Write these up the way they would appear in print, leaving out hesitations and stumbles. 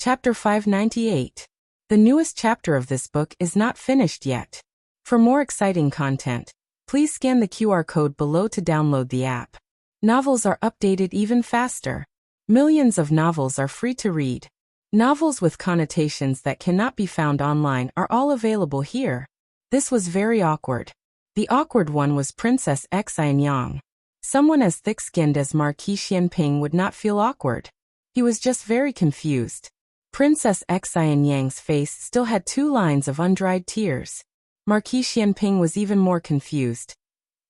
Chapter 598. The newest chapter of this book is not finished yet. For more exciting content, please scan the QR code below to download the app. Novels are updated even faster. Millions of novels are free to read. Novels with connotations that cannot be found online are all available here. This was very awkward. The awkward one was Princess Xianyang. Someone as thick-skinned as Marquis Xianping would not feel awkward. He was just very confused. Princess Xianyang's face still had 2 lines of undried tears. Marquis Xianping was even more confused.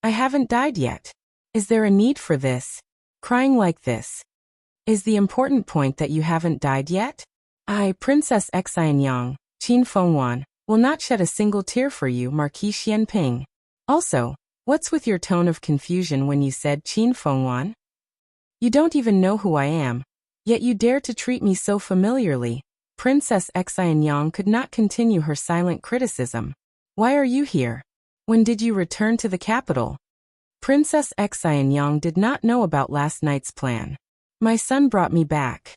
I haven't died yet. Is there a need for this? Crying like this. Is the important point that you haven't died yet? I, Princess Xianyang, Qin Fengwan, will not shed a single tear for you, Marquis Xianping. Also, what's with your tone of confusion when you said Qin Fengwan? You don't even know who I am, yet you dare to treat me so familiarly. Princess Xianyang could not continue her silent criticism. Why are you here? When did you return to the capital? Princess Xianyang did not know about last night's plan. My son brought me back,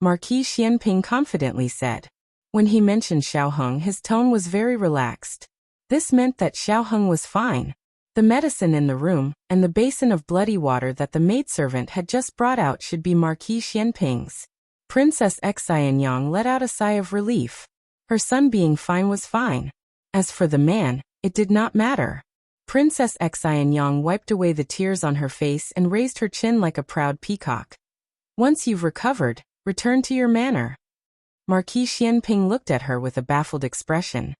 Marquis Xianping confidently said. When he mentioned Xiaoheng, his tone was very relaxed. This meant that Xiaoheng was fine. The medicine in the room and the basin of bloody water that the maidservant had just brought out should be Marquis Xianping's. Princess Xianyang let out a sigh of relief. Her son being fine was fine. As for the man, it did not matter. Princess Xianyang wiped away the tears on her face and raised her chin like a proud peacock. Once you've recovered, return to your manor. Marquis Xianping looked at her with a baffled expression.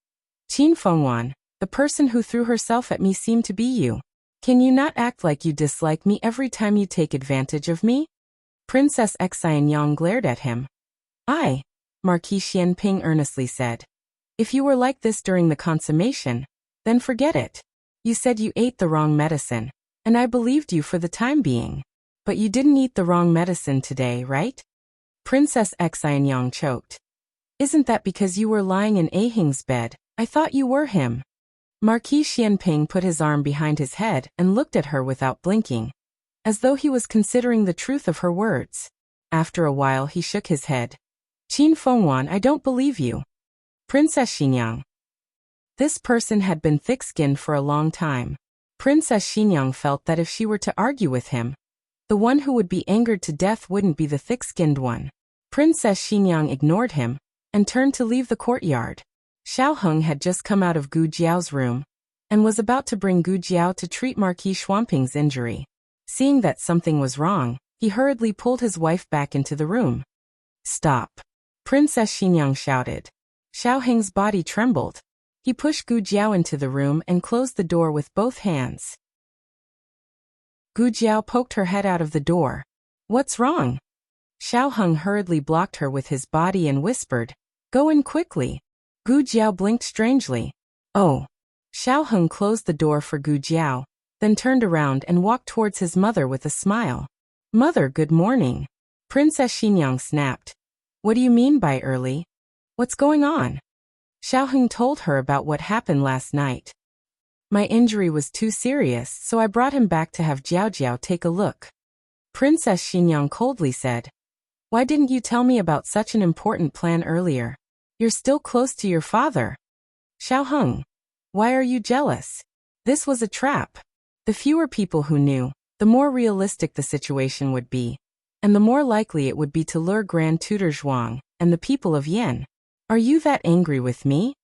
Qin Fengwan, the person who threw herself at me seemed to be you. Can you not act like you dislike me every time you take advantage of me? Princess Xianyang glared at him. I, Marquis Xianping earnestly said. If you were like this during the consummation, then forget it. You said you ate the wrong medicine, and I believed you for the time being. But you didn't eat the wrong medicine today, right? Princess Xianyang choked. Isn't that because you were lying in Aheng's bed? I thought you were him. Marquis Xianping put his arm behind his head and looked at her without blinking, as though he was considering the truth of her words. After a while he shook his head. Qin Fengwan, I don't believe you. Princess Xinyang. This person had been thick-skinned for a long time. Princess Xinyang felt that if she were to argue with him, the one who would be angered to death wouldn't be the thick-skinned one. Princess Xinyang ignored him and turned to leave the courtyard. Xiaoheng had just come out of Gu Jiao's room and was about to bring Gu Jiao to treat Marquis Xuanping's injury. Seeing that something was wrong, he hurriedly pulled his wife back into the room. Stop! Princess Xinyang shouted. Xiaoheng's body trembled. He pushed Gu Jiao into the room and closed the door with both hands. Gu Jiao poked her head out of the door. What's wrong? Xiaoheng hurriedly blocked her with his body and whispered, Go in quickly. Gu Jiao blinked strangely. Oh. Xiaoheng closed the door for Gu Jiao, then turned around and walked towards his mother with a smile. Mother, good morning. Princess Xinyang snapped. What do you mean by early? What's going on? Xiaoheng told her about what happened last night. My injury was too serious, so I brought him back to have Jiao Jiao take a look. Princess Xinyang coldly said. Why didn't you tell me about such an important plan earlier? You're still close to your father. Xiaoheng. Why are you jealous? This was a trap. The fewer people who knew, the more realistic the situation would be, and the more likely it would be to lure Grand Tutor Zhuang and the people of Yen. Are you that angry with me?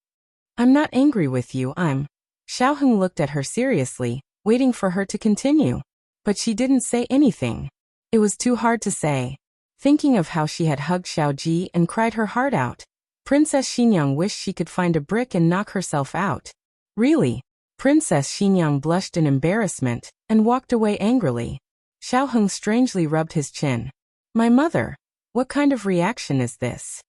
I'm not angry with you, I'm... Xiaoheng looked at her seriously, waiting for her to continue. But she didn't say anything. It was too hard to say. Thinking of how she had hugged Xiaoji and cried her heart out, Princess Xinyang wished she could find a brick and knock herself out. Really? Princess Xinyang blushed in embarrassment and walked away angrily. Xiaoheng strangely rubbed his chin. My mother, what kind of reaction is this?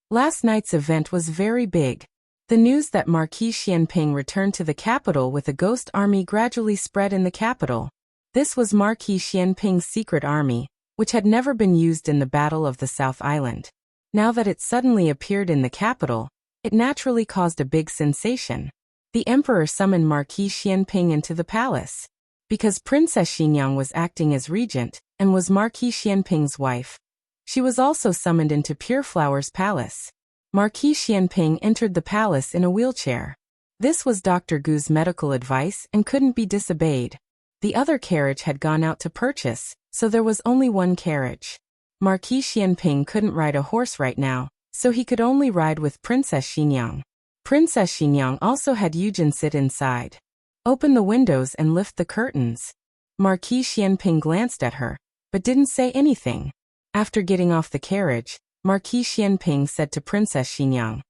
Last night's event was very big. The news that Marquis Xianping returned to the capital with a ghost army gradually spread in the capital. This was Marquis Xianping's secret army, which had never been used in the Battle of the South Island. Now that it suddenly appeared in the capital, it naturally caused a big sensation. The emperor summoned Marquis Xianping into the palace. Because Princess Xinyang was acting as regent and was Marquis Xianping's wife, She was also summoned into Pure Flower's palace. Marquis Xianping entered the palace in a wheelchair. This was Dr. Gu's medical advice and couldn't be disobeyed. The other carriage had gone out to purchase, so there was only one carriage. Marquis Xianping couldn't ride a horse right now, so he could only ride with Princess Xinyang. Princess Xinyang also had Yujin sit inside. Open the windows and lift the curtains. Marquis Xianping glanced at her, but didn't say anything. After getting off the carriage, Marquis Xianping said to Princess Xinyang,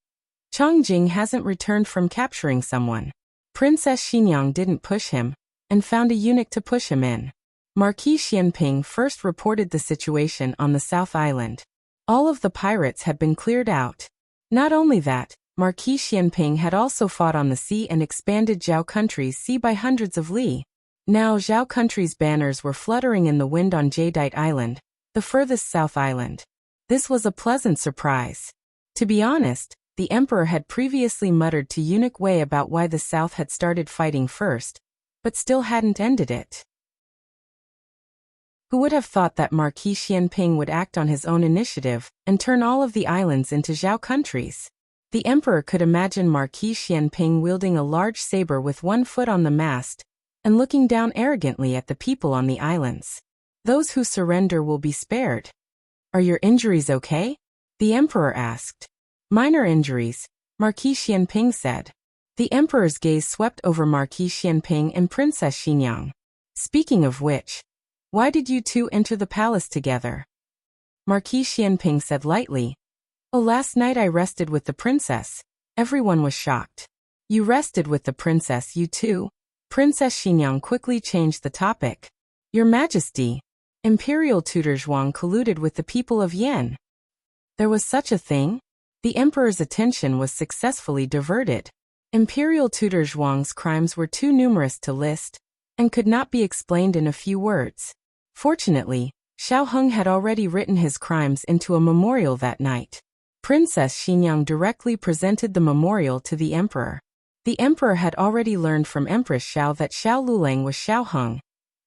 "Changjing hasn't returned from capturing someone." Princess Xinyang didn't push him, and found a eunuch to push him in. Marquis Xianping first reported the situation on the South Island. All of the pirates had been cleared out. Not only that, Marquis Xianping had also fought on the sea and expanded Zhao Country's sea by hundreds of li. Now Zhao Country's banners were fluttering in the wind on Jadeite Island, the furthest South Island. This was a pleasant surprise. To be honest, the emperor had previously muttered to Eunuch Wei about why the South had started fighting first, but still hadn't ended it. Who would have thought that Marquis Xianping would act on his own initiative and turn all of the islands into Zhao countries? The emperor could imagine Marquis Xianping wielding a large saber with one foot on the mast and looking down arrogantly at the people on the islands. Those who surrender will be spared. "Are your injuries okay?" the emperor asked. "Minor injuries," Marquis Xianping said. The emperor's gaze swept over Marquis Xianping and Princess Xinyang. "Speaking of which, why did you two enter the palace together?" Marquis Xianping said lightly, "Oh, last night I rested with the princess." Everyone was shocked. "You rested with the princess, you too?" Princess Xinyang quickly changed the topic. "Your Majesty, Imperial tutor Zhuang colluded with the people of Yan." There was such a thing? The emperor's attention was successfully diverted. Imperial tutor Zhuang's crimes were too numerous to list, and could not be explained in a few words. Fortunately, Xiao Heng had already written his crimes into a memorial that night. Princess Xinyang directly presented the memorial to the emperor. The emperor had already learned from Empress Xiao that Xiao Lulang was Xiao Heng,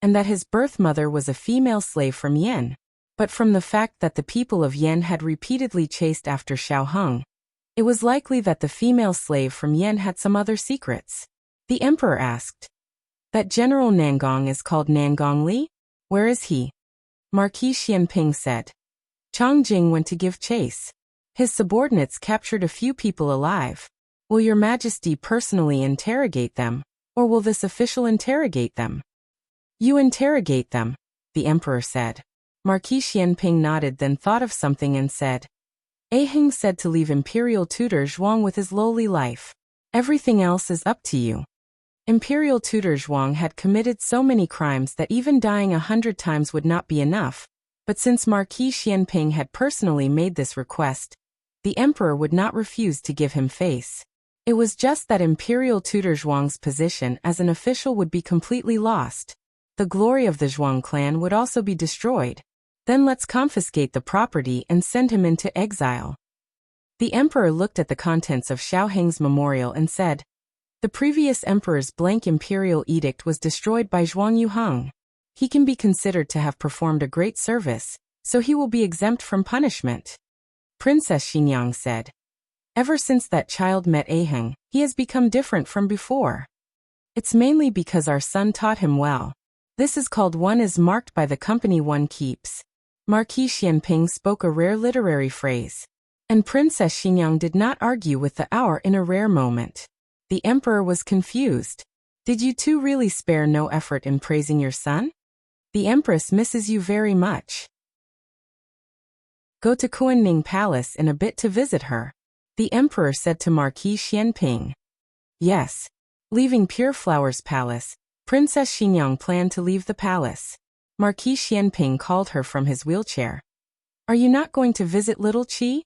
and that his birth mother was a female slave from Yan. But from the fact that the people of Yan had repeatedly chased after Xiao Heng, it was likely that the female slave from Yan had some other secrets. The emperor asked, "That General Nangong is called Nangong Li? Where is he?" Marquis Xianping said, "Changjing went to give chase. His subordinates captured a few people alive. Will your Majesty personally interrogate them, or will this official interrogate them?" "You interrogate them," the emperor said. Marquis Xianping nodded, then thought of something and said, "Aheng said to leave Imperial tutor Zhuang with his lowly life. Everything else is up to you." Imperial tutor Zhuang had committed so many crimes that even dying 100 times would not be enough, but since Marquis Xianping had personally made this request, the emperor would not refuse to give him face. It was just that Imperial tutor Zhuang's position as an official would be completely lost. The glory of the Zhuang clan would also be destroyed. Then let's confiscate the property and send him into exile. The emperor looked at the contents of Xiao Heng's memorial and said, "The previous emperor's blank imperial edict was destroyed by Zhuang Yuheng. He can be considered to have performed a great service, so he will be exempt from punishment." Princess Xinyang said, "Ever since that child met Aheng, he has become different from before. It's mainly because our son taught him well. This is called one is marked by the company one keeps." Marquis Xianping spoke a rare literary phrase. And Princess Xinyang did not argue with the hour in a rare moment. The emperor was confused. "Did you two really spare no effort in praising your son? The empress misses you very much. Go to Kuanning Palace in a bit to visit her," the emperor said to Marquis Xianping. Yes. Leaving Pure Flower's palace, Princess Xinyang planned to leave the palace. Marquis Xianping called her from his wheelchair. "Are you not going to visit little Qi?"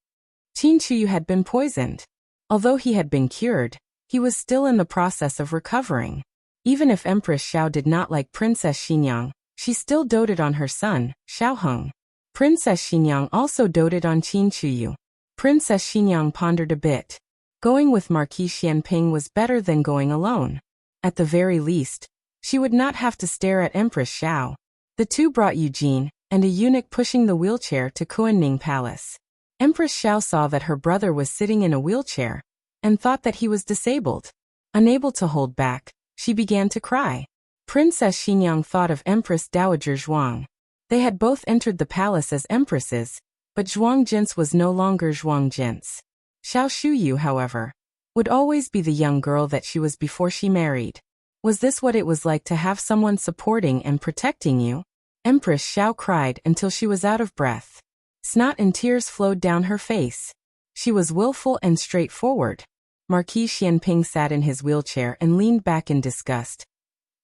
Qin Chuyu had been poisoned. Although he had been cured, he was still in the process of recovering. Even if Empress Xiao did not like Princess Xinyang, she still doted on her son, Xiao Heng. Princess Xinyang also doted on Qin Chuyu. Princess Xinyang pondered a bit. Going with Marquis Xianping was better than going alone. At the very least, she would not have to stare at Empress Xiao. The two brought Eugene and a eunuch pushing the wheelchair to Kuanning Palace. Empress Xiao saw that her brother was sitting in a wheelchair, and thought that he was disabled. Unable to hold back, she began to cry. Princess Xinyang thought of Empress Dowager Zhuang. They had both entered the palace as empresses, but Zhuang Jince was no longer Zhuang Jince. Xiao Shuyu, however, would always be the young girl that she was before she married. Was this what it was like to have someone supporting and protecting you? Empress Xiao cried until she was out of breath. Snot and tears flowed down her face. She was willful and straightforward. Marquis Xianping sat in his wheelchair and leaned back in disgust.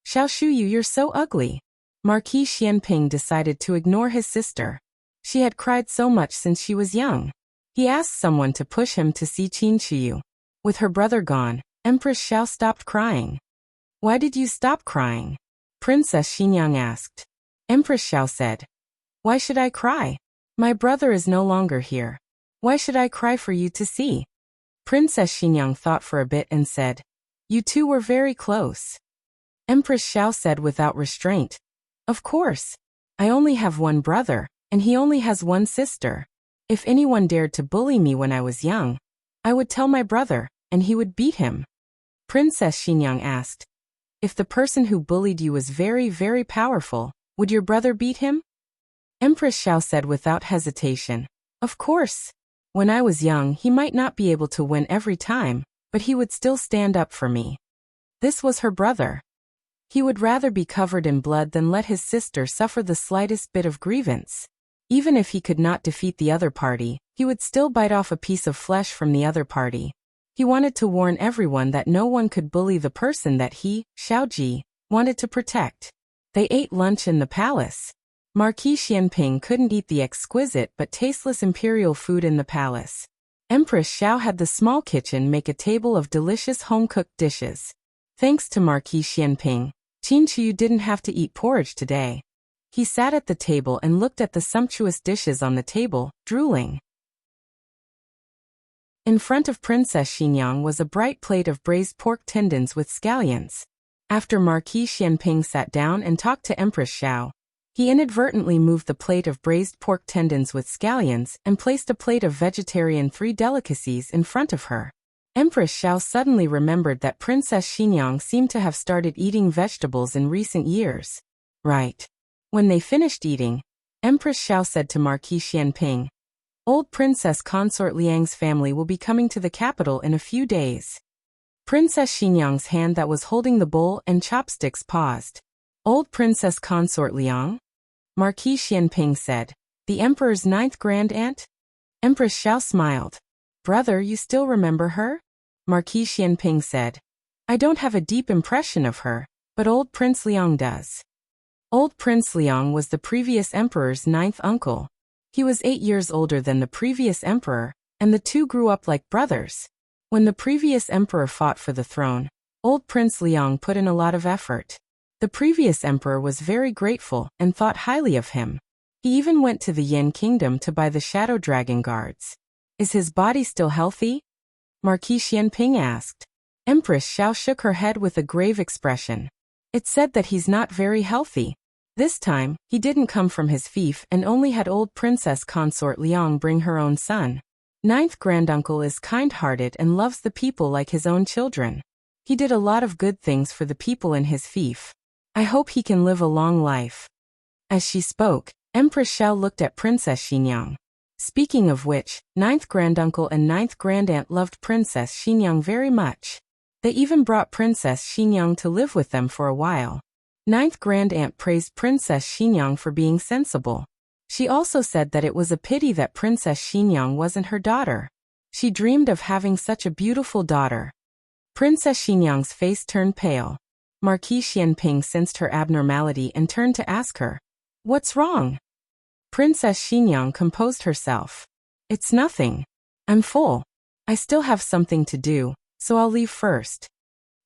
Xiao Shuyu, you're so ugly. Marquis Xianping decided to ignore his sister. She had cried so much since she was young. He asked someone to push him to see Qin Shuyu. With her brother gone, Empress Xiao stopped crying. Why did you stop crying? Princess Xinyang asked. Empress Xiao said, why should I cry? My brother is no longer here. Why should I cry for you to see? Princess Xinyang thought for a bit and said, you two were very close. Empress Xiao said without restraint, of course. I only have one brother, and he only has one sister. If anyone dared to bully me when I was young, I would tell my brother, and he would beat him. Princess Xinyang asked, if the person who bullied you was very, very powerful, would your brother beat him? Empress Xiao said without hesitation, of course. When I was young, he might not be able to win every time, but he would still stand up for me. This was her brother. He would rather be covered in blood than let his sister suffer the slightest bit of grievance. Even if he could not defeat the other party, he would still bite off a piece of flesh from the other party. He wanted to warn everyone that no one could bully the person that he, Xiaoji, wanted to protect. They ate lunch in the palace. Marquis Xianping couldn't eat the exquisite but tasteless imperial food in the palace. Empress Xiao had the small kitchen make a table of delicious home-cooked dishes. Thanks to Marquis Xianping, Qin Shuyu didn't have to eat porridge today. He sat at the table and looked at the sumptuous dishes on the table, drooling. In front of Princess Xinyang was a bright plate of braised pork tendons with scallions. After Marquis Xianping sat down and talked to Empress Xiao, he inadvertently moved the plate of braised pork tendons with scallions and placed a plate of vegetarian three delicacies in front of her. Empress Xiao suddenly remembered that Princess Xinyang seemed to have started eating vegetables in recent years. Right. When they finished eating, Empress Xiao said to Marquis Xianping, old Princess Consort Liang's family will be coming to the capital in a few days. Princess Xinyang's hand that was holding the bowl and chopsticks paused. Old Princess Consort Liang? Marquis Xianping said, the Emperor's 9th grand-aunt? Empress Xiao smiled. Brother, you still remember her? Marquis Xianping said, I don't have a deep impression of her, but old Prince Liang does. Old Prince Liang was the previous emperor's 9th uncle. He was 8 years older than the previous emperor, and the two grew up like brothers. When the previous emperor fought for the throne, old Prince Liang put in a lot of effort. The previous emperor was very grateful and thought highly of him. He even went to the Yin Kingdom to buy the Shadow Dragon guards. Is his body still healthy? Marquis Xianping asked. Empress Xiao shook her head with a grave expression. It's said that he's not very healthy. This time, he didn't come from his fief and only had old Princess Consort Liang bring her own son. 9th granduncle is kind-hearted and loves the people like his own children. He did a lot of good things for the people in his fief. I hope he can live a long life. As she spoke, Empress Xiao looked at Princess Xinyang. Speaking of which, 9th granduncle and 9th grandaunt loved Princess Xinyang very much. They even brought Princess Xinyang to live with them for a while. 9th grandaunt praised Princess Xinyang for being sensible. She also said that it was a pity that Princess Xinyang wasn't her daughter. She dreamed of having such a beautiful daughter. Princess Xinyang's face turned pale. Marquis Xianping sensed her abnormality and turned to ask her, what's wrong? Princess Xinyang composed herself. It's nothing. I'm full. I still have something to do, so I'll leave first.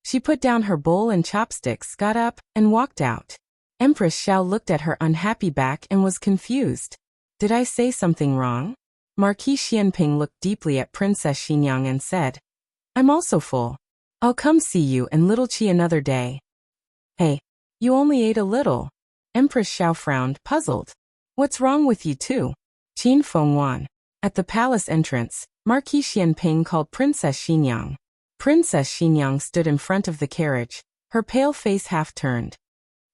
She put down her bowl and chopsticks, got up, and walked out. Empress Xiao looked at her unhappy back and was confused. Did I say something wrong? Marquis Xianping looked deeply at Princess Xinyang and said, I'm also full. I'll come see you and little Qi another day. Hey, you only ate a little. Empress Xiao frowned, puzzled. What's wrong with you two? Qin Fengwan. At the palace entrance, Marquis Xianping called Princess Xinyang. Princess Xinyang stood in front of the carriage, her pale face half turned.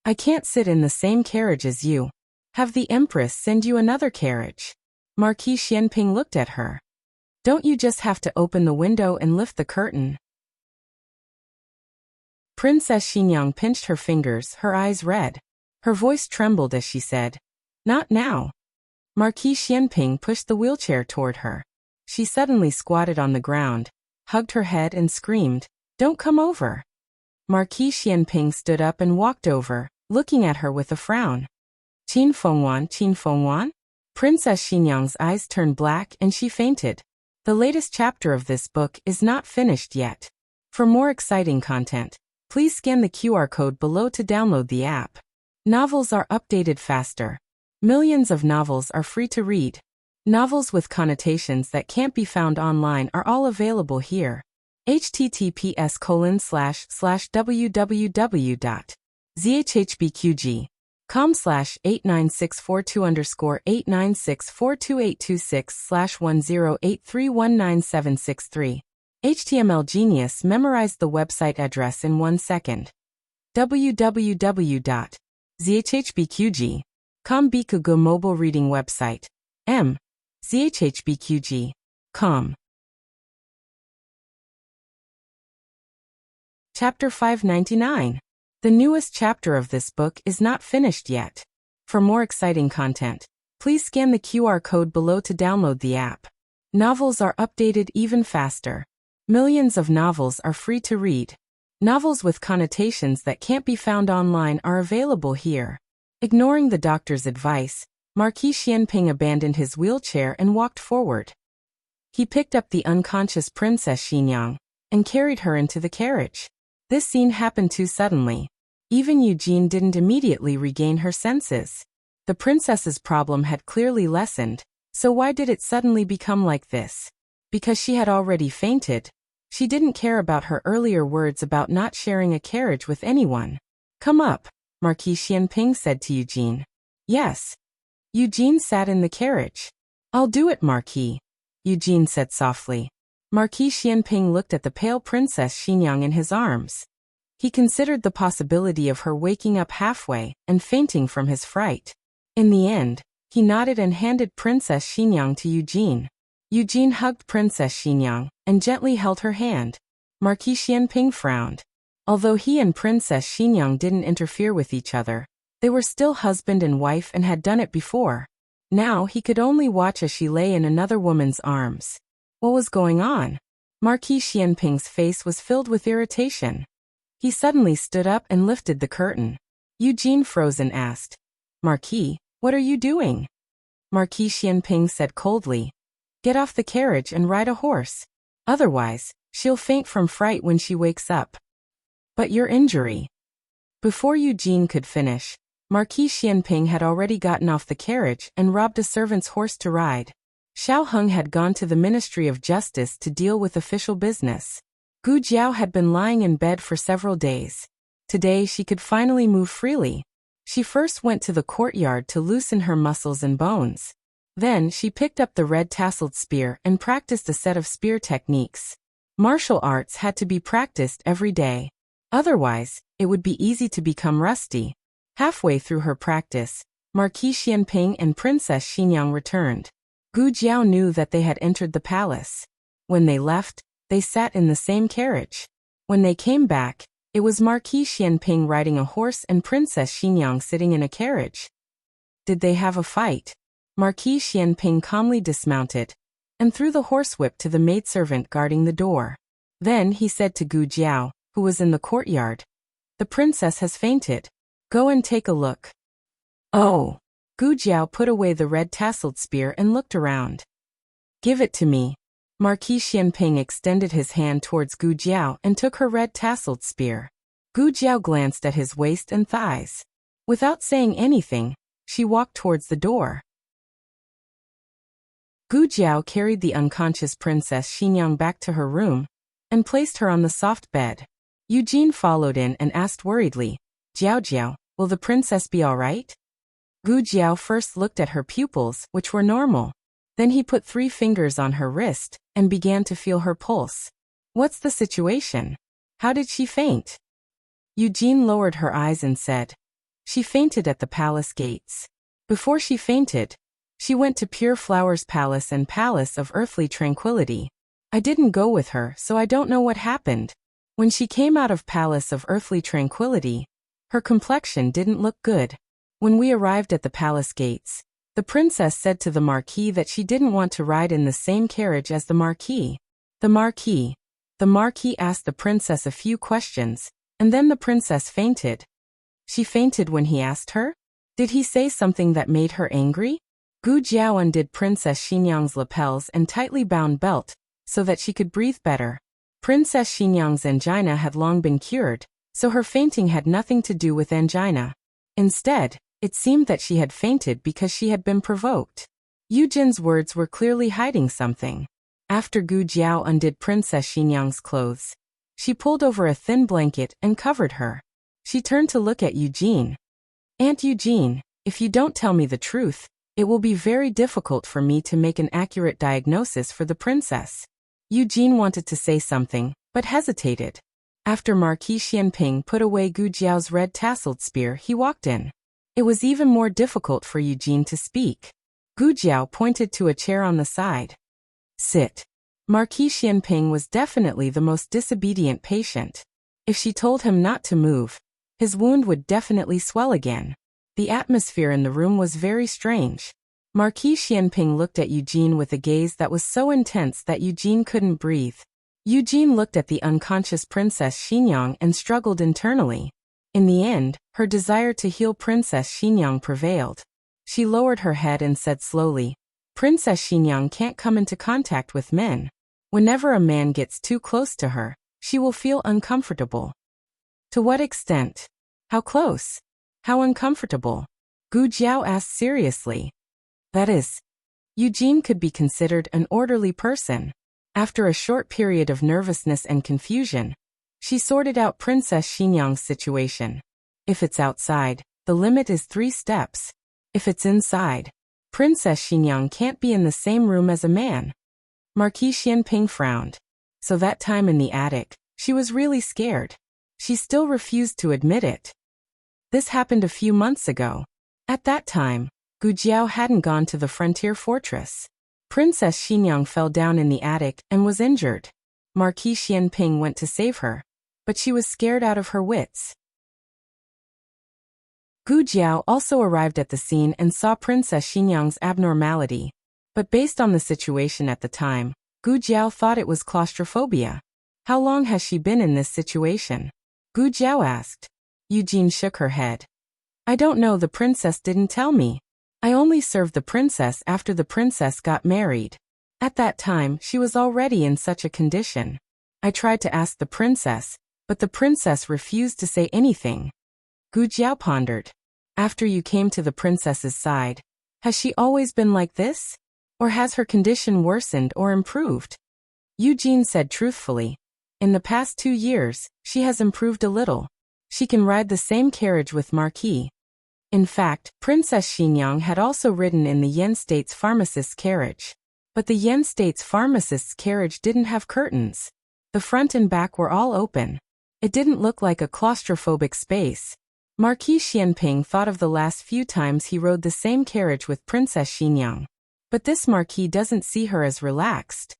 I can't sit in the same carriage as you. Have the Empress send you another carriage. Marquis Xianping looked at her. Don't you just have to open the window and lift the curtain? Princess Xinyang pinched her fingers, her eyes red. Her voice trembled as she said, Not now. Marquis Xianping pushed the wheelchair toward her. She suddenly squatted on the ground, hugged her head and screamed, Don't come over. Marquis Xianping stood up and walked over, looking at her with a frown. Qin Fengwan? Princess Xinyang's eyes turned black and she fainted. The latest chapter of this book is not finished yet. For more exciting content, please scan the QR code below to download the app. Novels are updated faster. Millions of novels are free to read. Novels with connotations that can't be found online are all available here. https://www.zhbqg.com/89642_8964286/1083197663. HTML Genius memorized the website address in 1 second. www.zhbqg.com Bikugo mobile reading website. zhbqg.com. Chapter 599. The newest chapter of this book is not finished yet. For more exciting content, please scan the QR code below to download the app. Novels are updated even faster. Millions of novels are free to read. Novels with connotations that can't be found online are available here. Ignoring the doctor's advice, Marquis Xianping abandoned his wheelchair and walked forward. He picked up the unconscious Princess Xinyang and carried her into the carriage. This scene happened too suddenly. Even Eugene didn't immediately regain her senses. The princess's problem had clearly lessened, so why did it suddenly become like this? Because she had already fainted. She didn't care about her earlier words about not sharing a carriage with anyone. Come up, Marquis Xianping said to Eugene. Yes. Eugene sat in the carriage. I'll do it, Marquis, Eugene said softly. Marquis Xianping looked at the pale Princess Xinyang in his arms. He considered the possibility of her waking up halfway and fainting from his fright. In the end, he nodded and handed Princess Xinyang to Eugene. Eugene hugged Princess Xinyang and gently held her hand. Marquis Xianping frowned. Although he and Princess Xinyang didn't interfere with each other, they were still husband and wife and had done it before. Now he could only watch as she lay in another woman's arms. What was going on? Marquis Xianping's face was filled with irritation. He suddenly stood up and lifted the curtain. Eugene froze and asked, Marquis, what are you doing? Marquis Xianping said coldly, Get off the carriage and ride a horse. Otherwise, she'll faint from fright when she wakes up. But your injury. Before Eugene could finish, Marquis Xianping had already gotten off the carriage and robbed a servant's horse to ride. Xiao Heng had gone to the Ministry of Justice to deal with official business. Gu Jiao had been lying in bed for several days. Today she could finally move freely. She first went to the courtyard to loosen her muscles and bones. Then she picked up the red tasseled spear and practiced a set of spear techniques. Martial arts had to be practiced every day. Otherwise, it would be easy to become rusty. Halfway through her practice, Marquis Xianping and Princess Xinyang returned. Gu Jiao knew that they had entered the palace. When they left, they sat in the same carriage. When they came back, it was Marquis Xianping riding a horse and Princess Xinyang sitting in a carriage. Did they have a fight? Marquis Xianping calmly dismounted and threw the horsewhip to the maidservant guarding the door. Then he said to Gu Jiao, who was in the courtyard, The princess has fainted. Go and take a look. Oh! Gu Jiao put away the red tasseled spear and looked around. Give it to me. Marquis Xianping extended his hand towards Gu Jiao and took her red tasseled spear. Gu Jiao glanced at his waist and thighs. Without saying anything, she walked towards the door. Gu Jiao carried the unconscious Princess Xinyang back to her room and placed her on the soft bed. Eugene followed in and asked worriedly, Jiao Jiao, will the princess be all right? Gu Jiao first looked at her pupils, which were normal. Then he put 3 fingers on her wrist and began to feel her pulse. What's the situation? How did she faint? Eugene lowered her eyes and said, she fainted at the palace gates. Before she fainted, she went to Pure Flower's palace and Palace of Earthly Tranquility. I didn't go with her, so I don't know what happened. When she came out of Palace of Earthly Tranquility, her complexion didn't look good. When we arrived at the palace gates, the princess said to the Marquis that she didn't want to ride in the same carriage as the Marquis. The Marquis asked the princess a few questions, and then the princess fainted. She fainted when he asked her? Did he say something that made her angry? Gu Jiao undid Princess Xinyang's lapels and tightly bound belt, so that she could breathe better. Princess Xinyang's angina had long been cured, so her fainting had nothing to do with angina. Instead, it seemed that she had fainted because she had been provoked. Eugene's words were clearly hiding something. After Gu Jiao undid Princess Xinyang's clothes, she pulled over a thin blanket and covered her. She turned to look at Eugene. Aunt Eugene, if you don't tell me the truth, it will be very difficult for me to make an accurate diagnosis for the princess. Eugene wanted to say something, but hesitated. After Marquis Xianping put away Gu Jiao's red tasseled spear, he walked in. It was even more difficult for Eugene to speak. Gu Jiao pointed to a chair on the side. Sit. Marquis Xianping was definitely the most disobedient patient. If she told him not to move, his wound would definitely swell again. The atmosphere in the room was very strange. Marquis Xianping looked at Eugene with a gaze that was so intense that Eugene couldn't breathe. Eugene looked at the unconscious Princess Xinyang and struggled internally. In the end, her desire to heal Princess Xinyang prevailed. She lowered her head and said slowly, Princess Xinyang can't come into contact with men. Whenever a man gets too close to her, she will feel uncomfortable. To what extent? How close? How uncomfortable? Gu Jiao asked seriously. That is, Eugene could be considered an orderly person. After a short period of nervousness and confusion, she sorted out Princess Xinyang's situation. If it's outside, the limit is 3 steps. If it's inside, Princess Xinyang can't be in the same room as a man. Marquis Xianping frowned. So that time in the attic, she was really scared. She still refused to admit it. This happened a few months ago. At that time, Gu Jiao hadn't gone to the frontier fortress. Princess Xinyang fell down in the attic and was injured. Marquis Xianping went to save her, but she was scared out of her wits. Gu Jiao also arrived at the scene and saw Princess Xinyang's abnormality. But based on the situation at the time, Gu Jiao thought it was claustrophobia. How long has she been in this situation? Gu Jiao asked. Eugene shook her head. I don't know, the princess didn't tell me. I only served the princess after the princess got married. At that time, she was already in such a condition. I tried to ask the princess, but the princess refused to say anything. Gu Jiao pondered. After you came to the princess's side, has she always been like this? Or has her condition worsened or improved? Eugene said truthfully. In the past 2 years, she has improved a little. She can ride the same carriage with Marquis. In fact, Princess Xinyang had also ridden in the Yen State's pharmacist's carriage. But the Yen State's pharmacist's carriage didn't have curtains. The front and back were all open. It didn't look like a claustrophobic space. Marquis Xianping thought of the last few times he rode the same carriage with Princess Xinyang. But this Marquis doesn't see her as relaxed.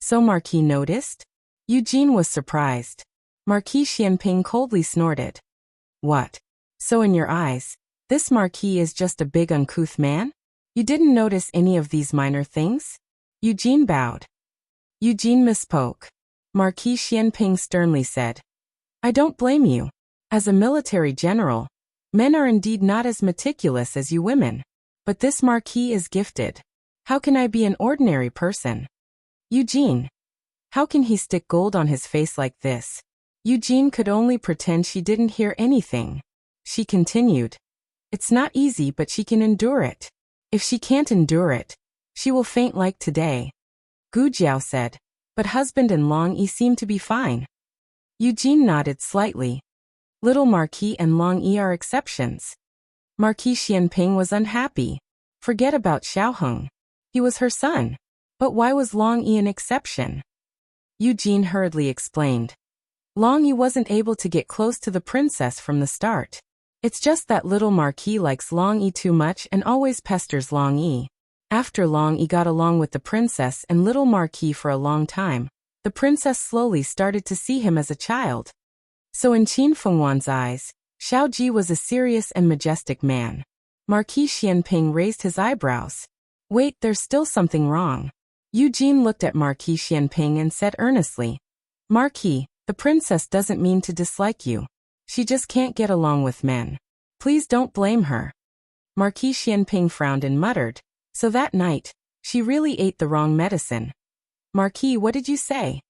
So Marquis noticed? Eugene was surprised. Marquis Xianping coldly snorted. What? So in your eyes, this Marquis is just a big uncouth man? You didn't notice any of these minor things? Eugene bowed. Eugene misspoke. Marquis Xianping sternly said. I don't blame you. As a military general, men are indeed not as meticulous as you women. But this Marquis is gifted. How can I be an ordinary person? Eugene. How can he stick gold on his face like this? Eugene could only pretend she didn't hear anything. She continued. It's not easy, but she can endure it. If she can't endure it, she will faint like today. Gu Jiao said. But husband and Long Yi seem to be fine. Eugene nodded slightly. Little Marquis and Long Yi are exceptions. Marquis Xianping was unhappy. Forget about Xiaoheng. He was her son. But why was Long Yi an exception? Eugene hurriedly explained. Long Yi wasn't able to get close to the princess from the start. It's just that little Marquis likes Long Yi too much and always pesters Long Yi. After Long Yi got along with the princess and little Marquis for a long time, the princess slowly started to see him as a child. So in Qin Fengwan's eyes, Xiao Ji was a serious and majestic man. Marquis Xianping raised his eyebrows. Wait, there's still something wrong. Eugene looked at Marquis Xianping and said earnestly, Marquis, the princess doesn't mean to dislike you. She just can't get along with men. Please don't blame her. Marquis Xianping frowned and muttered, so that night, she really ate the wrong medicine. Marquis, what did you say?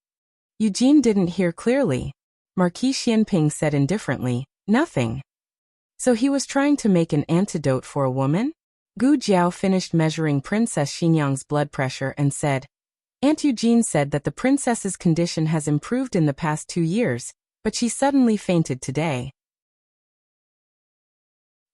Eugene didn't hear clearly. Marquis Xianping said indifferently, nothing. So he was trying to make an antidote for a woman? Gu Jiao finished measuring Princess Xinyang's blood pressure and said, Aunt Eugene said that the princess's condition has improved in the past 2 years, but she suddenly fainted today.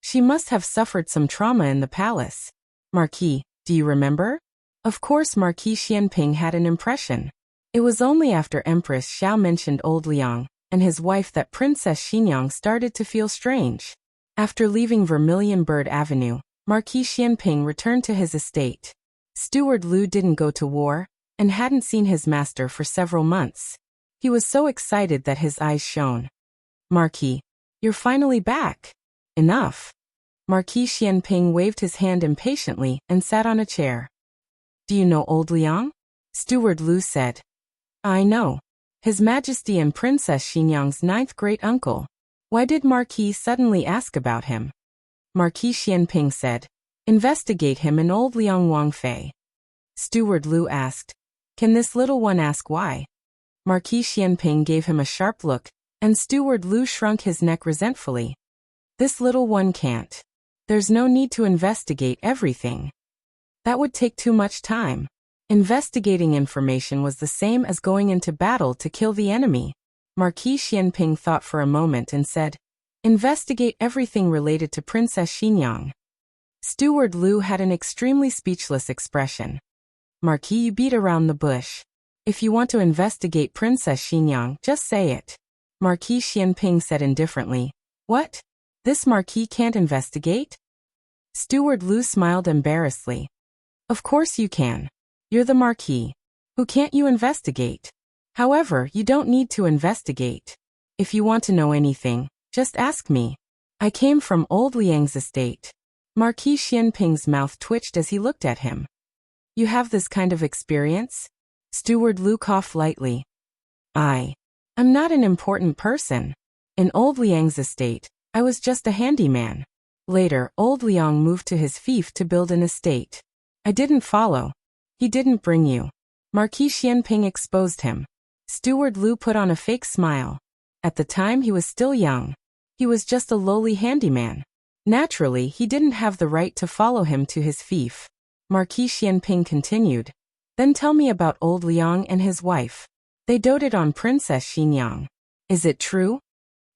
She must have suffered some trauma in the palace. Marquis, do you remember? Of course Marquis Xianping had an impression. It was only after Empress Xiao mentioned old Liang and his wife that Princess Xinyang started to feel strange. After leaving Vermilion Bird Avenue, Marquis Xianping returned to his estate. Steward Lu didn't go to war and hadn't seen his master for several months. He was so excited that his eyes shone. Marquis, you're finally back. Enough. Marquis Xianping waved his hand impatiently and sat on a chair. Do you know old Liang? Steward Lu said. I know. His Majesty and Princess Xinyang's 9th great-uncle. Why did Marquis suddenly ask about him? Marquis Xianping said, investigate him and old Liang Wangfei. Steward Lu asked, can this little one ask why? Marquis Xianping gave him a sharp look, and Steward Lu shrunk his neck resentfully. This little one can't. There's no need to investigate everything. That would take too much time. Investigating information was the same as going into battle to kill the enemy. Marquis Xianping thought for a moment and said, investigate everything related to Princess Xinyang. Steward Lu had an extremely speechless expression. Marquis, you beat around the bush. If you want to investigate Princess Xinyang, just say it. Marquis Xianping said indifferently. What? This Marquis can't investigate? Steward Lu smiled embarrassedly. Of course you can. You're the Marquis. Who can't you investigate? However, you don't need to investigate. If you want to know anything, just ask me. I came from old Liang's estate. Marquis Xianping's mouth twitched as he looked at him. You have this kind of experience? Steward Lu coughed lightly. I'm not an important person. In old Liang's estate, I was just a handyman. Later, old Liang moved to his fief to build an estate. I didn't follow. He didn't bring you. Marquis Xianping exposed him. Steward Lu put on a fake smile. At the time he was still young. He was just a lowly handyman. Naturally, he didn't have the right to follow him to his fief. Marquis Xianping continued. Then tell me about old Liang and his wife. They doted on Princess Xinyang. Is it true?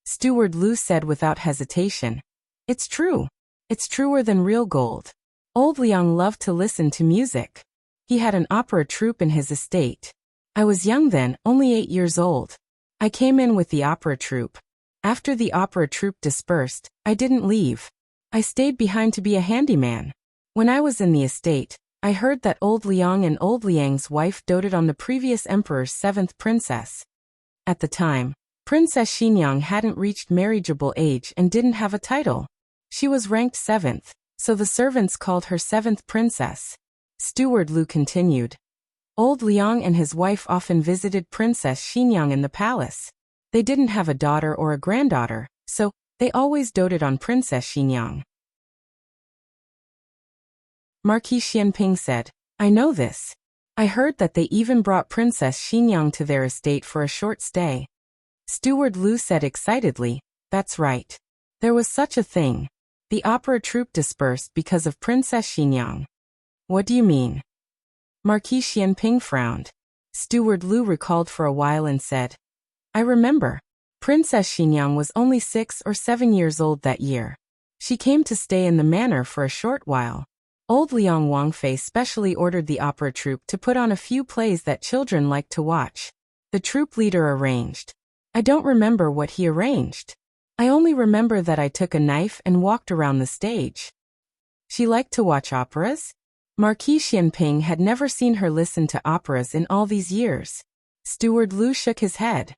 Steward Lu said without hesitation. It's true. It's truer than real gold. Old Liang loved to listen to music. He had an opera troupe in his estate. I was young then, only 8 years old. I came in with the opera troupe. After the opera troupe dispersed, I didn't leave. I stayed behind to be a handyman. When I was in the estate, I heard that old Liang and old Liang's wife doted on the previous emperor's 7th princess. At the time, Princess Xinyang hadn't reached marriageable age and didn't have a title. She was ranked 7th, so the servants called her 7th princess. Steward Lu continued. Old Liang and his wife often visited Princess Xinyang in the palace. They didn't have a daughter or a granddaughter, so they always doted on Princess Xinyang. Marquis Xianping said, I know this. I heard that they even brought Princess Xinyang to their estate for a short stay. Steward Lu said excitedly, that's right. There was such a thing. The opera troupe dispersed because of Princess Xinyang. What do you mean? Marquis Xianping frowned. Steward Lu recalled for a while and said, I remember. Princess Xinyang was only 6 or 7 years old that year. She came to stay in the manor for a short while. Old Liang Wangfei specially ordered the opera troupe to put on a few plays that children liked to watch. The troupe leader arranged. I don't remember what he arranged. I only remember that I took a knife and walked around the stage. She liked to watch operas? Marquis Xianping had never seen her listen to operas in all these years. Steward Lu shook his head.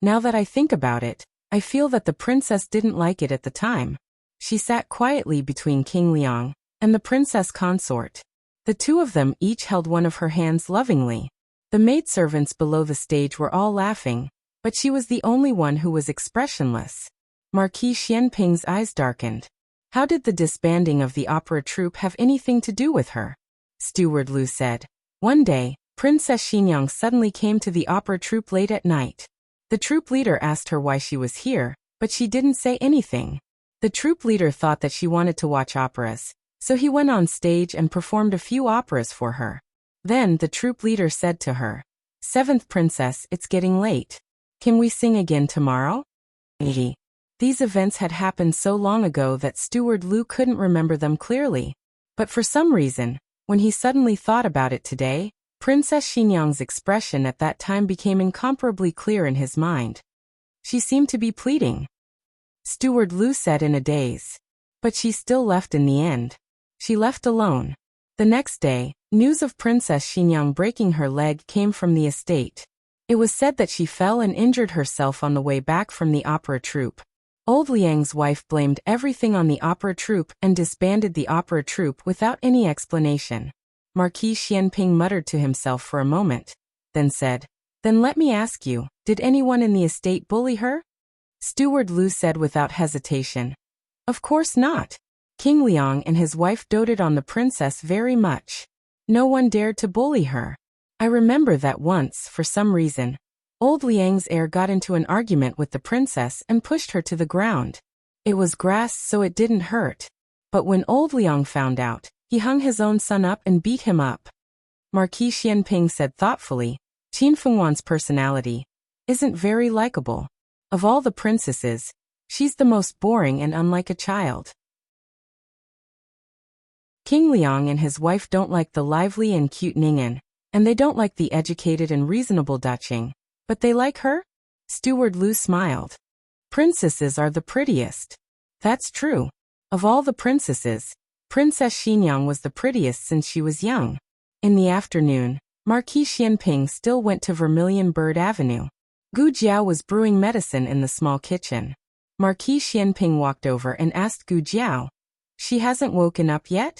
Now that I think about it, I feel that the princess didn't like it at the time. She sat quietly between King Liang and the princess consort. The two of them each held one of her hands lovingly. The maidservants below the stage were all laughing, but she was the only one who was expressionless. Marquis Xianping's eyes darkened. How did the disbanding of the opera troupe have anything to do with her? Steward Lu said. One day, Princess Xinyang suddenly came to the opera troupe late at night. The troupe leader asked her why she was here, but she didn't say anything. The troupe leader thought that she wanted to watch operas, so he went on stage and performed a few operas for her. Then the troupe leader said to her, "Seventh princess, it's getting late. Can we sing again tomorrow?" These events had happened so long ago that Steward Lu couldn't remember them clearly. But for some reason, when he suddenly thought about it today, Princess Xinyang's expression at that time became incomparably clear in his mind. She seemed to be pleading. Steward Lu said in a daze. But she still left in the end. She left alone. The next day, news of Princess Xinyang breaking her leg came from the estate. It was said that she fell and injured herself on the way back from the opera troupe. Old Liang's wife blamed everything on the opera troupe and disbanded the opera troupe without any explanation. Marquis Xianping muttered to himself for a moment, then said, "Then let me ask you, did anyone in the estate bully her?" Steward Lu said without hesitation, "Of course not. King Liang and his wife doted on the princess very much. No one dared to bully her. I remember that once, for some reason, old Liang's heir got into an argument with the princess and pushed her to the ground. It was grass, so it didn't hurt. But when old Liang found out, he hung his own son up and beat him up." Marquis Xianping said thoughtfully, "Qin Fengwan's personality isn't very likable. Of all the princesses, she's the most boring and unlike a child." King Liang and his wife don't like the lively and cute Ning'an, and they don't like the educated and reasonable Daqing, but they like her? Steward Lu smiled. Princesses are the prettiest. That's true. Of all the princesses, Princess Xinyang was the prettiest since she was young. In the afternoon, Marquis Xianping still went to Vermilion Bird Avenue. Gu Jiao was brewing medicine in the small kitchen. Marquis Xianping walked over and asked Gu Jiao, "She hasn't woken up yet?"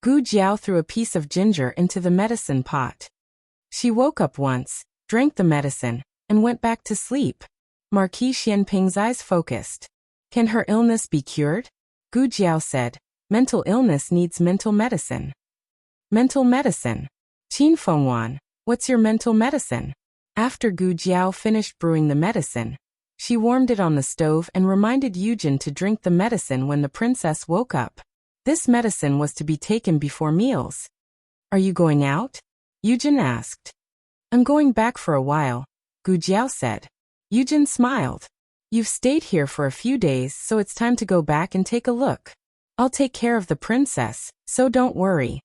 Gu Jiao threw a piece of ginger into the medicine pot. "She woke up once, drank the medicine, and went back to sleep." Marquis Xianping's eyes focused. "Can her illness be cured?" Gu Jiao said, "Mental illness needs mental medicine." Mental medicine? Qin Fengwan, what's your mental medicine? After Gu Jiao finished brewing the medicine, she warmed it on the stove and reminded Yujin to drink the medicine when the princess woke up. This medicine was to be taken before meals. "Are you going out?" Yujin asked. "I'm going back for a while," Gu Jiao said. Yujin smiled. "You've stayed here for a few days, so it's time to go back and take a look. I'll take care of the princess, so don't worry."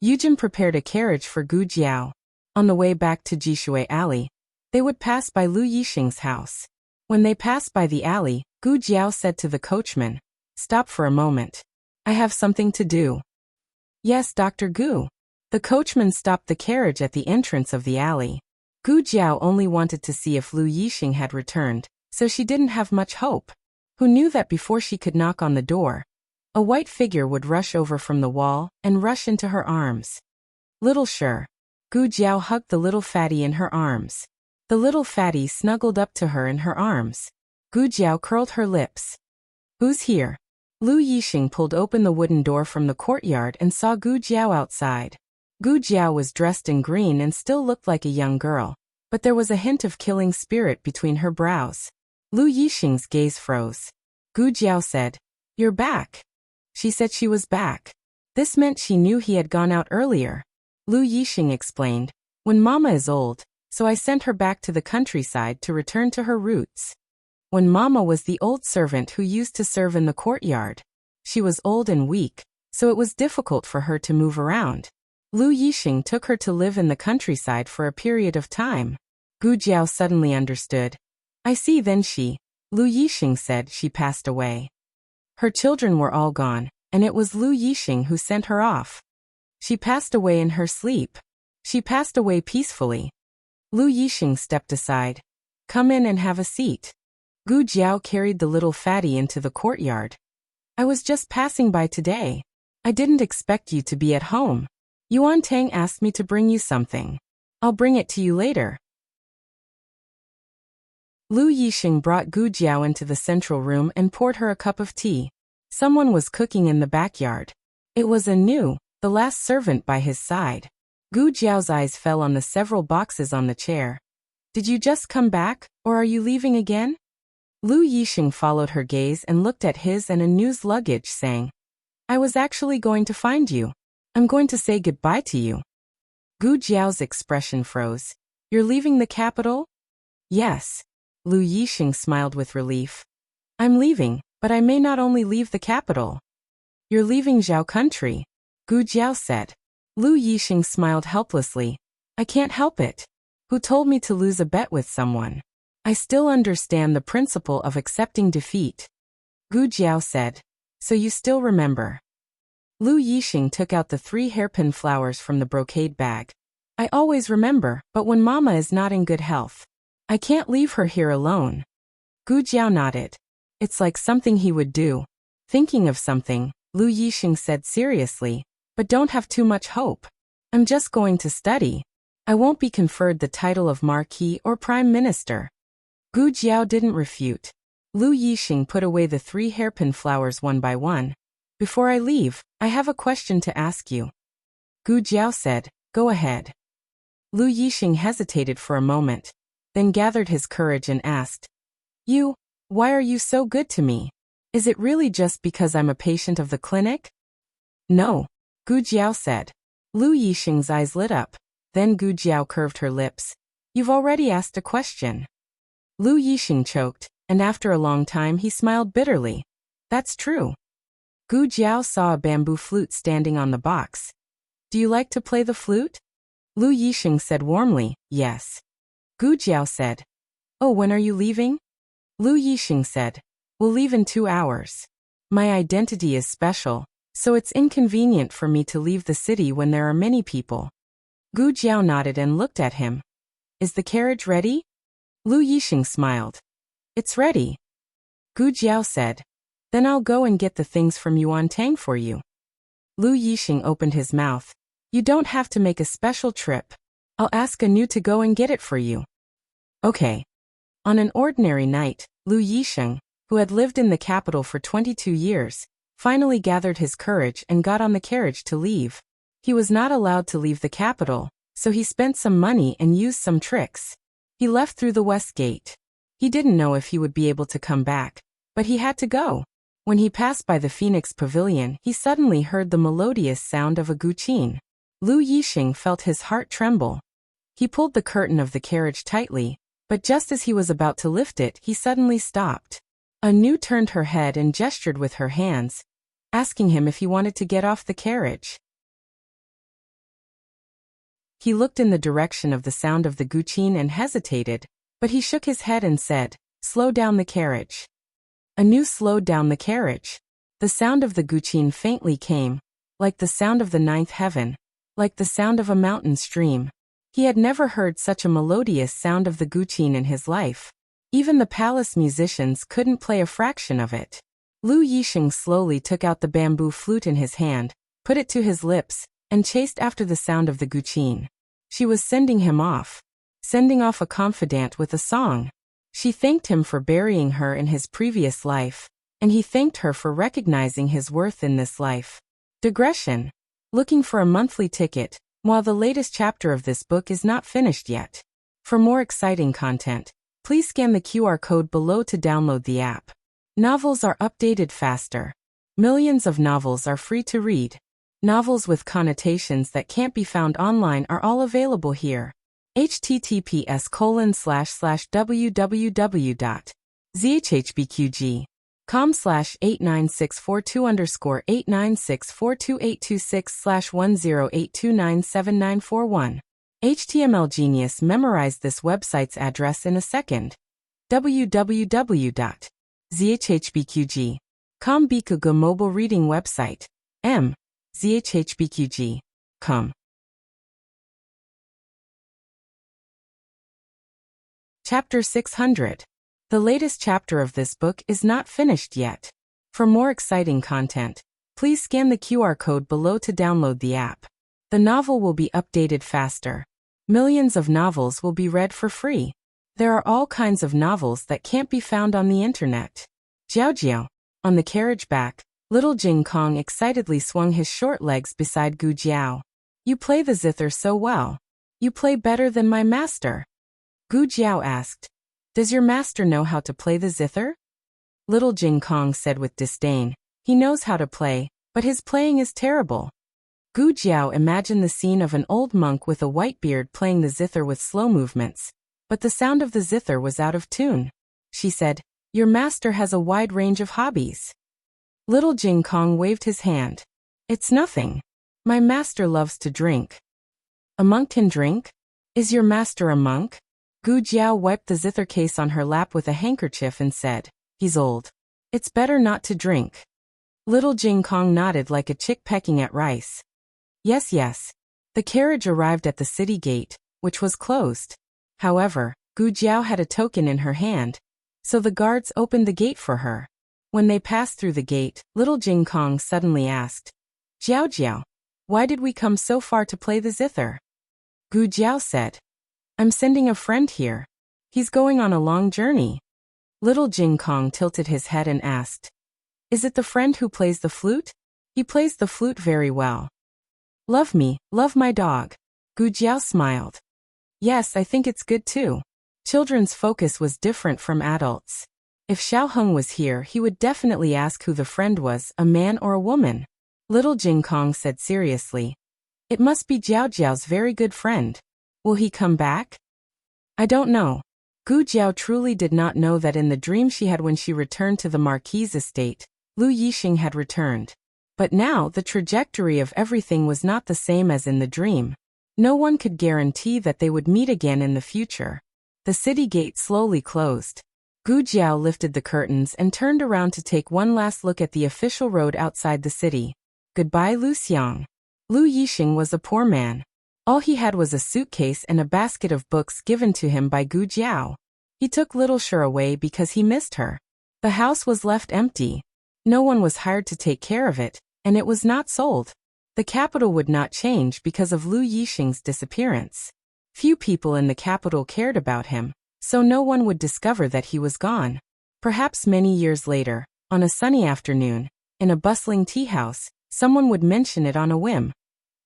Yujin prepared a carriage for Gu Jiao. On the way back to Jishui Alley, they would pass by Lu Yixing's house. When they passed by the alley, Gu Jiao said to the coachman, "Stop for a moment. I have something to do." "Yes, Dr. Gu." The coachman stopped the carriage at the entrance of the alley. Gu Jiao only wanted to see if Lu Yixing had returned, so she didn't have much hope. Who knew that before she could knock on the door, a white figure would rush over from the wall and rush into her arms. "Little Sure." Gu Jiao hugged the little fatty in her arms. The little fatty snuggled up to her in her arms. Gu Jiao curled her lips. "Who's here?" Lu Yixing pulled open the wooden door from the courtyard and saw Gu Jiao outside. Gu Jiao was dressed in green and still looked like a young girl, but there was a hint of killing spirit between her brows. Lu Yixing's gaze froze. Gu Jiao said, "You're back." She said she was back. This meant she knew he had gone out earlier. Lu Yixing explained, "When Mama is old, so I sent her back to the countryside to return to her roots." When Mama was the old servant who used to serve in the courtyard. She was old and weak, so it was difficult for her to move around. Lu Yixing took her to live in the countryside for a period of time. Gu Jiao suddenly understood. I see. Then Lu Yixing said she passed away. Her children were all gone, and it was Lu Yixing who sent her off. She passed away in her sleep. She passed away peacefully. Lu Yixing stepped aside. Come in and have a seat. Gu Jiao carried the little fatty into the courtyard. I was just passing by today. I didn't expect you to be at home. Yuan Tang asked me to bring you something. I'll bring it to you later. Lu Yixing brought Gu Jiao into the central room and poured her a cup of tea. Someone was cooking in the backyard. It was Anu, the last servant by his side. Gu Jiao's eyes fell on the several boxes on the chair. Did you just come back, or are you leaving again? Lu Yixing followed her gaze and looked at his and Anu's luggage, saying, I was actually going to find you. I'm going to say goodbye to you. Gu Jiao's expression froze. You're leaving the capital? Yes. Lu Yixing smiled with relief. I'm leaving, but I may not only leave the capital. You're leaving Zhao country, Gu Jiao said. Lu Yixing smiled helplessly. I can't help it. Who told me to lose a bet with someone? I still understand the principle of accepting defeat. Gu Jiao said. So you still remember. Lu Yixing took out the 3 hairpin flowers from the brocade bag. I always remember, but when Mama is not in good health, I can't leave her here alone. Gu Jiao nodded. It's like something he would do. Thinking of something, Lu Yixing said seriously, but don't have too much hope. I'm just going to study. I won't be conferred the title of Marquis or Prime Minister. Gu Jiao didn't refute. Lu Yixing put away the 3 hairpin flowers one by one. Before I leave, I have a question to ask you. Gu Jiao said, go ahead. Lu Yixing hesitated for a moment, then gathered his courage and asked, why are you so good to me? Is it really just because I'm a patient of the clinic? No, Gu Jiao said. Lu Yixing's eyes lit up, then Gu Jiao curved her lips. You've already asked a question. Lu Yixing choked, and after a long time he smiled bitterly. That's true. Gu Jiao saw a bamboo flute standing on the box. Do you like to play the flute? Lu Yixing said warmly, yes. Gu Jiao said, oh, when are you leaving? Lu Yixing said, we'll leave in 2 hours. My identity is special, so it's inconvenient for me to leave the city when there are many people. Gu Jiao nodded and looked at him. Is the carriage ready? Lu Yixing smiled. It's ready. Gu Jiao said, then I'll go and get the things from Yuan Tang for you. Lu Yixing opened his mouth. You don't have to make a special trip. I'll ask Anu to go and get it for you. Okay. On an ordinary night, Lu Yixing, who had lived in the capital for 22 years, finally gathered his courage and got on the carriage to leave. He was not allowed to leave the capital, so he spent some money and used some tricks. He left through the west gate. He didn't know if he would be able to come back, but he had to go. When he passed by the Phoenix Pavilion, he suddenly heard the melodious sound of a guqin. Lu Yixing felt his heart tremble. He pulled the curtain of the carriage tightly, but just as he was about to lift it, he suddenly stopped. Anu turned her head and gestured with her hands, asking him if he wanted to get off the carriage. He looked in the direction of the sound of the guqin and hesitated, but he shook his head and said, slow down the carriage. Anu slowed down the carriage. The sound of the guqin faintly came, like the sound of the ninth heaven, like the sound of a mountain stream. He had never heard such a melodious sound of the guqin in his life. Even the palace musicians couldn't play a fraction of it. Lu Yixing slowly took out the bamboo flute in his hand, put it to his lips, and chased after the sound of the guqin. She was sending him off. Sending off a confidant with a song. She thanked him for burying her in his previous life, and he thanked her for recognizing his worth in this life. Digression. Looking for a monthly ticket, while the latest chapter of this book is not finished yet. For more exciting content, please scan the QR code below to download the app. Novels are updated faster. Millions of novels are free to read. Novels with connotations that can't be found online are all available here. https://www.zhhbqg com/89642_896422826/10829791. HTML Genius memorized this website's address in a second. www.zhhbqg.com Bikuga mobile reading website. zhhbqg.com. Chapter 600. The latest chapter of this book is not finished yet. For more exciting content, please scan the QR code below to download the app. The novel will be updated faster. Millions of novels will be read for free. There are all kinds of novels that can't be found on the internet. Jiao Jiao. On the carriage back, little Jing Kong excitedly swung his short legs beside Gu Jiao. You play the zither so well. You play better than my master. Gu Jiao asked. Does your master know how to play the zither? Little Jing Kong said with disdain. He knows how to play, but his playing is terrible. Gu Jiao imagined the scene of an old monk with a white beard playing the zither with slow movements, but the sound of the zither was out of tune. She said, Your master has a wide range of hobbies. Little Jing Kong waved his hand. It's nothing. My master loves to drink. A monk can drink? Is your master a monk? Gu Jiao wiped the zither case on her lap with a handkerchief and said, He's old. It's better not to drink. Little Jing Kong nodded like a chick pecking at rice. Yes, yes. The carriage arrived at the city gate, which was closed. However, Gu Jiao had a token in her hand, so the guards opened the gate for her. When they passed through the gate, little Jing Kong suddenly asked, Jiao Jiao, why did we come so far to play the zither? Gu Jiao said, I'm sending a friend here. He's going on a long journey. Little Jing Kong tilted his head and asked, Is it the friend who plays the flute? He plays the flute very well. Love me, love my dog. Gu Jiao smiled. Yes, I think it's good too. Children's focus was different from adults. If Xiao Heng was here, he would definitely ask who the friend was, a man or a woman. Little Jing Kong said seriously, It must be Jiao Jiao's very good friend. Will he come back? I don't know. Gu Jiao truly did not know that in the dream she had when she returned to the Marquis's estate, Lu Yixing had returned. But now the trajectory of everything was not the same as in the dream. No one could guarantee that they would meet again in the future. The city gate slowly closed. Gu Jiao lifted the curtains and turned around to take one last look at the official road outside the city. Goodbye, Lu Xiang. Lu Yixing was a poor man. All he had was a suitcase and a basket of books given to him by Gu Jiao. He took little Sher away because he missed her. The house was left empty. No one was hired to take care of it, and it was not sold. The capital would not change because of Lu Yixing's disappearance. Few people in the capital cared about him, so no one would discover that he was gone. Perhaps many years later, on a sunny afternoon, in a bustling tea house, someone would mention it on a whim.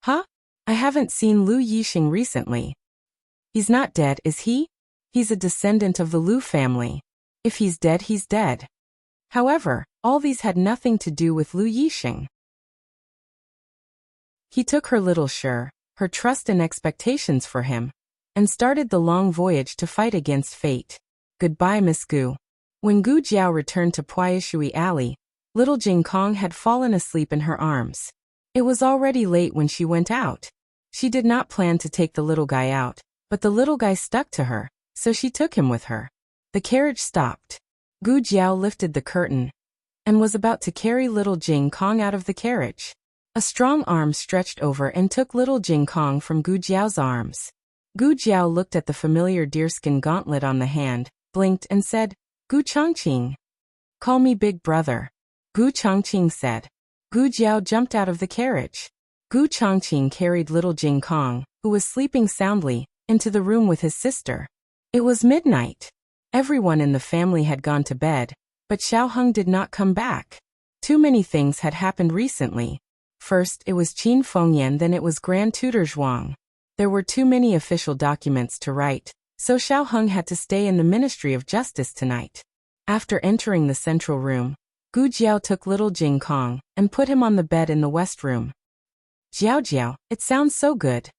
Huh? I haven't seen Lu Yixing recently. He's not dead, is he? He's a descendant of the Lu family. If he's dead, he's dead. However, all these had nothing to do with Lu Yixing. He took her little Sher, her trust and expectations for him, and started the long voyage to fight against fate. Goodbye, Miss Gu. When Gu Jiao returned to Puayishui Alley, little Jing Kong had fallen asleep in her arms. It was already late when she went out. She did not plan to take the little guy out, but the little guy stuck to her, so she took him with her. The carriage stopped. Gu Jiao lifted the curtain and was about to carry little Jing Kong out of the carriage. A strong arm stretched over and took little Jing Kong from Gu Jiao's arms. Gu Jiao looked at the familiar deerskin gauntlet on the hand, blinked and said, Gu Chongqing. Call me big brother. Gu Chongqing said. Gu Jiao jumped out of the carriage. Gu Chongqing carried little Jing Kong, who was sleeping soundly, into the room with his sister. It was midnight. Everyone in the family had gone to bed, but Xiao Heng did not come back. Too many things had happened recently. First, it was Qin Fengyan, then it was Grand Tutor Zhuang. There were too many official documents to write, so Xiao Heng had to stay in the Ministry of Justice tonight. After entering the central room, Gu Jiao took little Jing Kong and put him on the bed in the west room. Jiao Jiao, it sounds so good.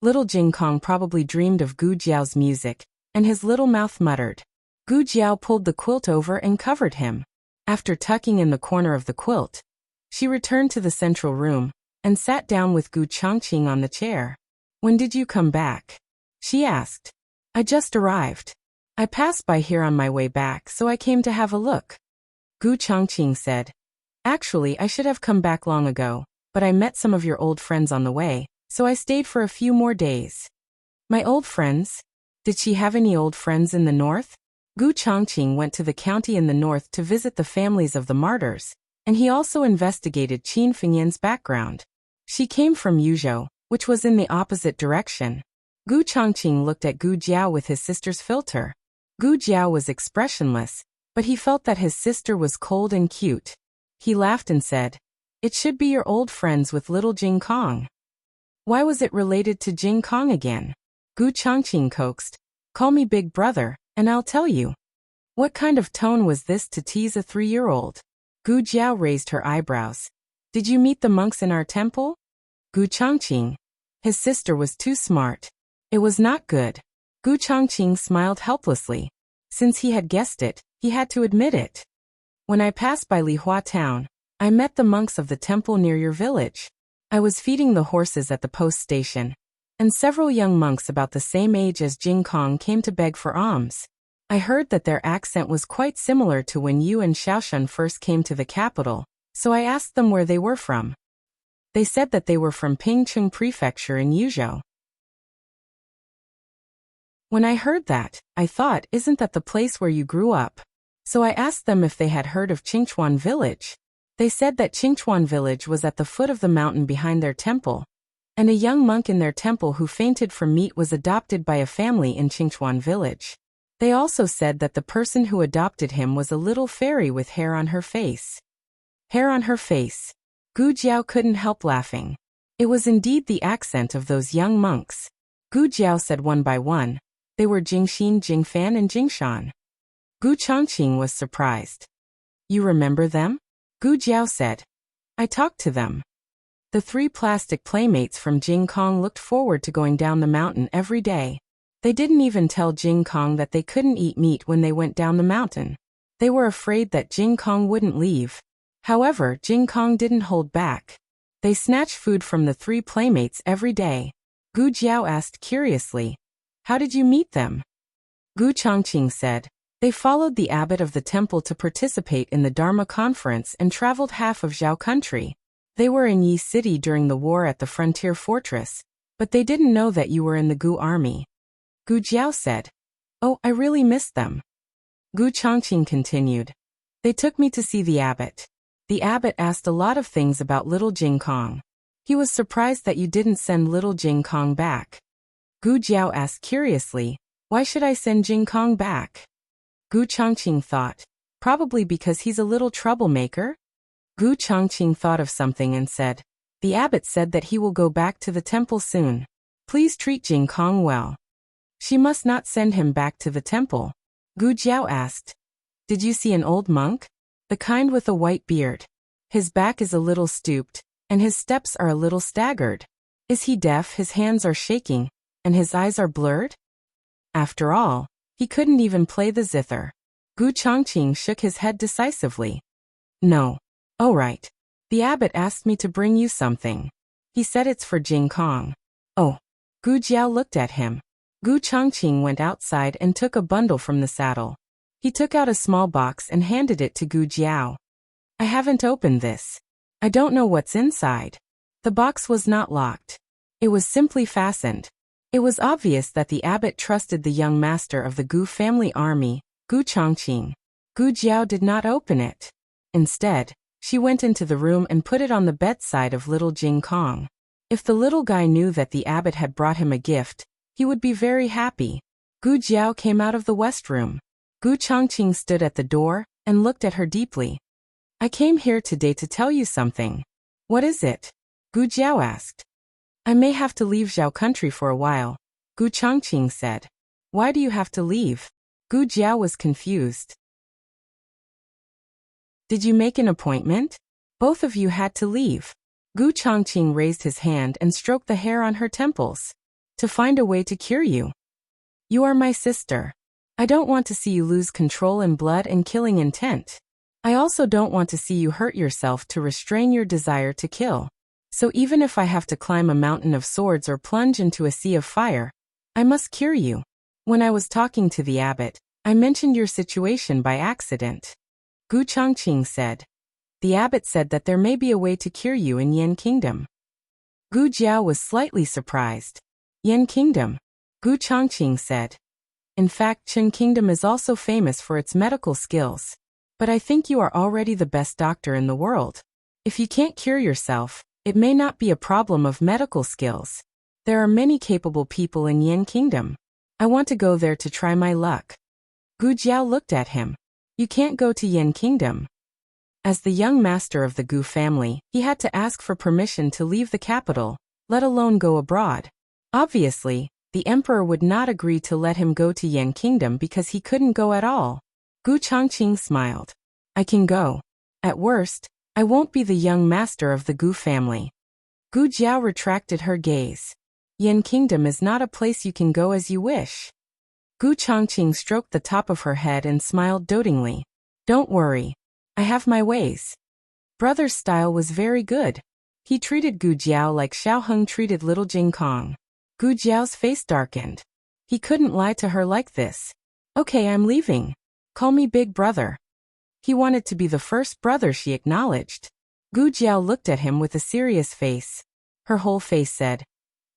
Little Jing Kong probably dreamed of Gu Jiao's music, and his little mouth muttered. Gu Jiao pulled the quilt over and covered him. After tucking in the corner of the quilt, she returned to the central room and sat down with Gu Changqing on the chair. "When did you come back?" she asked. "I just arrived. I passed by here on my way back, so I came to have a look," Gu Changqing said. "Actually, I should have come back long ago, but I met some of your old friends on the way, so I stayed for a few more days." "My old friends? Did she have any old friends in the north?" Gu Changqing went to the county in the north to visit the families of the martyrs, and he also investigated Qin Fengyan's background. She came from Yuzhou, which was in the opposite direction. Gu Changqing looked at Gu Jiao with his sister's filter. Gu Jiao was expressionless, but he felt that his sister was cold and cute. He laughed and said, "It should be your old friends with little Jing Kong." "Why was it related to Jing Kong again?" Gu Changqing coaxed. "Call me big brother, and I'll tell you." What kind of tone was this to tease a 3-year-old? Gu Jiao raised her eyebrows. "Did you meet the monks in our temple?" Gu Changqing. His sister was too smart. It was not good. Gu Changqing smiled helplessly. Since he had guessed it, he had to admit it. "When I passed by Lihua town, I met the monks of the temple near your village. I was feeding the horses at the post station, and several young monks about the same age as Jing Kong came to beg for alms. I heard that their accent was quite similar to when you and Xiaoshun first came to the capital, so I asked them where they were from. They said that they were from Pingcheng Prefecture in Yuzhou. When I heard that, I thought, isn't that the place where you grew up? So I asked them if they had heard of Qingchuan village. They said that Qingchuan village was at the foot of the mountain behind their temple, and a young monk in their temple who fainted from meat was adopted by a family in Qingchuan village. They also said that the person who adopted him was a little fairy with hair on her face." Hair on her face. Gu Jiao couldn't help laughing. It was indeed the accent of those young monks. Gu Jiao said one by one. They were Jingxin, Jingfan, and Jingshan. Gu Changqing was surprised. "You remember them?" Gu Jiao said. "I talked to them." The 3 plastic playmates from Jing Kong looked forward to going down the mountain every day. They didn't even tell Jing Kong that they couldn't eat meat when they went down the mountain. They were afraid that Jing Kong wouldn't leave. However, Jing Kong didn't hold back. They snatched food from the 3 playmates every day. Gu Jiao asked curiously, "How did you meet them?" Gu Changqing said, "They followed the abbot of the temple to participate in the Dharma conference and traveled half of Zhao country. They were in Yi City during the war at the frontier fortress, but they didn't know that you were in the Gu army." Gu Jiao said, "Oh, I really missed them." Gu Changqing continued, "They took me to see the abbot. The abbot asked a lot of things about little Jing Kong. He was surprised that you didn't send little Jing Kong back." Gu Jiao asked curiously, "Why should I send Jing Kong back?" Gu Changqing thought, "Probably because he's a little troublemaker." Gu Changqing thought of something and said, "The abbot said that he will go back to the temple soon. Please treat Jing Kong well." "She must not send him back to the temple." Gu Jiao asked, "Did you see an old monk? The kind with a white beard. His back is a little stooped, and his steps are a little staggered. Is he deaf? His hands are shaking, and his eyes are blurred?" After all, he couldn't even play the zither. Gu Changqing shook his head decisively. "No. Oh right. The abbot asked me to bring you something. He said it's for Jing Kong." "Oh." Gu Jiao looked at him. Gu Changqing went outside and took a bundle from the saddle. He took out a small box and handed it to Gu Jiao. "I haven't opened this. I don't know what's inside." The box was not locked. It was simply fastened. It was obvious that the abbot trusted the young master of the Gu family army, Gu Changqing. Gu Jiao did not open it. Instead, she went into the room and put it on the bedside of little Jing Kong. If the little guy knew that the abbot had brought him a gift, he would be very happy. Gu Jiao came out of the west room. Gu Changqing stood at the door and looked at her deeply. "I came here today to tell you something." "What is it?" Gu Jiao asked. "I may have to leave Zhao country for a while," Gu Changqing said. "Why do you have to leave?" Gu Jiao was confused. "Did you make an appointment? Both of you had to leave." Gu Changqing raised his hand and stroked the hair on her temples. "To find a way to cure you. You are my sister. I don't want to see you lose control in blood and killing intent." I also don't want to see you hurt yourself to restrain your desire to kill. So even if I have to climb a mountain of swords or plunge into a sea of fire, I must cure you. When I was talking to the abbot, I mentioned your situation by accident. Gu Chongqing said. The abbot said that there may be a way to cure you in Yan Kingdom. Gu Jiao was slightly surprised. Yan Kingdom? Gu Chongqing said. In fact, Qin Kingdom is also famous for its medical skills. But I think you are already the best doctor in the world. If you can't cure yourself, it may not be a problem of medical skills. There are many capable people in Yan Kingdom. I want to go there to try my luck. Gu Jiao looked at him. You can't go to Yan Kingdom. As the young master of the Gu family, he had to ask for permission to leave the capital, let alone go abroad. Obviously, the emperor would not agree to let him go to Yan Kingdom because he couldn't go at all. Gu Chongqing smiled. I can go. At worst, I won't be the young master of the Gu family. Gu Jiao retracted her gaze. Yan Kingdom is not a place you can go as you wish. Gu Chongqing stroked the top of her head and smiled dotingly. Don't worry. I have my ways. Brother's style was very good. He treated Gu Jiao like Xiao Heng treated little Jing Kong. Gu Jiao's face darkened. He couldn't lie to her like this. Okay, I'm leaving. Call me Big Brother. He wanted to be the first brother she acknowledged. Gu Jiao looked at him with a serious face. Her whole face said,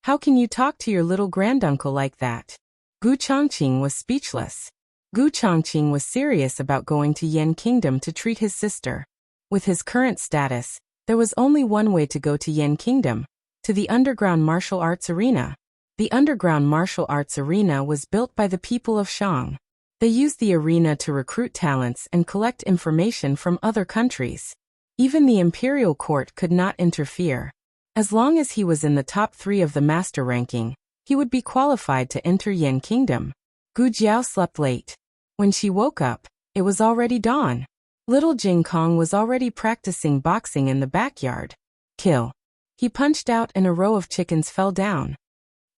How can you talk to your little granduncle like that? Gu Chongqing was speechless. Gu Chongqing was serious about going to Yan Kingdom to treat his sister. With his current status, there was only one way to go to Yan Kingdom, to the underground martial arts arena. The underground martial arts arena was built by the people of Shang. They used the arena to recruit talents and collect information from other countries. Even the imperial court could not interfere. As long as he was in the top 3 of the master ranking, he would be qualified to enter Yan Kingdom. Gu Jiao slept late. When she woke up, it was already dawn. Little Jing Kong was already practicing boxing in the backyard. Kill. He punched out and a row of chickens fell down.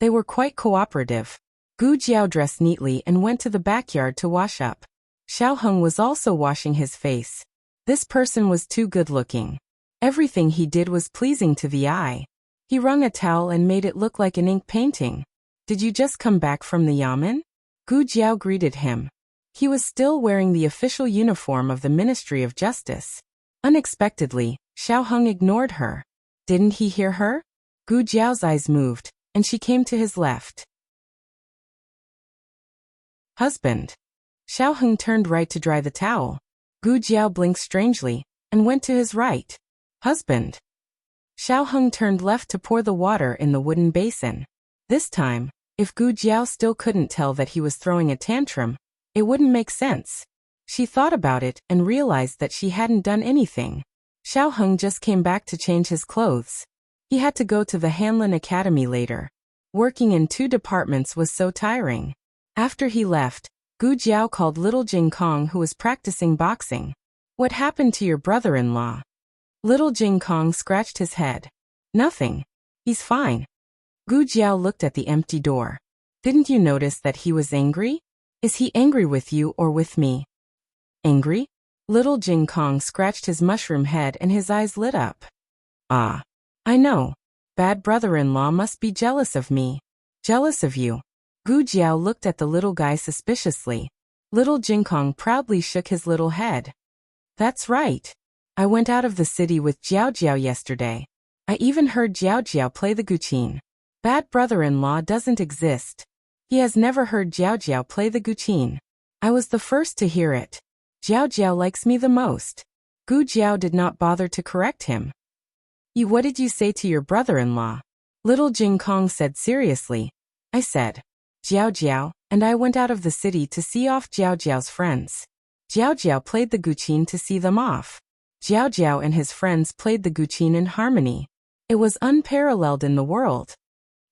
They were quite cooperative. Gu Jiao dressed neatly and went to the backyard to wash up. Xiao Heng was also washing his face. This person was too good-looking. Everything he did was pleasing to the eye. He wrung a towel and made it look like an ink painting. Did you just come back from the yamen? Gu Jiao greeted him. He was still wearing the official uniform of the Ministry of Justice. Unexpectedly, Xiao Heng ignored her. Didn't he hear her? Gu Jiao's eyes moved, and she came to his left. Husband. Xiao Heng turned right to dry the towel. Gu Jiao blinked strangely, and went to his right. Husband. Xiao Heng turned left to pour the water in the wooden basin. This time, if Gu Jiao still couldn't tell that he was throwing a tantrum, it wouldn't make sense. She thought about it and realized that she hadn't done anything. Xiao Heng just came back to change his clothes. He had to go to the Hanlin Academy later. Working in 2 departments was so tiring. After he left, Gu Jiao called little Jing Kong who was practicing boxing. What happened to your brother-in-law? Little Jing Kong scratched his head. Nothing. He's fine. Gu Jiao looked at the empty door. Didn't you notice that he was angry? Is he angry with you or with me? Angry? Little Jing Kong scratched his mushroom head and his eyes lit up. Ah. I know. Bad brother-in-law must be jealous of me. Jealous of you. Gu Jiao looked at the little guy suspiciously. Little Jing Kong proudly shook his little head. That's right. I went out of the city with Jiao Jiao yesterday. I even heard Jiao Jiao play the guqin. Bad brother-in-law doesn't exist. He has never heard Jiao Jiao play the guqin. I was the first to hear it. Jiao Jiao likes me the most. Gu Jiao did not bother to correct him. What did you say to your brother-in-law? Little Jing Kong said seriously. I said, Jiao Jiao, and I went out of the city to see off Jiao Jiao's friends. Jiao Jiao played the guqin to see them off. Jiao Jiao and his friends played the guqin in harmony. It was unparalleled in the world.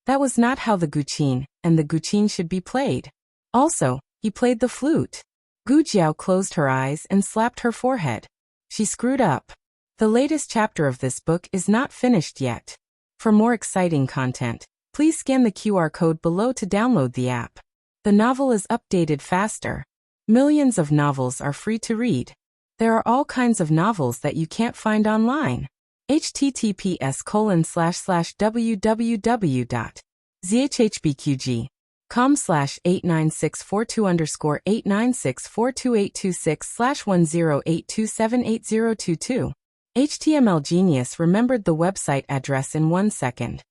That was not how the guqin and the guqin should be played. Also, he played the flute. Gu Jiao closed her eyes and slapped her forehead. She screwed up. The latest chapter of this book is not finished yet. For more exciting content, please scan the QR code below to download the app. The novel is updated faster. Millions of novels are free to read. There are all kinds of novels that you can't find online. https://www.zhbqg.com/89642_896422826/1082780022. HTML Genius remembered the website address in 1 second.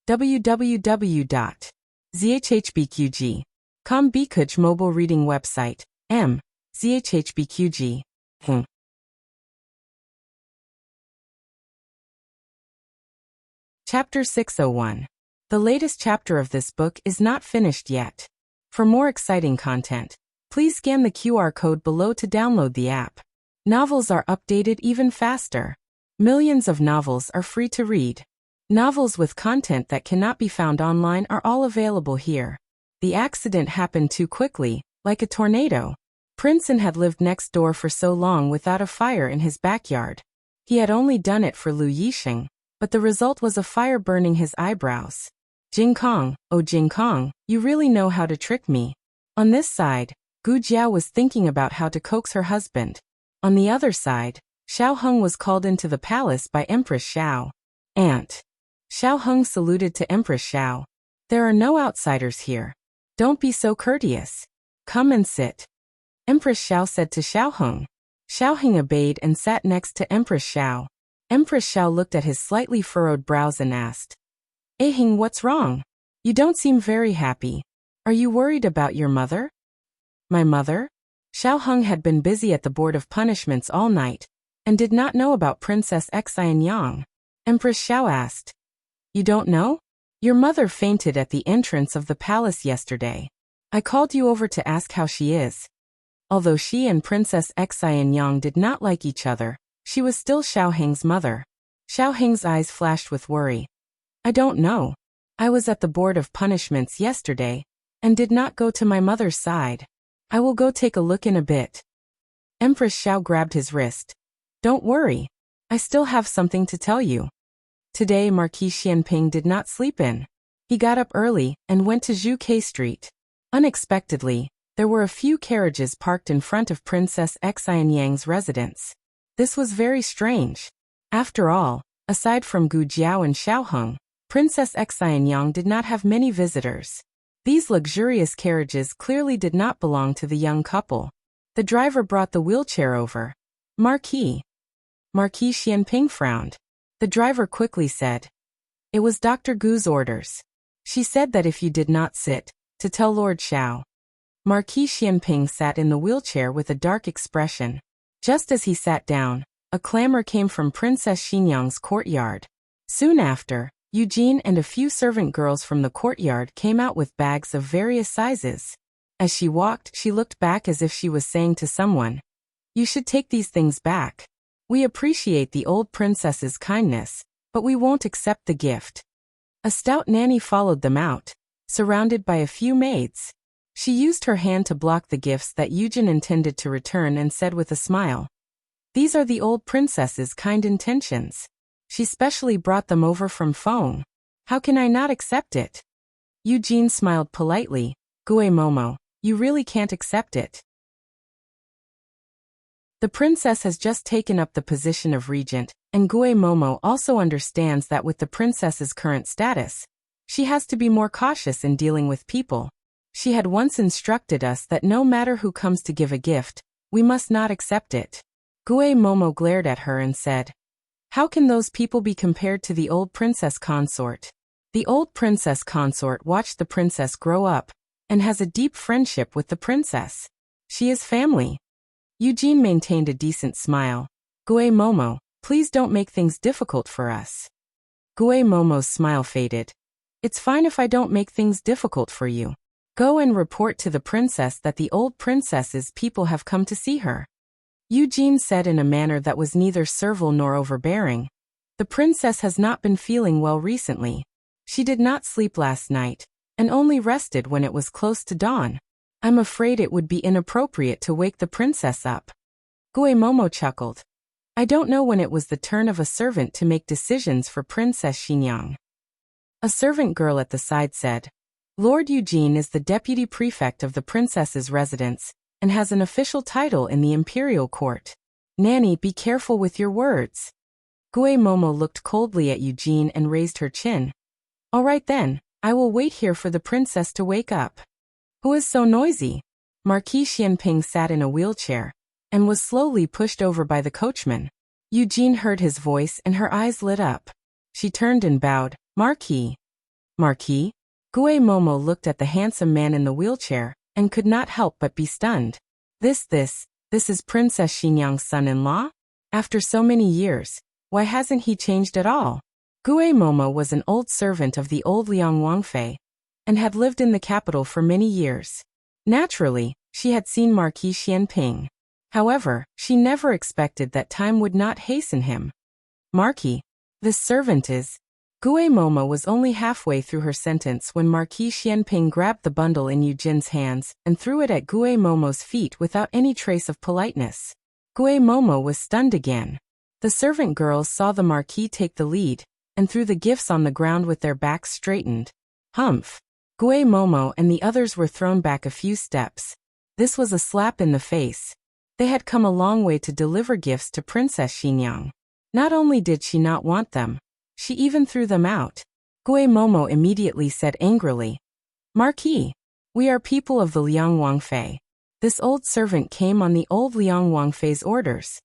www.zhbqg.com Bikuj mobile reading website. zhbqg. Chapter 601. The latest chapter of this book is not finished yet. For more exciting content, please scan the QR code below to download the app. Novels are updated even faster. Millions of novels are free to read. Novels with content that cannot be found online are all available here. The accident happened too quickly, like a tornado. Princeton had lived next door for so long without a fire in his backyard. He had only done it for Lu Yixing, but the result was a fire burning his eyebrows. Jing Kong, oh Jing Kong, you really know how to trick me. On this side, Gu Jiao was thinking about how to coax her husband. On the other side, Xiao Heng was called into the palace by Empress Xiao. Aunt. Xiao Heng saluted to Empress Xiao. There are no outsiders here. Don't be so courteous. Come and sit. Empress Xiao said to Xiao Heng. Xiao Heng obeyed and sat next to Empress Xiao. Empress Xiao looked at his slightly furrowed brows and asked, Heng, what's wrong? You don't seem very happy. Are you worried about your mother? My mother? Xiao Heng had been busy at the Board of Punishments all night, and did not know about Princess Xianyang. Empress Xiao asked, You don't know? Your mother fainted at the entrance of the palace yesterday. I called you over to ask how she is. Although she and Princess Xianyang did not like each other, she was still Xiao Heng's mother. Xiao Heng's eyes flashed with worry. I don't know. I was at the Board of Punishments yesterday, and did not go to my mother's side. I will go take a look in a bit. Empress Xiao grabbed his wrist. Don't worry. I still have something to tell you. Today Marquis Xianping did not sleep in. He got up early and went to Zhuke Street. Unexpectedly, there were a few carriages parked in front of Princess Xianyang's residence. This was very strange. After all, aside from Gu Jiao and Xiao Heng, Princess Xianyang did not have many visitors. These luxurious carriages clearly did not belong to the young couple. The driver brought the wheelchair over. Marquis Xianping frowned. The driver quickly said, It was Dr. Gu's orders. She said that if you did not sit, to tell Lord Xiao. Marquis Xianping sat in the wheelchair with a dark expression. Just as he sat down, a clamor came from Princess Xinyang's courtyard. Soon after, Eugene and a few servant girls from the courtyard came out with bags of various sizes. As she walked, she looked back as if she was saying to someone, You should take these things back. We appreciate the old princess's kindness, but we won't accept the gift. A stout nanny followed them out, surrounded by a few maids. She used her hand to block the gifts that Eugene intended to return and said with a smile, These are the old princess's kind intentions. She specially brought them over from Feng. How can I not accept it? Eugene smiled politely. Gue Momo, you really can't accept it. The princess has just taken up the position of regent, and Gue Momo also understands that with the princess's current status, she has to be more cautious in dealing with people. She had once instructed us that no matter who comes to give a gift, we must not accept it. Gue Momo glared at her and said, How can those people be compared to the old princess consort? The old princess consort watched the princess grow up, and has a deep friendship with the princess. She is family. Eugene maintained a decent smile. Gue Momo, please don't make things difficult for us. Gue Momo's smile faded. It's fine if I don't make things difficult for you. Go and report to the princess that the old princess's people have come to see her. Eugene said in a manner that was neither servile nor overbearing. The princess has not been feeling well recently. She did not sleep last night, and only rested when it was close to dawn. I'm afraid it would be inappropriate to wake the princess up. Gue Momo chuckled. I don't know when it was the turn of a servant to make decisions for Princess Xinyang. A servant girl at the side said, Lord Eugene is the deputy prefect of the princess's residence, and has an official title in the imperial court. Nanny, be careful with your words. Gue Momo looked coldly at Eugene and raised her chin. All right then, I will wait here for the princess to wake up. Who is so noisy? Marquis Xianping sat in a wheelchair and was slowly pushed over by the coachman. Eugene heard his voice and her eyes lit up. She turned and bowed. Marquis. Marquis? Gue Momo looked at the handsome man in the wheelchair and could not help but be stunned. This is Princess Xinyang's son-in-law? After so many years, why hasn't he changed at all? Gue Momo was an old servant of the old Liang Wangfei and had lived in the capital for many years. Naturally, she had seen Marquis Xianping. However, she never expected that time would not hasten him. Marquis, this servant is... Gue Momo was only halfway through her sentence when Marquis Xianping grabbed the bundle in Eugene's hands and threw it at Gue Momo's feet without any trace of politeness. Gue Momo was stunned again. The servant girls saw the Marquis take the lead and threw the gifts on the ground with their backs straightened. Humph! Gue Momo and the others were thrown back a few steps. This was a slap in the face. They had come a long way to deliver gifts to Princess Xinyang. Not only did she not want them, she even threw them out. Gue Momo immediately said angrily, Marquis, we are people of the Liang Wangfei. This old servant came on the old Liang Wangfei's orders.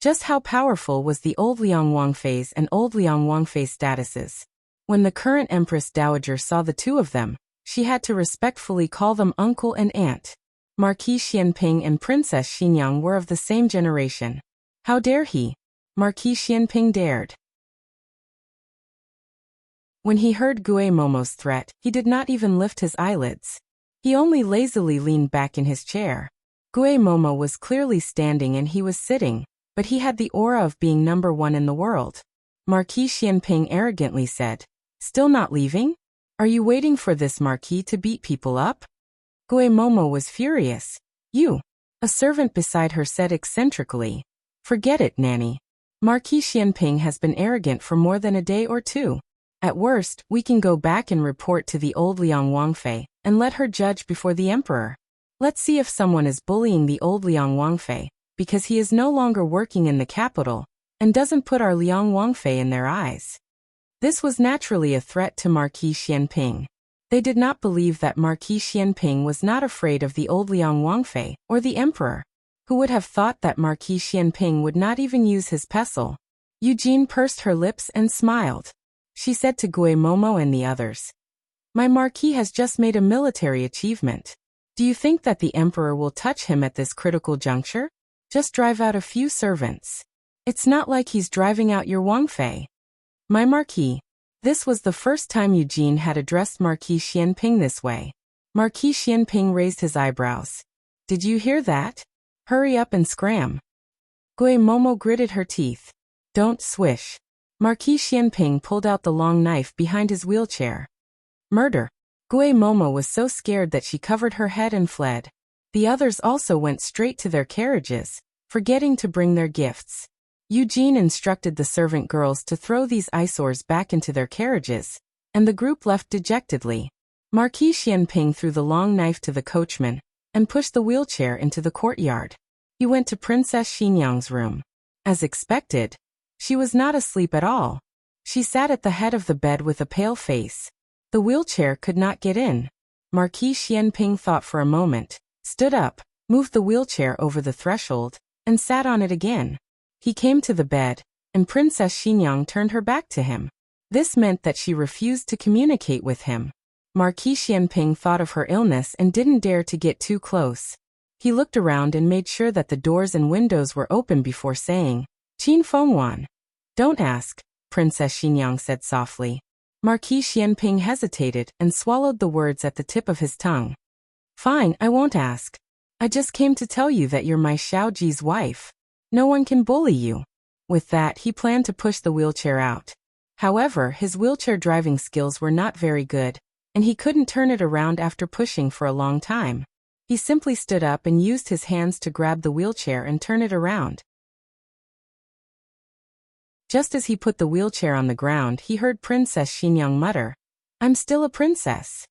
Just how powerful was the old Liang Wangfei's and old Liang Wangfei's statuses? When the current Empress Dowager saw the two of them, she had to respectfully call them uncle and aunt. Marquis Xianping and Princess Xinyang were of the same generation. How dare he? Marquis Xianping dared. When he heard Gue Momo's threat, he did not even lift his eyelids. He only lazily leaned back in his chair. Gue Momo was clearly standing and he was sitting, but he had the aura of being number one in the world. Marquis Xianping arrogantly said, Still not leaving? Are you waiting for this Marquis to beat people up? Gue Momo was furious. You. A servant beside her said eccentrically. Forget it, Nanny. Marquis Xianping has been arrogant for more than a day or two. At worst, we can go back and report to the old Liang Wangfei and let her judge before the emperor. Let's see if someone is bullying the old Liang Wangfei, because he is no longer working in the capital and doesn't put our Liang Wangfei in their eyes. This was naturally a threat to Marquis Xianping. They did not believe that Marquis Xianping was not afraid of the old Liang Wangfei or the emperor. Who would have thought that Marquis Xianping would not even use his pestle? Eugene pursed her lips and smiled. She said to Gue Momo and the others, My Marquis has just made a military achievement. Do you think that the emperor will touch him at this critical juncture? Just drive out a few servants. It's not like he's driving out your Wangfei. My Marquis. This was the first time Eugene had addressed Marquis Xianping this way. Marquis Xianping raised his eyebrows. Did you hear that? Hurry up and scram. Gue Momo gritted her teeth. Don't swish. Marquis Xianping pulled out the long knife behind his wheelchair. Murder. Gue Momo was so scared that she covered her head and fled. The others also went straight to their carriages, forgetting to bring their gifts. Eugene instructed the servant girls to throw these eyesores back into their carriages, and the group left dejectedly. Marquis Xianping threw the long knife to the coachman and pushed the wheelchair into the courtyard. He went to Princess Xinyang's room. As expected, she was not asleep at all. She sat at the head of the bed with a pale face. The wheelchair could not get in. Marquis Xianping thought for a moment, stood up, moved the wheelchair over the threshold, and sat on it again. He came to the bed, and Princess Xinyang turned her back to him. This meant that she refused to communicate with him. Marquis Xianping thought of her illness and didn't dare to get too close. He looked around and made sure that the doors and windows were open before saying, Qin Fengwan. Don't ask, Princess Xinyang said softly. Marquis Xianping hesitated and swallowed the words at the tip of his tongue. Fine, I won't ask. I just came to tell you that you're my Xiaoji's wife. No one can bully you. With that, he planned to push the wheelchair out. However, his wheelchair driving skills were not very good, and he couldn't turn it around after pushing for a long time. He simply stood up and used his hands to grab the wheelchair and turn it around. Just as he put the wheelchair on the ground, he heard Princess Xinyang mutter, I'm still a princess.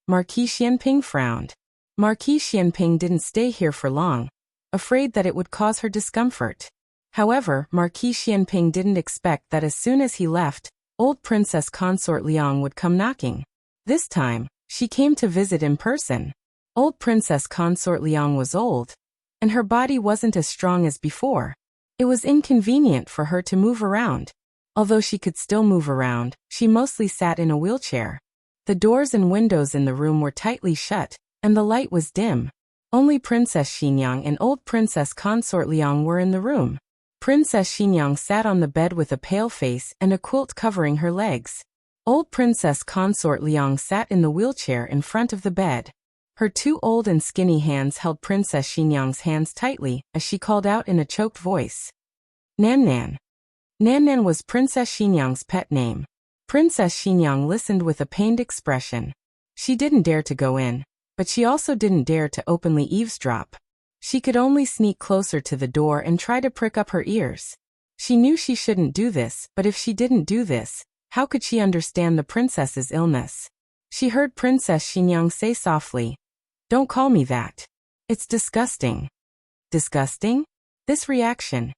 Marquis Xianping frowned. Marquis Xianping didn't stay here for long. afraid that it would cause her discomfort. However, Marquis Xianping didn't expect that as soon as he left, old Princess Consort Liang would come knocking. This time, she came to visit in person. Old Princess Consort Liang was old, and her body wasn't as strong as before. It was inconvenient for her to move around. Although she could still move around, she mostly sat in a wheelchair. The doors and windows in the room were tightly shut, and the light was dim. Only Princess Xinyang and old Princess Consort Liang were in the room. Princess Xinyang sat on the bed with a pale face and a quilt covering her legs. Old Princess Consort Liang sat in the wheelchair in front of the bed. Her two old and skinny hands held Princess Xinyang's hands tightly as she called out in a choked voice. Nan Nan. Nan Nan was Princess Xinyang's pet name. Princess Xinyang listened with a pained expression. She didn't dare to go in, but she also didn't dare to openly eavesdrop. She could only sneak closer to the door and try to prick up her ears. She knew she shouldn't do this, but if she didn't do this, how could she understand the princess's illness? She heard Princess Xinyang say softly, "Don't call me that. It's disgusting." Disgusting? This reaction.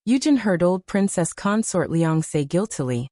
Yujin heard old Princess Consort Liang say guiltily,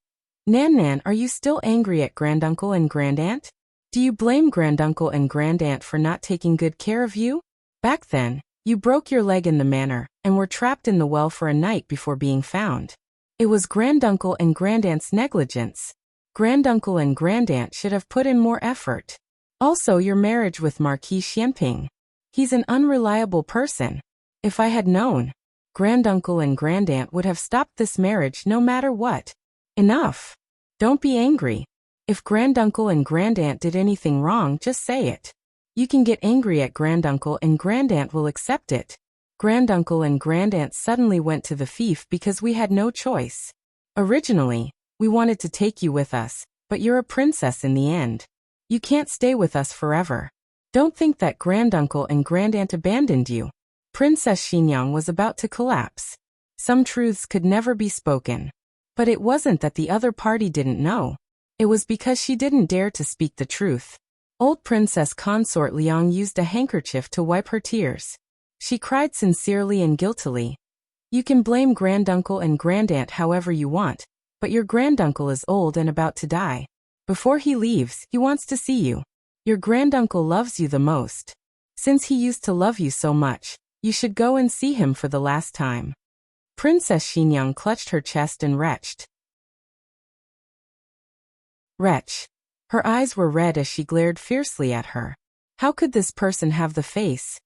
"Nan Nan, are you still angry at granduncle and grandaunt? Do you blame granduncle and grandaunt for not taking good care of you? Back then, you broke your leg in the manor, and were trapped in the well for a night before being found. It was granduncle and grandaunt's negligence. Granduncle and grandaunt should have put in more effort. Also your marriage with Marquis Xianping. He's an unreliable person. If I had known, granduncle and grandaunt would have stopped this marriage no matter what. Enough. Don't be angry. If granduncle and grandaunt did anything wrong, just say it. You can get angry at granduncle and grandaunt will accept it. Granduncle and grandaunt suddenly went to the fief because we had no choice. Originally, we wanted to take you with us, but you're a princess in the end. You can't stay with us forever. Don't think that granduncle and grandaunt abandoned you." Princess Xinyang was about to collapse. Some truths could never be spoken. But it wasn't that the other party didn't know. It was because she didn't dare to speak the truth. Old Princess Consort Liang used a handkerchief to wipe her tears. She cried sincerely and guiltily. "You can blame granduncle and grandaunt however you want, but your granduncle is old and about to die. Before he leaves, he wants to see you. Your granduncle loves you the most. Since he used to love you so much, you should go and see him for the last time." Princess Xinyang clutched her chest and retched. Retch. Her eyes were red as she glared fiercely at her. How could this person have the face?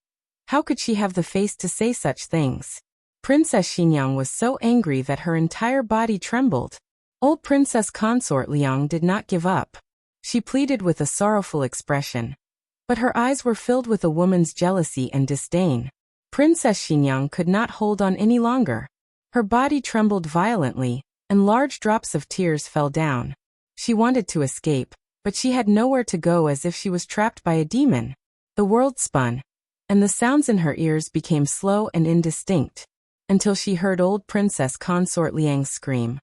How could she have the face to say such things? Princess Xinyang was so angry that her entire body trembled. Old Princess Consort Liang did not give up. She pleaded with a sorrowful expression. But her eyes were filled with a woman's jealousy and disdain. Princess Xinyang could not hold on any longer. Her body trembled violently, and large drops of tears fell down. She wanted to escape, but she had nowhere to go as if she was trapped by a demon. The world spun, and the sounds in her ears became slow and indistinct, until she heard old Princess Consort Liang scream.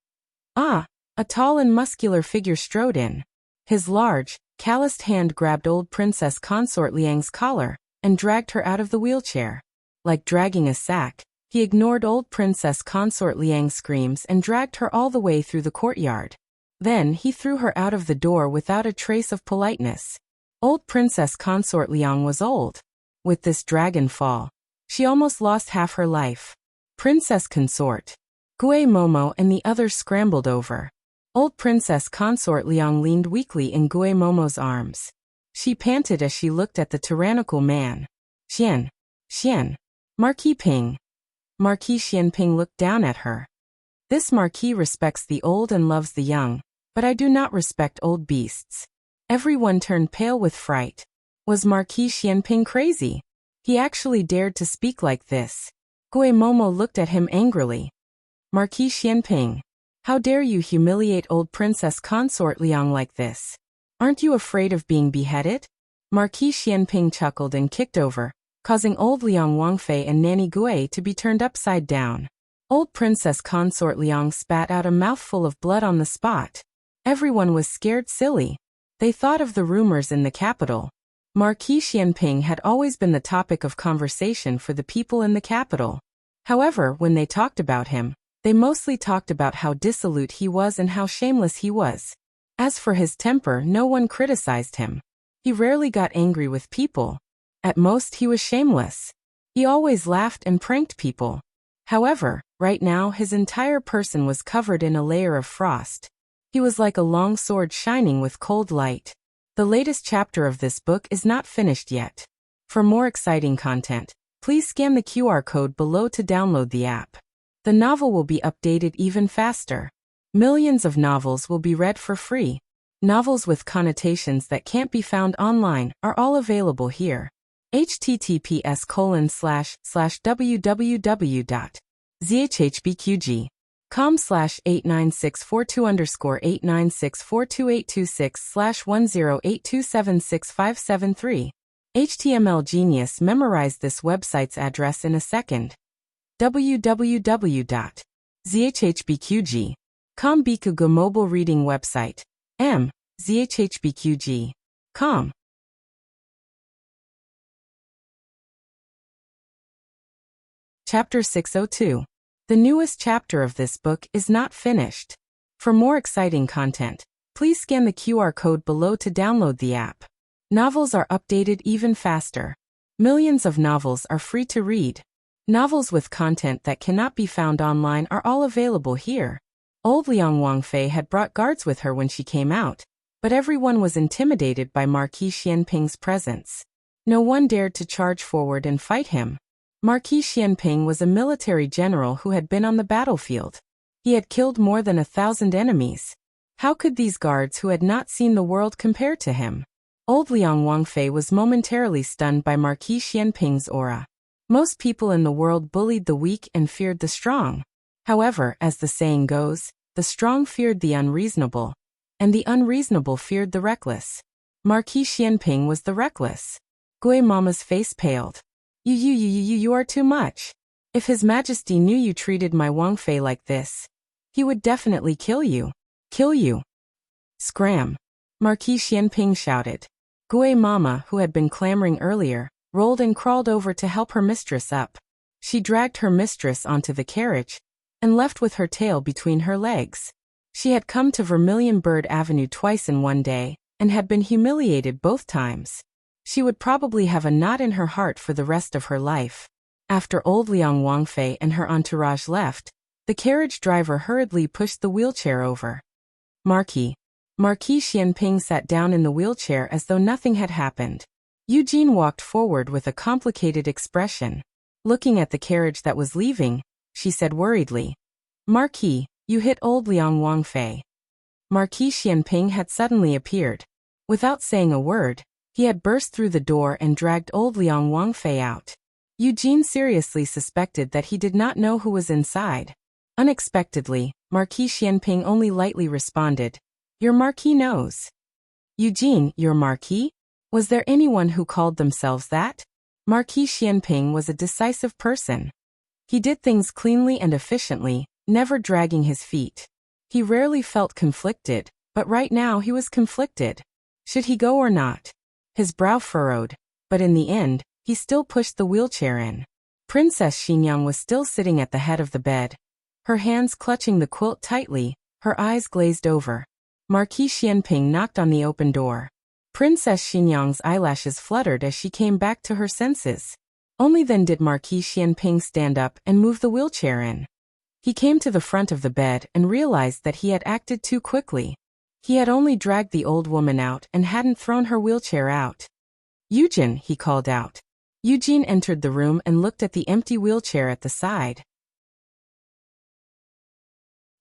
"Ah!" A tall and muscular figure strode in. His large, calloused hand grabbed old Princess Consort Liang's collar, and dragged her out of the wheelchair. Like dragging a sack, he ignored old Princess Consort Liang's screams and dragged her all the way through the courtyard. Then he threw her out of the door without a trace of politeness. Old Princess Consort Liang was old. With this dragon fall, she almost lost half her life. Princess Consort Gue Momo and the others scrambled over. Old Princess Consort Liang leaned weakly in Gue Momo's arms. She panted as she looked at the tyrannical man. "Xian. Xian. Marquis Ping." Marquis Xianping looked down at her. "This marquis respects the old and loves the young, but I do not respect old beasts." Everyone turned pale with fright. Was Marquis Xianping crazy? He actually dared to speak like this. Gue Momo looked at him angrily. "Marquis Xianping, how dare you humiliate old Princess Consort Liang like this? Aren't you afraid of being beheaded?" Marquis Xianping chuckled and kicked over, causing old Liang Wangfei and Nanny Gue to be turned upside down. Old Princess Consort Liang spat out a mouthful of blood on the spot. Everyone was scared silly. They thought of the rumors in the capital. Marquis Xianping had always been the topic of conversation for the people in the capital. However, when they talked about him, they mostly talked about how dissolute he was and how shameless he was. As for his temper, no one criticized him. He rarely got angry with people. At most, he was shameless. He always laughed and pranked people. However, right now his entire person was covered in a layer of frost. He was like a long sword shining with cold light. The latest chapter of this book is not finished yet. For more exciting content, please scan the QR code below to download the app. The novel will be updated even faster. Millions of novels will be read for free. Novels with connotations that can't be found online are all available here. https://www.zhbqg.com/89642_8964286/1082765753. HTML Genius memorized this website's address in a second. www.zhbqg.com Bikugo mobile reading website. zhbqg.com. Chapter 602. The newest chapter of this book is not finished. For more exciting content, please scan the QR code below to download the app. Novels are updated even faster. Millions of novels are free to read. Novels with content that cannot be found online are all available here. Old Liang Wangfei had brought guards with her when she came out, but everyone was intimidated by Marquis Xianping's presence. No one dared to charge forward and fight him. Marquis Xianping was a military general who had been on the battlefield. He had killed more than 1,000 enemies. How could these guards who had not seen the world compare to him? Old Liang Wangfei was momentarily stunned by Marquis Xianping's aura. Most people in the world bullied the weak and feared the strong. However, as the saying goes, the strong feared the unreasonable, and the unreasonable feared the reckless. Marquis Xianping was the reckless. Gui Mama's face paled. You are too much. If His Majesty knew you treated my Wangfei like this, he would definitely kill you. Kill you. Scram. Marquis Xianping shouted. Gui Mama, who had been clamoring earlier, rolled and crawled over to help her mistress up. She dragged her mistress onto the carriage and left with her tail between her legs. She had come to Vermilion Bird Avenue twice in one day and had been humiliated both times. She would probably have a knot in her heart for the rest of her life. After old Liang Wangfei and her entourage left, the carriage driver hurriedly pushed the wheelchair over. Marquis Xianping sat down in the wheelchair as though nothing had happened. Eugene walked forward with a complicated expression. Looking at the carriage that was leaving, she said worriedly, "Marquis, you hit old Liang Wangfei." Marquis Xianping had suddenly appeared. Without saying a word, he had burst through the door and dragged old Liang Wangfei out. Eugene seriously suspected that he did not know who was inside. Unexpectedly, Marquis Xianping only lightly responded, "Your Marquis knows." "Eugene, your Marquis? Was there anyone who called themselves that?" Marquis Xianping was a decisive person. He did things cleanly and efficiently, never dragging his feet. He rarely felt conflicted, but right now he was conflicted. Should he go or not? His brow furrowed, but in the end, he still pushed the wheelchair in. Princess Xinyang was still sitting at the head of the bed, her hands clutching the quilt tightly, her eyes glazed over. Marquis Xianping knocked on the open door. Princess Xinyang's eyelashes fluttered as she came back to her senses. Only then did Marquis Xianping stand up and move the wheelchair in. He came to the front of the bed and realized that he had acted too quickly. He had only dragged the old woman out and hadn't thrown her wheelchair out. "Eugene," he called out. Eugene entered the room and looked at the empty wheelchair at the side.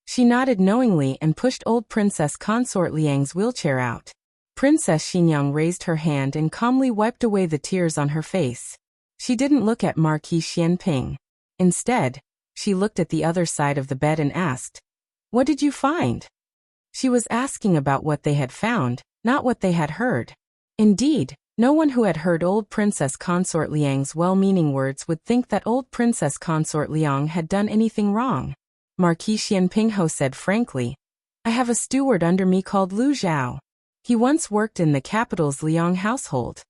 She nodded knowingly and pushed old Princess Consort Liang's wheelchair out. Princess Xinyang raised her hand and calmly wiped away the tears on her face. She didn't look at Marquis Xianping. Instead, she looked at the other side of the bed and asked, "What did you find?" She was asking about what they had found, not what they had heard. Indeed, no one who had heard old Princess Consort Liang's well-meaning words would think that old Princess Consort Liang had done anything wrong. Marquis Xianpingho said frankly, "I have a steward under me called Lu Zhao. He once worked in the capital's Liang household.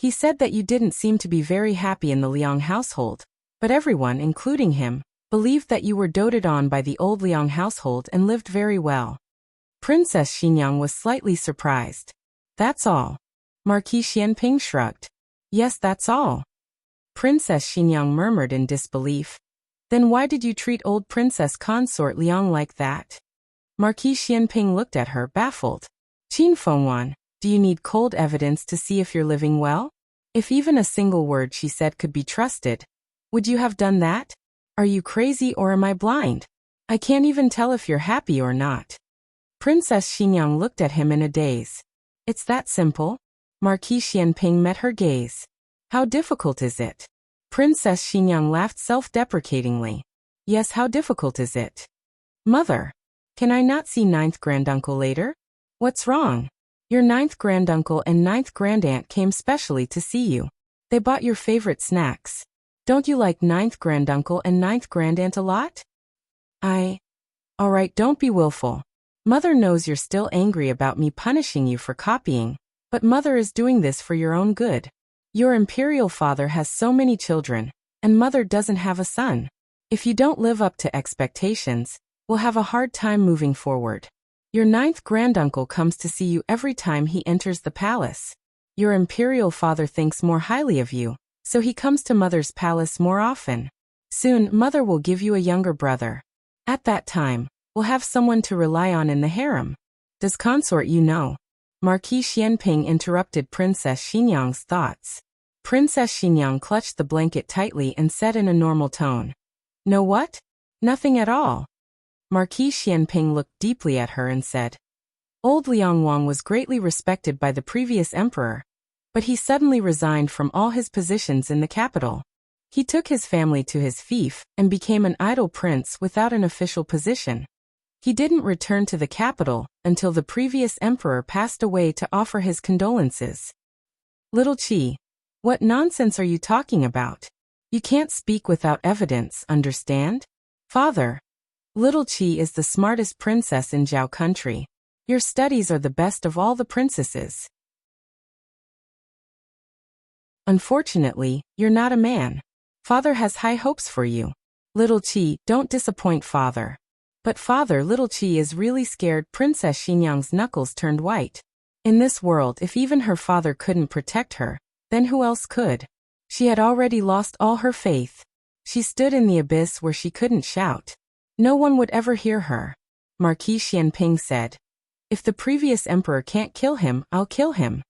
He said that you didn't seem to be very happy in the Liang household, but everyone, including him, believed that you were doted on by the old Liang household and lived very well. Princess Xinyang was slightly surprised. That's all. Marquis Xianping shrugged. Yes, that's all. Princess Xinyang murmured in disbelief. Then why did you treat old Princess Consort Liang like that? Marquis Xianping looked at her, baffled. Qin Fengwan, do you need cold evidence to see if you're living well? If even a single word she said could be trusted, would you have done that? Are you crazy or am I blind? I can't even tell if you're happy or not. Princess Xinyang looked at him in a daze. It's that simple? Marquis Xianping met her gaze. How difficult is it? Princess Xinyang laughed self-deprecatingly. Yes, how difficult is it? Mother, can I not see ninth granduncle later? What's wrong? Your ninth granduncle and ninth grandaunt came specially to see you. They bought your favorite snacks. Don't you like ninth granduncle and ninth grandaunt a lot? All right, don't be willful. Mother knows you're still angry about me punishing you for copying, but Mother is doing this for your own good. Your imperial father has so many children, and Mother doesn't have a son. If you don't live up to expectations, we'll have a hard time moving forward. Your ninth granduncle comes to see you every time he enters the palace. Your imperial father thinks more highly of you, so he comes to Mother's palace more often. Soon, Mother will give you a younger brother. At that time, we'll have someone to rely on in the harem. Does consort you know? Marquis Xianping interrupted Princess Xinyang's thoughts. Princess Xinyang clutched the blanket tightly and said in a normal tone. Know what? Nothing at all. Marquis Xianping looked deeply at her and said, Old Liang Wang was greatly respected by the previous emperor, but he suddenly resigned from all his positions in the capital. He took his family to his fief and became an idle prince without an official position. He didn't return to the capital until the previous emperor passed away to offer his condolences. Little Qi, what nonsense are you talking about? You can't speak without evidence, understand? Father, Little Qi is the smartest princess in Zhao country. Your studies are the best of all the princesses. Unfortunately, you're not a man. Father has high hopes for you. Little Qi, don't disappoint Father. But Father, Little Qi is really scared. Princess Xinyang's knuckles turned white. In this world, if even her father couldn't protect her, then who else could? She had already lost all her faith. She stood in the abyss where she couldn't shout. No one would ever hear her. Marquis Xianping said, If the previous emperor can't kill him, I'll kill him.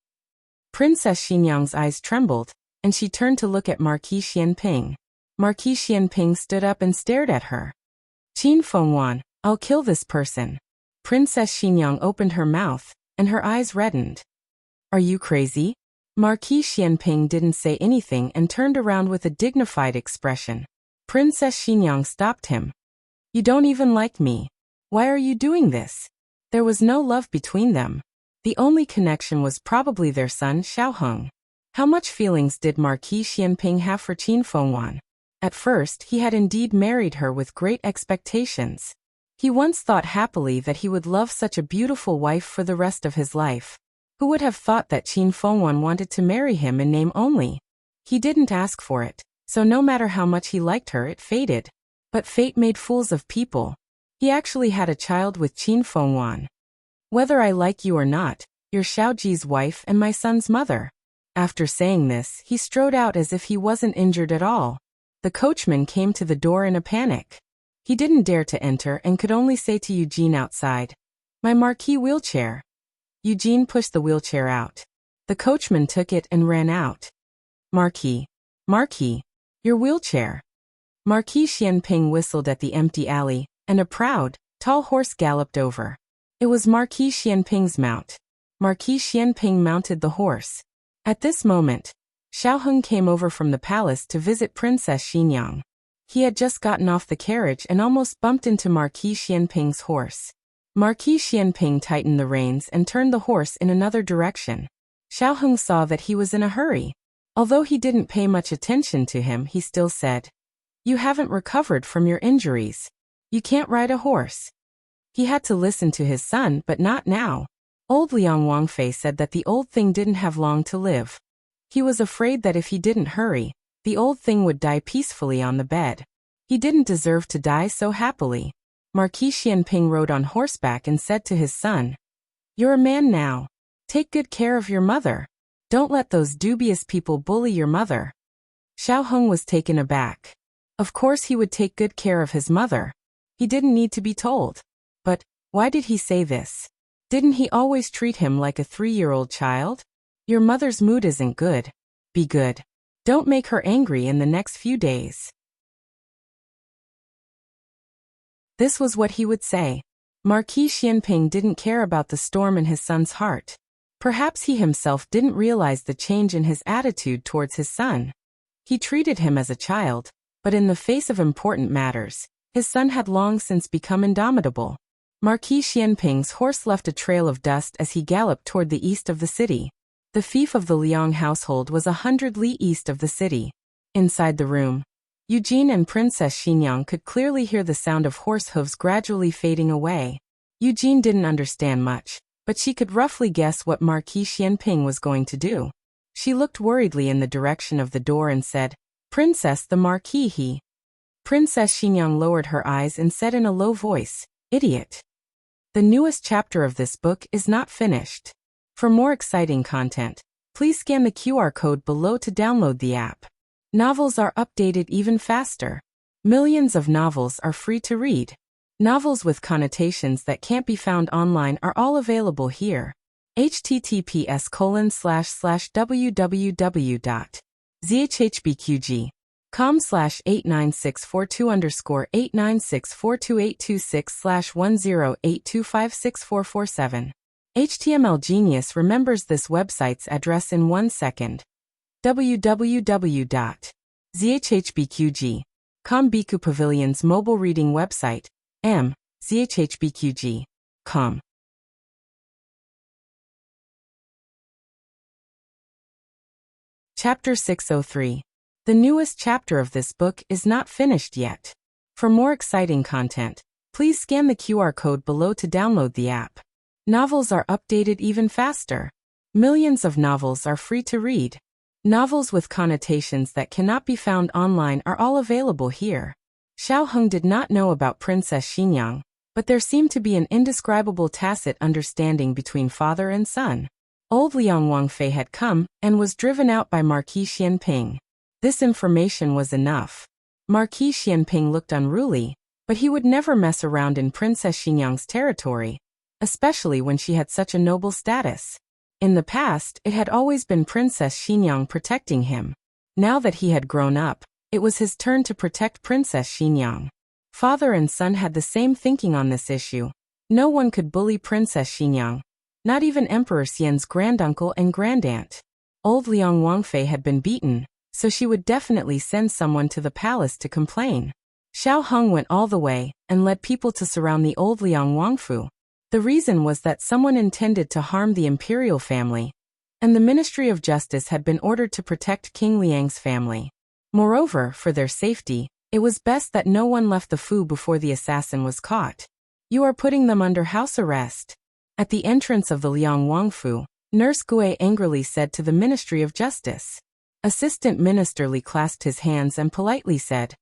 Princess Xinyang's eyes trembled, and she turned to look at Marquis Xianping. Marquis Xianping stood up and stared at her. Qin Fengwan, I'll kill this person. Princess Xinyang opened her mouth, and her eyes reddened. Are you crazy? Marquis Xianping didn't say anything and turned around with a dignified expression. Princess Xinyang stopped him. You don't even like me. Why are you doing this? There was no love between them. The only connection was probably their son Xiaoheng. How much feelings did Marquis Xianping have for Qin Fengwan? At first, he had indeed married her with great expectations. He once thought happily that he would love such a beautiful wife for the rest of his life. Who would have thought that Qin Fengwan wanted to marry him in name only? He didn't ask for it, so no matter how much he liked her, it faded. But fate made fools of people. He actually had a child with Qin Fengwan. Whether I like you or not, you're Xiaoji's wife and my son's mother. After saying this, he strode out as if he wasn't injured at all. The coachman came to the door in a panic. He didn't dare to enter and could only say to Eugene outside, My marquee wheelchair. Eugene pushed the wheelchair out. The coachman took it and ran out. Marquis, your wheelchair. Marquis Xianping whistled at the empty alley, and a proud, tall horse galloped over. It was Marquis Xianping's mount. Marquis Xianping mounted the horse. At this moment, Xiaoheng came over from the palace to visit Princess Xinyang. He had just gotten off the carriage and almost bumped into Marquis Xianping's horse. Marquis Xianping tightened the reins and turned the horse in another direction. Xiaoheng saw that he was in a hurry. Although he didn't pay much attention to him, he still said, You haven't recovered from your injuries. You can't ride a horse. He had to listen to his son, but not now. Old Liang Wangfei said that the old thing didn't have long to live. He was afraid that if he didn't hurry, the old thing would die peacefully on the bed. He didn't deserve to die so happily. Marquis Xianping rode on horseback and said to his son, "You're a man now. Take good care of your mother. Don't let those dubious people bully your mother." Xiao Heng was taken aback. Of course he would take good care of his mother. He didn't need to be told. But why did he say this? Didn't he always treat him like a 3-year-old child? Your mother's mood isn't good. Be good. Don't make her angry in the next few days. This was what he would say. Marquis Xianping didn't care about the storm in his son's heart. Perhaps he himself didn't realize the change in his attitude towards his son. He treated him as a child, but in the face of important matters, his son had long since become indomitable. Marquis Xianping's horse left a trail of dust as he galloped toward the east of the city. The fief of the Liang household was 100 li east of the city. Inside the room, Eugene and Princess Xinyang could clearly hear the sound of horse hooves gradually fading away. Eugene didn't understand much, but she could roughly guess what Marquis Xianping was going to do. She looked worriedly in the direction of the door and said, "Princess, the Marquis he." Princess Xinyang lowered her eyes and said in a low voice, "Idiot." The newest chapter of this book is not finished. For more exciting content, please scan the QR code below to download the app. Novels are updated even faster. Millions of novels are free to read. Novels with connotations that can't be found online are all available here. https://www.zhbqg.com/89642_8964286/10825647. HTML Genius remembers this website's address in 1 second. www.zhbqg.com Biku Pavilion's mobile reading website, zhbqg.com. Chapter 603. The newest chapter of this book is not finished yet. For more exciting content, please scan the QR code below to download the app. Novels are updated even faster. Millions of novels are free to read. Novels with connotations that cannot be found online are all available here. Xiao Heng did not know about Princess Xinyang, but there seemed to be an indescribable tacit understanding between father and son. Old Liang Wangfei had come and was driven out by Marquis Xianping. This information was enough. Marquis Xianping looked unruly, but he would never mess around in Princess Xinyang's territory, especially when she had such a noble status. In the past, it had always been Princess Xinyang protecting him. Now that he had grown up, it was his turn to protect Princess Xinyang. Father and son had the same thinking on this issue. No one could bully Princess Xinyang, not even Emperor Xian's granduncle and grandaunt. Old Liang Wangfei had been beaten, so she would definitely send someone to the palace to complain. Xiao Heng went all the way and led people to surround the old Liang Wangfu. The reason was that someone intended to harm the imperial family, and the Ministry of Justice had been ordered to protect King Liang's family. Moreover, for their safety, it was best that no one left the Fu before the assassin was caught. "You are putting them under house arrest." At the entrance of the Liang Wangfu, Nurse Gui angrily said to the Ministry of Justice. Assistant Minister Li clasped his hands and politely said,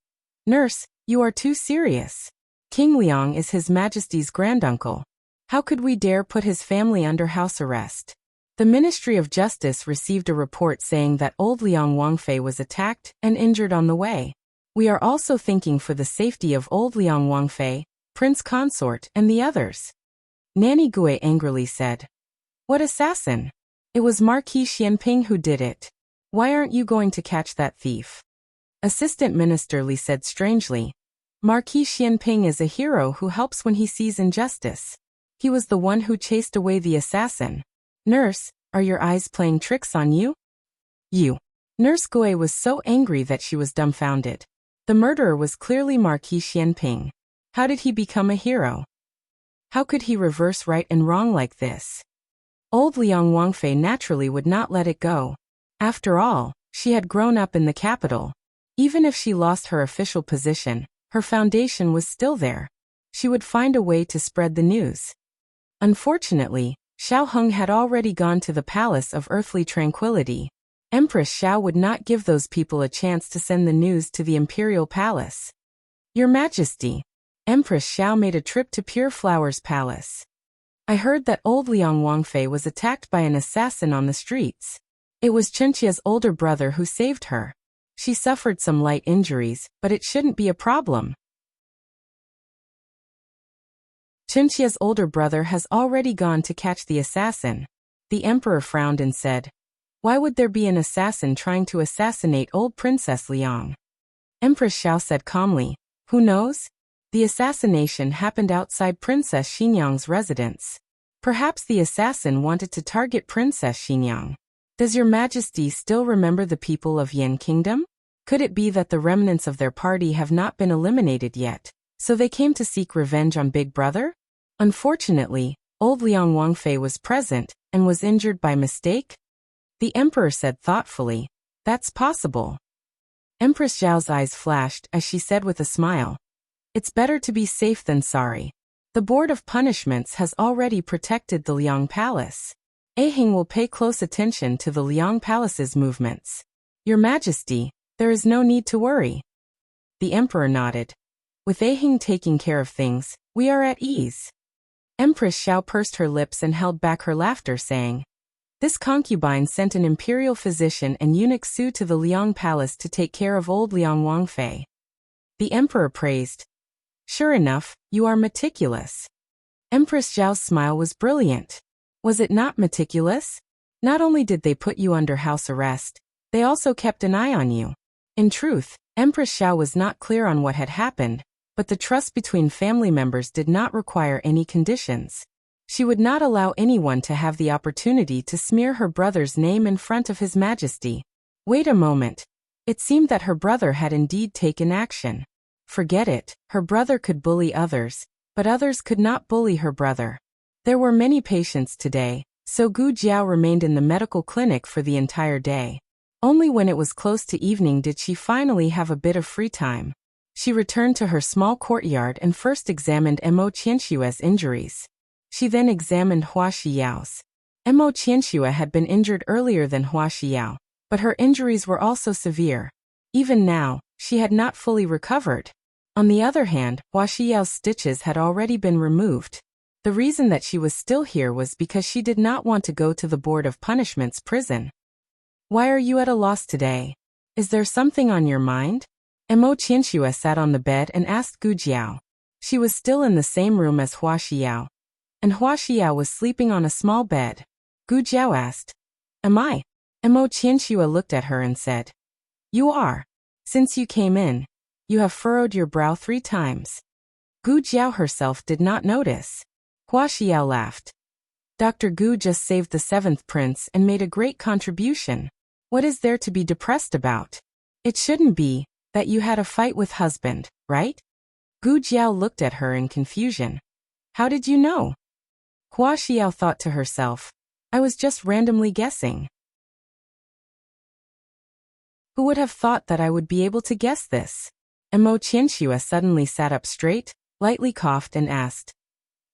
"Nurse, you are too serious. King Liang is His Majesty's granduncle. How could we dare put his family under house arrest?" The Ministry of Justice received a report saying that old Liang Wangfei was attacked and injured on the way. "We are also thinking for the safety of old Liang Wangfei, Prince Consort, and the others." Nanny Gui angrily said, "What assassin? It was Marquis Xianping who did it. Why aren't you going to catch that thief?" Assistant Minister Li said strangely, "Marquis Xianping is a hero who helps when he sees injustice. He was the one who chased away the assassin. Nurse, are your eyes playing tricks on you?" "You." Nurse Gui was so angry that she was dumbfounded. The murderer was clearly Marquis Xianping. How did he become a hero? How could he reverse right and wrong like this? Old Liang Wangfei naturally would not let it go. After all, she had grown up in the capital. Even if she lost her official position, her foundation was still there. She would find a way to spread the news. Unfortunately, Xiao Heng had already gone to the Palace of Earthly Tranquility. Empress Xiao would not give those people a chance to send the news to the imperial palace. Your Majesty, Empress Xiao made a trip to Pure Flower's palace. I heard that old Liang Wangfei was attacked by an assassin on the streets. It was Chenqia's older brother who saved her. She suffered some light injuries, but it shouldn't be a problem. Chenqia's older brother has already gone to catch the assassin. The emperor frowned and said, why would there be an assassin trying to assassinate old Princess Liang? Empress Xiao said calmly, who knows? The assassination happened outside Princess Xinyang's residence. Perhaps the assassin wanted to target Princess Xinyang. Does your Majesty still remember the people of Yan Kingdom? Could it be that the remnants of their party have not been eliminated yet, so they came to seek revenge on Big Brother? Unfortunately, old Liang Wangfei was present and was injured by mistake? The emperor said thoughtfully, that's possible. Empress Zhao's eyes flashed as she said with a smile, it's better to be safe than sorry. The Board of Punishments has already protected the Liang Palace. Ahing will pay close attention to the Liang Palace's movements. Your Majesty, there is no need to worry. The emperor nodded. With Ahing taking care of things, we are at ease. Empress Xiao pursed her lips and held back her laughter, saying, this concubine sent an imperial physician and eunuch Su to the Liang Palace to take care of old Liang Wangfei. The emperor praised. Sure enough, you are meticulous. Empress Zhao's smile was brilliant. Was it not meticulous? Not only did they put you under house arrest, they also kept an eye on you. In truth, Empress Xiao was not clear on what had happened, but the trust between family members did not require any conditions. She would not allow anyone to have the opportunity to smear her brother's name in front of His Majesty. Wait a moment. It seemed that her brother had indeed taken action. Forget it, her brother could bully others, but others could not bully her brother. There were many patients today, so Gu Jiao remained in the medical clinic for the entire day. Only when it was close to evening did she finally have a bit of free time. She returned to her small courtyard and first examined Mo Qianshue's injuries. She then examined Hua Xiyao's. Mo Qianxue had been injured earlier than Hua Xiyao, but her injuries were also severe. Even now, she had not fully recovered. On the other hand, Hua Xiyao's stitches had already been removed. The reason that she was still here was because she did not want to go to the Board of Punishment's prison. Why are you at a loss today? Is there something on your mind? Mo Qianxue sat on the bed and asked Gu Jiao. She was still in the same room as Hua Xiyao, and Hua Xiao was sleeping on a small bed. Gu Jiao asked, am I? Mo Qianxue looked at her and said, you are. Since you came in, you have furrowed your brow 3 times. Gu Jiao herself did not notice. Hua Xiao laughed. Dr. Gu just saved the 7th prince and made a great contribution. What is there to be depressed about? It shouldn't be that you had a fight with husband, right? Gu Jiao looked at her in confusion. How did you know? Hua Xiao thought to herself, I was just randomly guessing. Who would have thought that I would be able to guess this? Mo Qianxue suddenly sat up straight, lightly coughed and asked,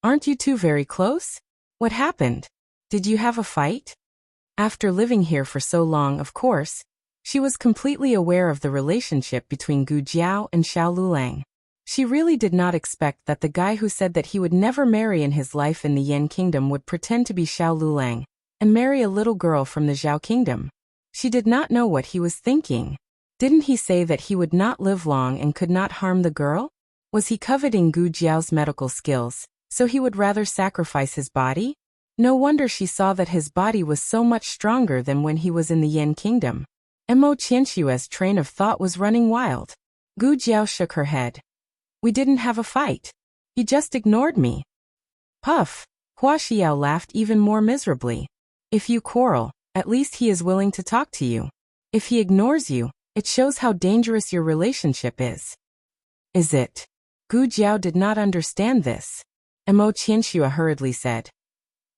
aren't you two very close? What happened? Did you have a fight? After living here for so long, of course, she was completely aware of the relationship between Gu Jiao and Xiao Lulang. She really did not expect that the guy who said that he would never marry in his life in the Yan Kingdom would pretend to be Xiao Lulang and marry a little girl from the Zhao Kingdom. She did not know what he was thinking. Didn't he say that he would not live long and could not harm the girl? Was he coveting Gu Jiao's medical skills, so he would rather sacrifice his body? No wonder she saw that his body was so much stronger than when he was in the Yan Kingdom. Mo Qianshue's train of thought was running wild. Gu Jiao shook her head. We didn't have a fight. He just ignored me. Puff. Hua Xiao laughed even more miserably. If you quarrel, at least he is willing to talk to you. If he ignores you, it shows how dangerous your relationship is. Is it? Gu Jiao did not understand this. Mo Qianxue hurriedly said.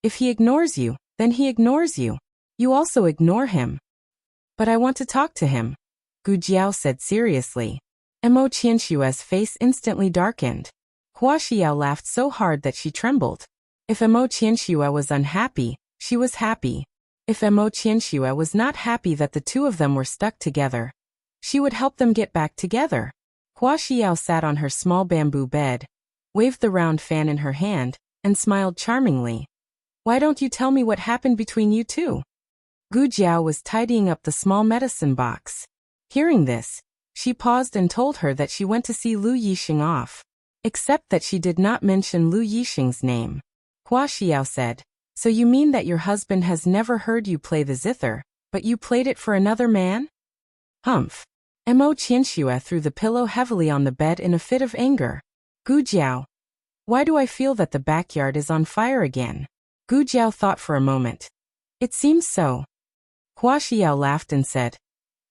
If he ignores you, then he ignores you. You also ignore him. But I want to talk to him, Gu Jiao said seriously. Mo Qianshue's face instantly darkened. Hua Xiao laughed so hard that she trembled. If Mo Qianxue was unhappy, she was happy. If Mo Qianxue was not happy that the two of them were stuck together, she would help them get back together. Hua Xiao sat on her small bamboo bed, waved the round fan in her hand, and smiled charmingly. Why don't you tell me what happened between you two? Gu Jiao was tidying up the small medicine box. Hearing this, she paused and told her that she went to see Lu Yixing off, except that she did not mention Lu Yixing's name. Hua Xiao said, So you mean that your husband has never heard you play the zither, but you played it for another man? Humph. Mo Qianxue threw the pillow heavily on the bed in a fit of anger. Gu Jiao. Why do I feel that the backyard is on fire again? Gu Jiao thought for a moment. It seems so. Hua Xiao laughed and said,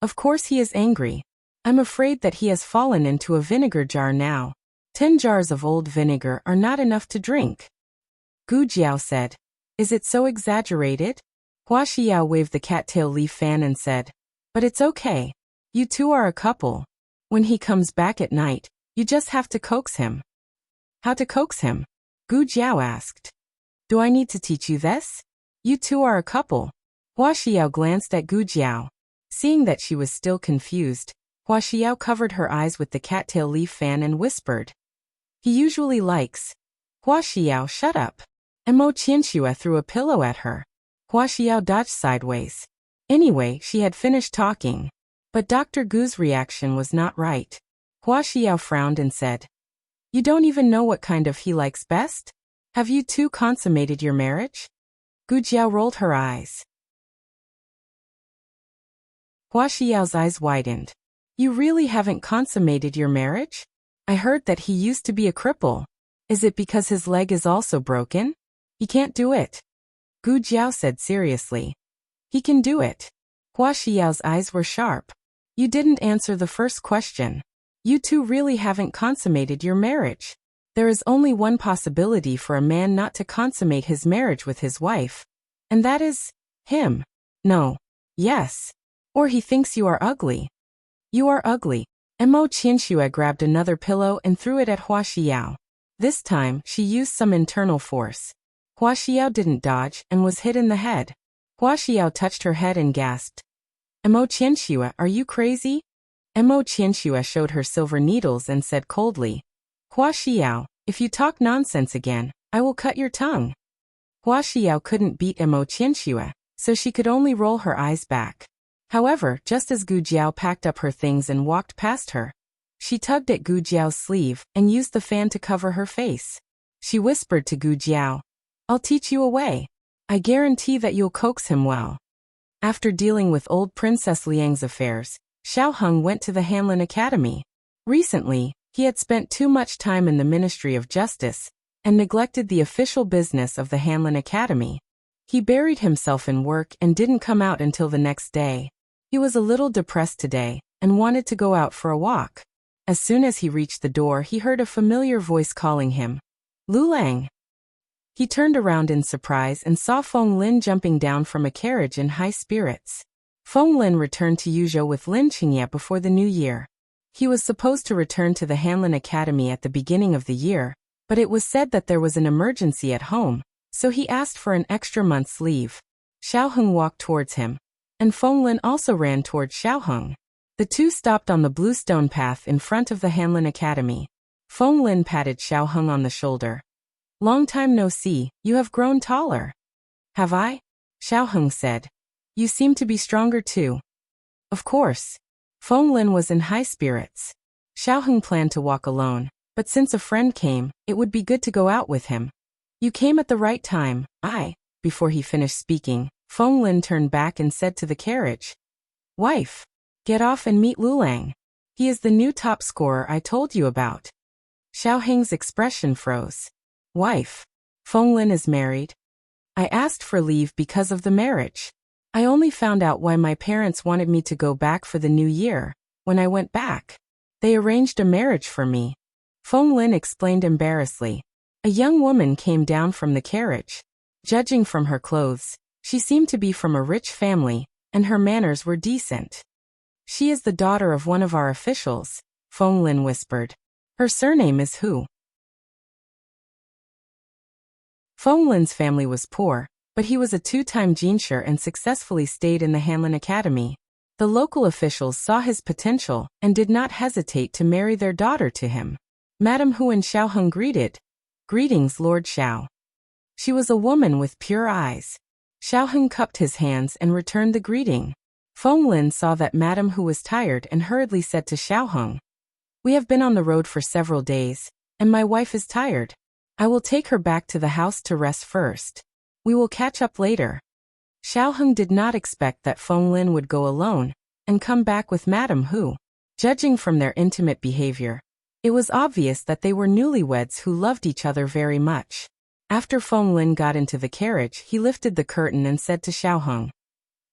Of course he is angry. I'm afraid that he has fallen into a vinegar jar now. 10 jars of old vinegar are not enough to drink. Gu Jiao said, Is it so exaggerated? Hua Xiao waved the cattail leaf fan and said, But it's okay. You two are a couple. When he comes back at night, you just have to coax him. How to coax him? Gu Jiao asked. Do I need to teach you this? You two are a couple. Hua Xiao glanced at Gu Jiao. Seeing that she was still confused, Hua Xiao covered her eyes with the cattail leaf fan and whispered. He usually likes. Hua Xiao, shut up. Mo Qianxue threw a pillow at her. Hua Xiao dodged sideways. Anyway, she had finished talking. But Dr. Gu's reaction was not right. Hua Xiao frowned and said, You don't even know what kind of he likes best? Have you two consummated your marriage? Gu Jiao rolled her eyes. Hua Xiao's eyes widened. You really haven't consummated your marriage? I heard that he used to be a cripple. Is it because his leg is also broken? He can't do it. Gu Jiao said seriously. He can do it. Hua Xiao's eyes were sharp. You didn't answer the first question. You two really haven't consummated your marriage. There is only one possibility for a man not to consummate his marriage with his wife. And that is, him. No. Yes. Or he thinks you are ugly. You are ugly. Mo Qianxue grabbed another pillow and threw it at Hua Xiao. This time, she used some internal force. Hua Xiao didn't dodge and was hit in the head. Hua Xiao touched her head and gasped. Mo Qianxue, are you crazy? Mo Qianxue showed her silver needles and said coldly, Hua Xiao, if you talk nonsense again, I will cut your tongue. Hua Xiao couldn't beat Mo Qianxue, so she could only roll her eyes back. However, just as Gu Jiao packed up her things and walked past her, she tugged at Gu Jiao's sleeve and used the fan to cover her face. She whispered to Gu Jiao, I'll teach you a way. I guarantee that you'll coax him well. After dealing with old Princess Liang's affairs, Xiao Heng went to the Hanlin Academy. Recently, he had spent too much time in the Ministry of Justice and neglected the official business of the Hanlin Academy. He buried himself in work and didn't come out until the next day. He was a little depressed today and wanted to go out for a walk. As soon as he reached the door, he heard a familiar voice calling him. Lu Lang. He turned around in surprise and saw Feng Lin jumping down from a carriage in high spirits. Feng Lin returned to Yuzhou with Lin Qingye before the new year. He was supposed to return to the Hanlin Academy at the beginning of the year, but it was said that there was an emergency at home, so he asked for an extra month's leave. Xiao Heng walked towards him, and Feng Lin also ran towards Xiao Heng. The two stopped on the bluestone path in front of the Hanlin Academy. Feng Lin patted Xiao Heng on the shoulder. Long time no see, you have grown taller. Have I? Xiao Heng said. You seem to be stronger too. Of course. Feng Lin was in high spirits. Xiao Heng planned to walk alone, but since a friend came, it would be good to go out with him. You came at the right time. Before he finished speaking, Feng Lin turned back and said to the carriage, Wife, get off and meet Lu Lang. He is the new top scorer I told you about. Xiao Heng's expression froze. Wife. Feng Lin is married. I asked for leave because of the marriage. I only found out why my parents wanted me to go back for the new year. When I went back, they arranged a marriage for me. Feng Lin explained embarrassedly. A young woman came down from the carriage. Judging from her clothes, she seemed to be from a rich family, and her manners were decent. She is the daughter of one of our officials, Feng Lin whispered. Her surname is Hu. Feng Lin's family was poor, but he was a two-time Jinsher and successfully stayed in the Hanlin Academy. The local officials saw his potential and did not hesitate to marry their daughter to him. Madame Hu and Xiaoheng greeted. Greetings, Lord Xiao. She was a woman with pure eyes. Xiaoheng cupped his hands and returned the greeting. Feng Lin saw that Madame Hu was tired and hurriedly said to Xiaoheng, "We have been on the road for several days, and my wife is tired. I will take her back to the house to rest first. We will catch up later." Xiaoheng did not expect that Feng Lin would go alone and come back with Madame Hu. Judging from their intimate behavior, it was obvious that they were newlyweds who loved each other very much. After Feng Lin got into the carriage, he lifted the curtain and said to Xiaoheng,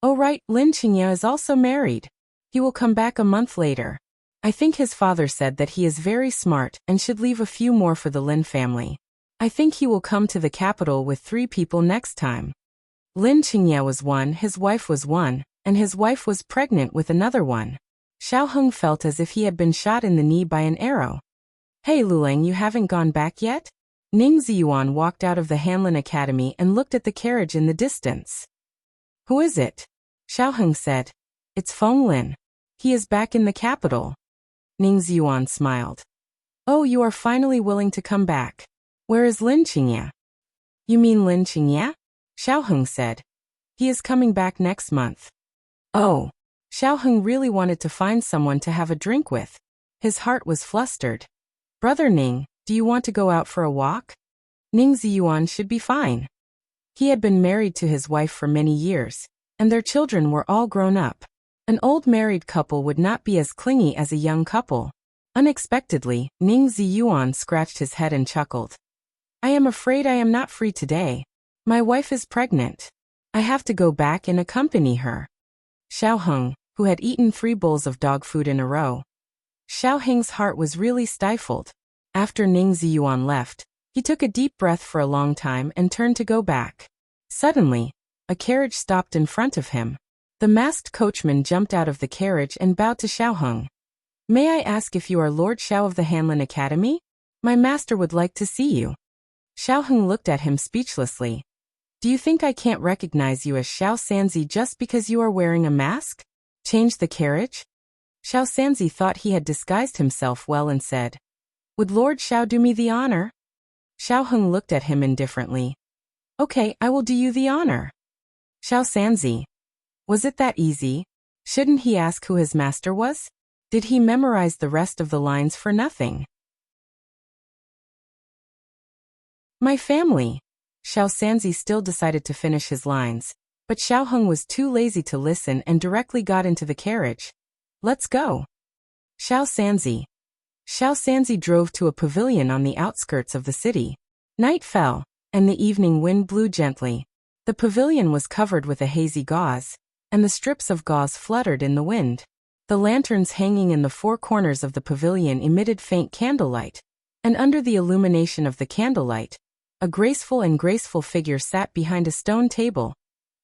"Oh right, Lin Qingye is also married. He will come back a month later. I think his father said that he is very smart and should leave a few more for the Lin family. I think he will come to the capital with 3 people next time." Lin Qingye was one, his wife was one, and his wife was pregnant with another one. Xiaoheng felt as if he had been shot in the knee by an arrow. "Hey Lulang, you haven't gone back yet?" Ning Ziyuan walked out of the Hanlin Academy and looked at the carriage in the distance. "Who is it?" Xiaoheng said. "It's Feng Lin. He is back in the capital." Ning Ziyuan smiled. "Oh, you are finally willing to come back. Where is Lin Qingye?" "You mean Lin Qingye?" Xiaoheng said. "He is coming back next month." Oh. Xiaoheng really wanted to find someone to have a drink with. His heart was flustered. "Brother Ning, do you want to go out for a walk?" Ning Ziyuan should be fine. He had been married to his wife for many years, and their children were all grown up. An old married couple would not be as clingy as a young couple. Unexpectedly, Ning Ziyuan scratched his head and chuckled. "I am afraid I am not free today. My wife is pregnant. I have to go back and accompany her." Xiaoheng, who had eaten 3 bowls of dog food in a row. Xiaoheng's heart was really stifled. After Ning Ziyuan left, he took a deep breath for a long time and turned to go back. Suddenly, a carriage stopped in front of him. The masked coachman jumped out of the carriage and bowed to Xiaoheng. "May I ask if you are Lord Xiao of the Hanlin Academy? My master would like to see you." Xiaoheng looked at him speechlessly. "Do you think I can't recognize you as Xiao Sanzi just because you are wearing a mask? Change the carriage?" Xiao Sanzi thought he had disguised himself well and said, "Would Lord Xiao do me the honor?" Xiaoheng looked at him indifferently. "Okay, I will do you the honor." Xiao Sanzi. Was it that easy? Shouldn't he ask who his master was? Did he memorize the rest of the lines for nothing? "My family." Xiao Sanzi still decided to finish his lines, but Xiaoheng was too lazy to listen and directly got into the carriage. "Let's go." Xiao Sanzi. Xiao Sanzi drove to a pavilion on the outskirts of the city. Night fell, and the evening wind blew gently. The pavilion was covered with a hazy gauze, and the strips of gauze fluttered in the wind. The lanterns hanging in the 4 corners of the pavilion emitted faint candlelight, and under the illumination of the candlelight, a graceful figure sat behind a stone table,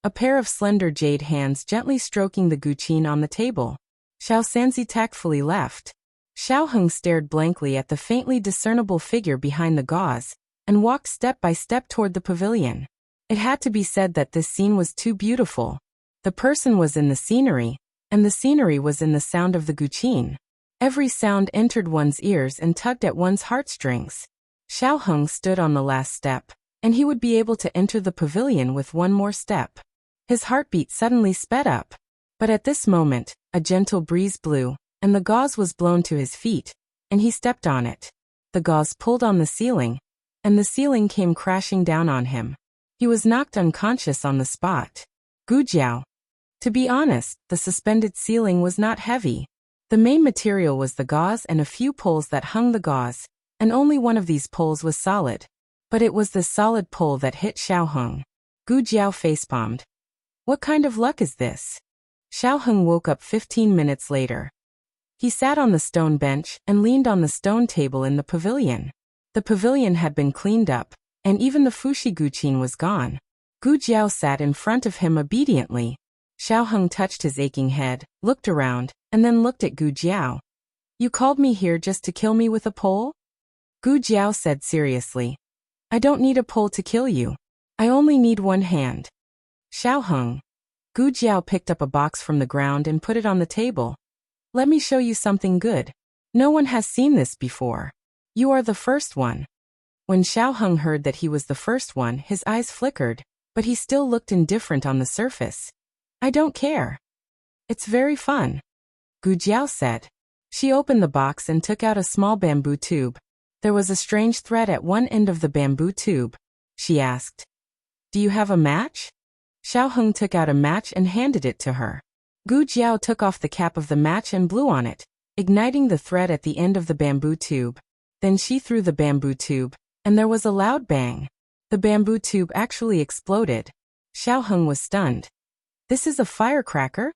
a pair of slender jade hands gently stroking the guqin on the table. Xiao Sanzi tactfully left. Xiaoheng stared blankly at the faintly discernible figure behind the gauze, and walked step by step toward the pavilion. It had to be said that this scene was too beautiful. The person was in the scenery, and the scenery was in the sound of the guqin. Every sound entered one's ears and tugged at one's heartstrings. Xiaoheng stood on the last step, and he would be able to enter the pavilion with one more step. His heartbeat suddenly sped up. But at this moment, a gentle breeze blew, and the gauze was blown to his feet, and he stepped on it. The gauze pulled on the ceiling, and the ceiling came crashing down on him. He was knocked unconscious on the spot. Gujiao. To be honest, the suspended ceiling was not heavy. The main material was the gauze and a few poles that hung the gauze, and only one of these poles was solid. But it was the solid pole that hit Xiaoheng. Gujiao facepalmed. What kind of luck is this? Xiaoheng woke up 15 minutes later. He sat on the stone bench and leaned on the stone table in the pavilion. The pavilion had been cleaned up, and even the fushi guqin was gone. Gujiao sat in front of him obediently. Xiaoheng touched his aching head, looked around, and then looked at Gujiao. You called me here just to kill me with a pole? Gujiao said seriously. I don't need a pole to kill you. I only need one hand. Xiao Heng. Gu Jiao picked up a box from the ground and put it on the table. Let me show you something good. No one has seen this before. You are the first one. When Xiao Heng heard that he was the first one, his eyes flickered, but he still looked indifferent on the surface. I don't care. It's very fun. Gu Jiao said. She opened the box and took out a small bamboo tube. There was a strange thread at one end of the bamboo tube. She asked, Do you have a match? Xiao Heng took out a match and handed it to her. Gu Jiao took off the cap of the match and blew on it, igniting the thread at the end of the bamboo tube. Then she threw the bamboo tube, and there was a loud bang. The bamboo tube actually exploded. Xiao Heng was stunned. This is a firecracker?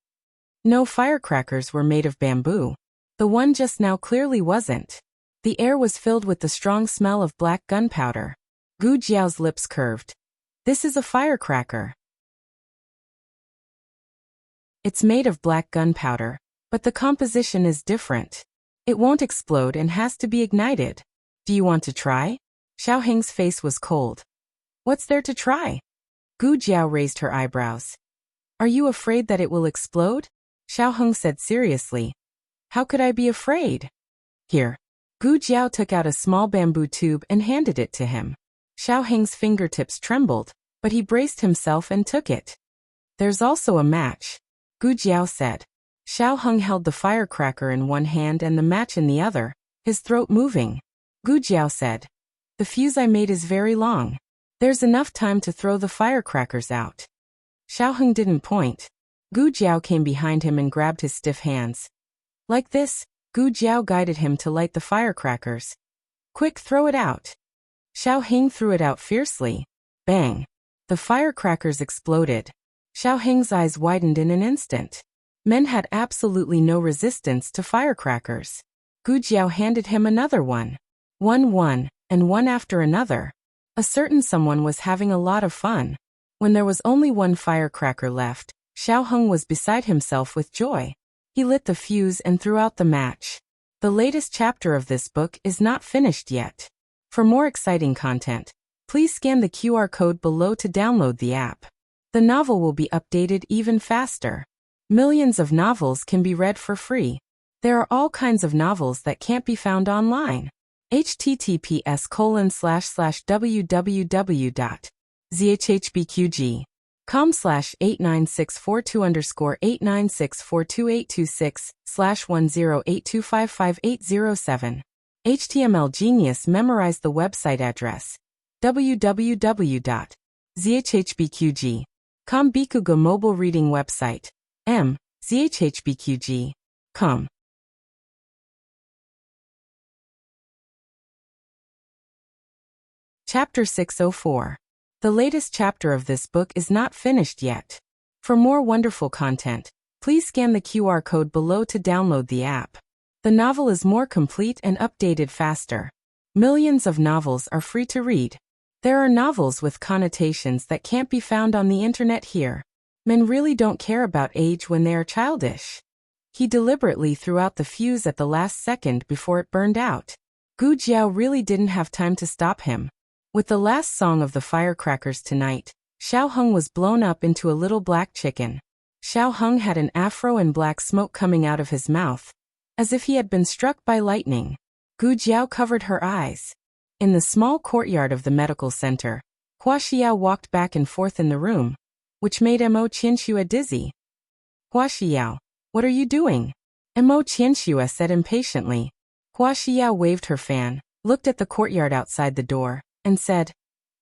No, firecrackers were made of bamboo. The one just now clearly wasn't. The air was filled with the strong smell of black gunpowder. Gu Jiao's lips curved. This is a firecracker. It's made of black gunpowder, but the composition is different. It won't explode and has to be ignited. Do you want to try? Xiao Heng's face was cold. What's there to try? Gu Jiao raised her eyebrows. Are you afraid that it will explode? Xiao Heng said seriously. How could I be afraid? Here. Gu Jiao took out a small bamboo tube and handed it to him. Xiao Heng's fingertips trembled, but he braced himself and took it. There's also a match. Gu Jiao said. Xiao Heng held the firecracker in one hand and the match in the other, his throat moving. Gu Jiao said. The fuse I made is very long. There's enough time to throw the firecrackers out. Xiao Heng didn't point. Gu Jiao came behind him and grabbed his stiff hands. Like this, Gu Jiao guided him to light the firecrackers. Quick, throw it out. Xiao Heng threw it out fiercely. Bang. The firecrackers exploded. Xiao Heng's eyes widened in an instant. Men had absolutely no resistance to firecrackers. Gu Jiao handed him another one. One, and one after another. A certain someone was having a lot of fun. When there was only one firecracker left, Xiao Heng was beside himself with joy. He lit the fuse and threw out the match. The latest chapter of this book is not finished yet. For more exciting content, please scan the QR code below to download the app. The novel will be updated even faster. Millions of novels can be read for free. There are all kinds of novels that can't be found online. https://www.zhhbqg.com/89642_8964226/1082555807. HTML Genius memorized the website address. www.zhhbqg.com Bikugo mobile reading website. zhhbqg.com. Chapter 604. The latest chapter of this book is not finished yet. For more wonderful content, please scan the QR code below to download the app. The novel is more complete and updated faster. Millions of novels are free to read. There are novels with connotations that can't be found on the internet here. Men really don't care about age when they are childish. He deliberately threw out the fuse at the last second before it burned out. Gu Jiao really didn't have time to stop him. With the last song of the firecrackers tonight, Xiao Heng was blown up into a little black chicken. Xiao Heng had an afro and black smoke coming out of his mouth, as if he had been struck by lightning. Gu Jiao covered her eyes. In the small courtyard of the medical center, Hua Xiao walked back and forth in the room, which made Mo Qianxue dizzy. Hua Xiao, what are you doing? Mo Qianxue said impatiently. Hua Xiao waved her fan, looked at the courtyard outside the door, and said,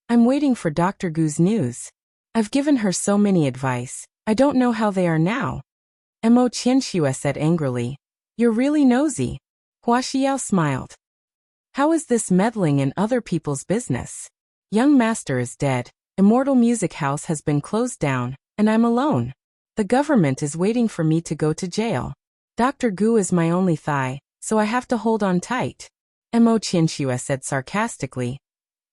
I'm waiting for Dr. Gu's news. I've given her so many advice, I don't know how they are now. Mo Qianxue said angrily. You're really nosy. Hua Xiao smiled. How is this meddling in other people's business? Young Master is dead, Immortal Music House has been closed down, and I'm alone. The government is waiting for me to go to jail. Dr. Gu is my only thigh, so I have to hold on tight. Mo Qianxue said sarcastically.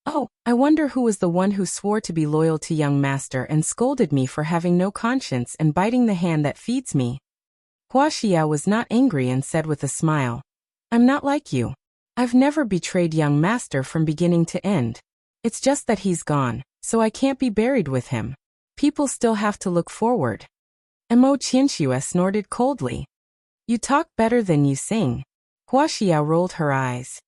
Oh, I wonder who was the one who swore to be loyal to young master and scolded me for having no conscience and biting the hand that feeds me. Hua Xiao was not angry and said with a smile, I'm not like you. I've never betrayed young master from beginning to end. It's just that he's gone, so I can't be buried with him. People still have to look forward. Mo Qianxue snorted coldly. You talk better than you sing. Hua Xiao rolled her eyes.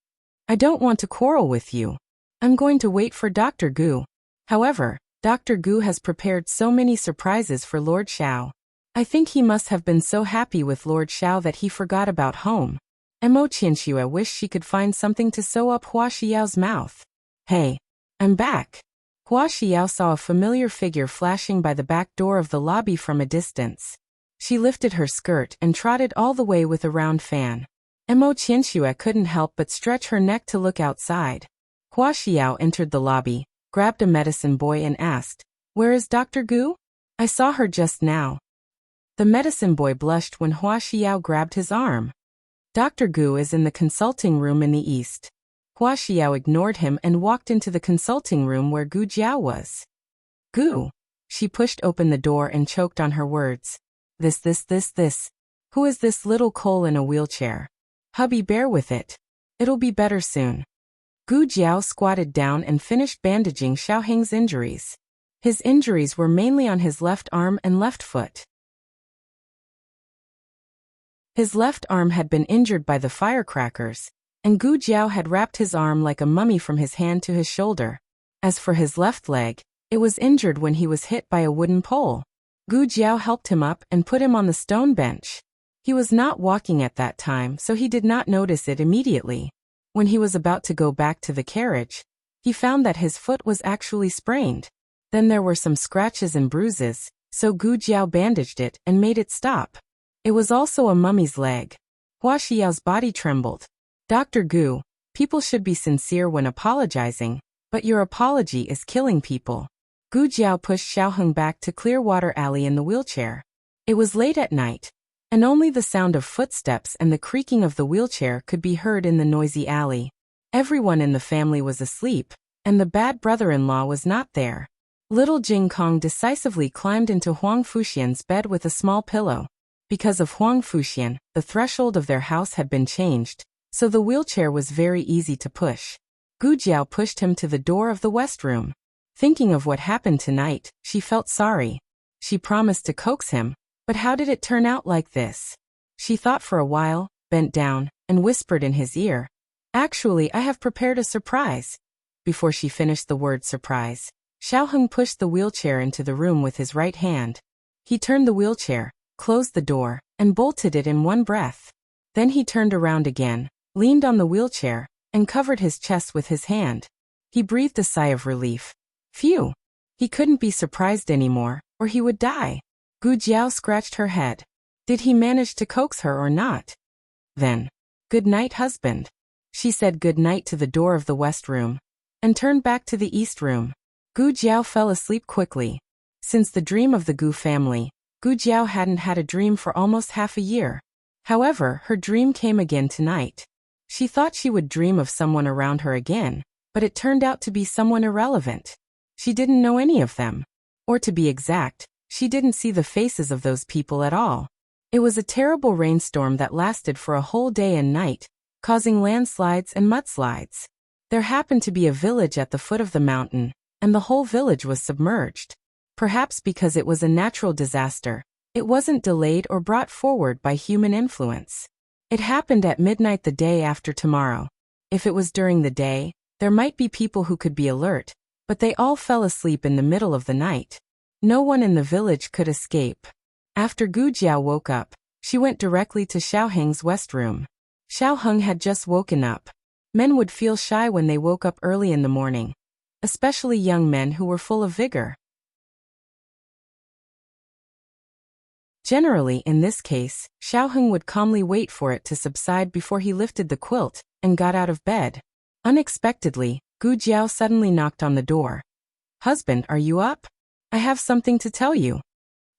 I don't want to quarrel with you. I'm going to wait for Dr. Gu. However, Dr. Gu has prepared so many surprises for Lord Xiao. I think he must have been so happy with Lord Xiao that he forgot about home. Mo Qianxue wished she could find something to sew up Hua Xiao's mouth. Hey, I'm back. Hua Xiao saw a familiar figure flashing by the back door of the lobby from a distance. She lifted her skirt and trotted all the way with a round fan. Mo Qianxue couldn't help but stretch her neck to look outside. Hua Xiao entered the lobby, grabbed a medicine boy and asked, Where is Dr. Gu? I saw her just now. The medicine boy blushed when Hua Xiao grabbed his arm. Dr. Gu is in the consulting room in the east. Hua Xiao ignored him and walked into the consulting room where Gu Jiao was. Gu. She pushed open the door and choked on her words. This. Who is this little coal in a wheelchair? Hubby, bear with it. It'll be better soon. Gu Jiao squatted down and finished bandaging Xiaoheng's injuries. His injuries were mainly on his left arm and left foot. His left arm had been injured by the firecrackers, and Gu Jiao had wrapped his arm like a mummy from his hand to his shoulder. As for his left leg, it was injured when he was hit by a wooden pole. Gu Jiao helped him up and put him on the stone bench. He was not walking at that time, so he did not notice it immediately. When he was about to go back to the carriage, he found that his foot was actually sprained. Then there were some scratches and bruises, so Gu Jiao bandaged it and made it stop. It was also a mummy's leg. Hua Xiao's body trembled. Dr. Gu, people should be sincere when apologizing, but your apology is killing people. Gu Jiao pushed Xiaoheng back to Clearwater Alley in the wheelchair. It was late at night, and only the sound of footsteps and the creaking of the wheelchair could be heard in the noisy alley. Everyone in the family was asleep, and the bad brother-in-law was not there. Little Jing Kong decisively climbed into Huang Fuxian's bed with a small pillow. Because of Huang Fuxian, the threshold of their house had been changed, so the wheelchair was very easy to push. Gu Jiao pushed him to the door of the west room. Thinking of what happened tonight, she felt sorry. She promised to coax him, but how did it turn out like this? She thought for a while, bent down, and whispered in his ear. Actually, I have prepared a surprise. Before she finished the word surprise, Xiaoheng pushed the wheelchair into the room with his right hand. He turned the wheelchair, closed the door, and bolted it in one breath. Then he turned around again, leaned on the wheelchair, and covered his chest with his hand. He breathed a sigh of relief. Phew! He couldn't be surprised anymore, or he would die. Gu Jiao scratched her head. Did he manage to coax her or not? Then, good night, husband. She said good night to the door of the west room, and turned back to the east room. Gu Jiao fell asleep quickly. Since the dream of the Gu family, Gu Jiao hadn't had a dream for almost half a year. However, her dream came again tonight. She thought she would dream of someone around her again, but it turned out to be someone irrelevant. She didn't know any of them. Or to be exact, she didn't see the faces of those people at all. It was a terrible rainstorm that lasted for a whole day and night, causing landslides and mudslides. There happened to be a village at the foot of the mountain, and the whole village was submerged. Perhaps because it was a natural disaster, it wasn't delayed or brought forward by human influence. It happened at midnight the day after tomorrow. If it was during the day, there might be people who could be alert, but they all fell asleep in the middle of the night. No one in the village could escape. After Gu Jiao woke up, she went directly to Xiaoheng's west room. Xiaoheng had just woken up. Men would feel shy when they woke up early in the morning, especially young men who were full of vigor. Generally, in this case, Xiaoheng would calmly wait for it to subside before he lifted the quilt and got out of bed. Unexpectedly, Gu Jiao suddenly knocked on the door. Husband, are you up? I have something to tell you.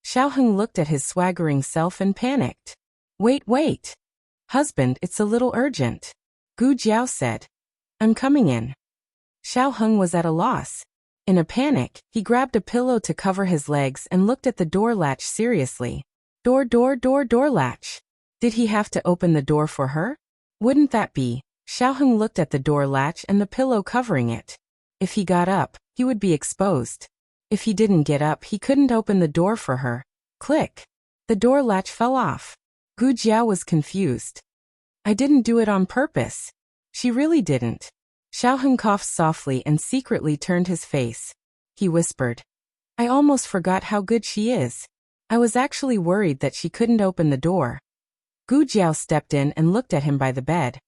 Xiaoheng looked at his swaggering self and panicked. Wait. Husband, it's a little urgent. Gu Jiao said. I'm coming in. Xiaoheng was at a loss. In a panic, he grabbed a pillow to cover his legs and looked at the door latch seriously. Door latch. Did he have to open the door for her? Wouldn't that be? Xiaoheng looked at the door latch and the pillow covering it. If he got up, he would be exposed. If he didn't get up, he couldn't open the door for her. Click. The door latch fell off. Gu Jiao was confused. I didn't do it on purpose. She really didn't. Xiaoheng coughed softly and secretly turned his face. He whispered, I almost forgot how good she is. I was actually worried that she couldn't open the door. Gu Jiao stepped in and looked at him by the bed.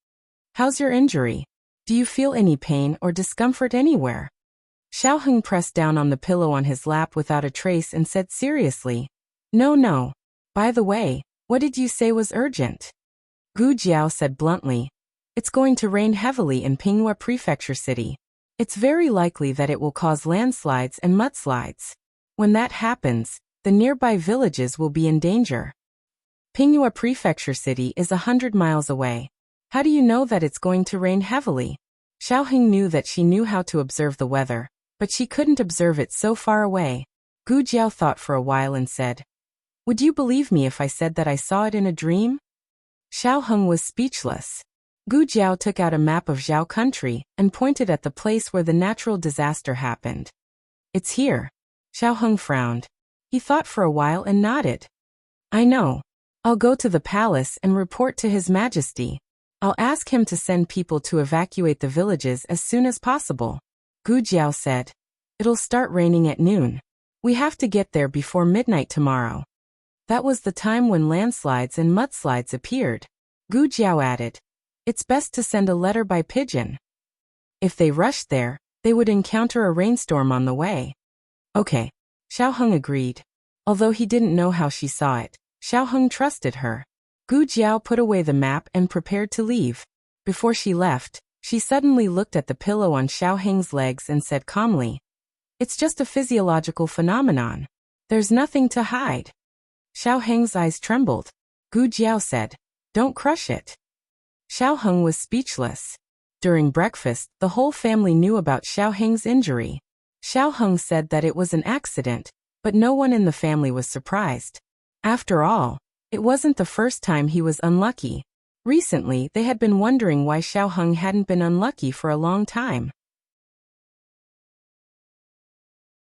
How's your injury? Do you feel any pain or discomfort anywhere? Xiaoheng pressed down on the pillow on his lap without a trace and said seriously, No. By the way, what did you say was urgent? Gu Jiao said bluntly, It's going to rain heavily in Pinghua Prefecture City. It's very likely that it will cause landslides and mudslides. When that happens, the nearby villages will be in danger. Pinghua Prefecture City is 100 miles away. How do you know that it's going to rain heavily? Xiaoheng knew that she knew how to observe the weather, but she couldn't observe it so far away. Gu Jiao thought for a while and said, Would you believe me if I said that I saw it in a dream? Xiaoheng was speechless. Gu Jiao took out a map of Zhao country and pointed at the place where the natural disaster happened. It's here. Xiaoheng frowned. He thought for a while and nodded. I know. I'll go to the palace and report to His Majesty. I'll ask him to send people to evacuate the villages as soon as possible. Gu Jiao said, It'll start raining at noon. We have to get there before midnight tomorrow. That was the time when landslides and mudslides appeared. Gu Jiao added, It's best to send a letter by pigeon. If they rushed there, they would encounter a rainstorm on the way. Okay. Xiaoheng agreed. Although he didn't know how she saw it, Xiaoheng trusted her. Gu Jiao put away the map and prepared to leave. Before she left, she suddenly looked at the pillow on Xiaoheng's legs and said calmly, It's just a physiological phenomenon. There's nothing to hide. Xiaoheng's eyes trembled. Gu Jiao said, Don't crush it. Xiaoheng was speechless. During breakfast, the whole family knew about Xiaoheng's injury. Xiaoheng said that it was an accident, but no one in the family was surprised. After all, it wasn't the first time he was unlucky. Recently, they had been wondering why Xiaoheng hadn't been unlucky for a long time.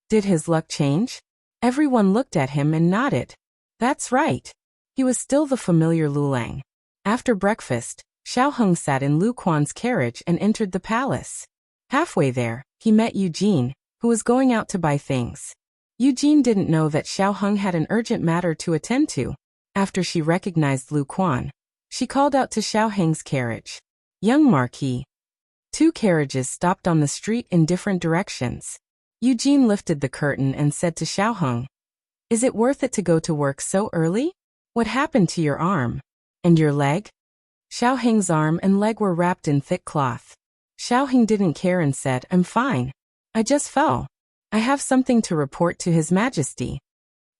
Did his luck change? Everyone looked at him and nodded. That's right. He was still the familiar Lulang. After breakfast, Xiaoheng sat in Lu Quan's carriage and entered the palace. Halfway there, he met Eugene, who was going out to buy things. Eugene didn't know that Xiaoheng had an urgent matter to attend to. After she recognized Lu Quan, she called out to Xiaoheng's carriage. Young Marquis. 2 carriages stopped on the street in different directions. Eugene lifted the curtain and said to Xiaoheng, Is it worth it to go to work so early? What happened to your arm? And your leg? Xiaoheng's arm and leg were wrapped in thick cloth. Xiaoheng didn't care and said, I'm fine. I just fell. I have something to report to His Majesty.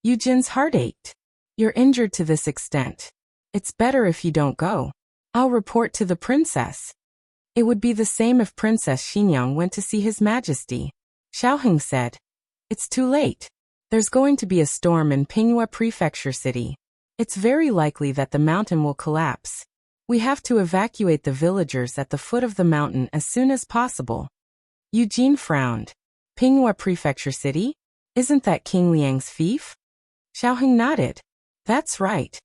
Eugene's heart ached. You're injured to this extent. It's better if you don't go. I'll report to the princess. It would be the same if Princess Xinyang went to see His Majesty. Xiaoheng said, It's too late. There's going to be a storm in Pinghua Prefecture City. It's very likely that the mountain will collapse. We have to evacuate the villagers at the foot of the mountain as soon as possible. Eugene frowned. Pinghua Prefecture City? Isn't that King Liang's fief? Xiaoheng nodded. That's right.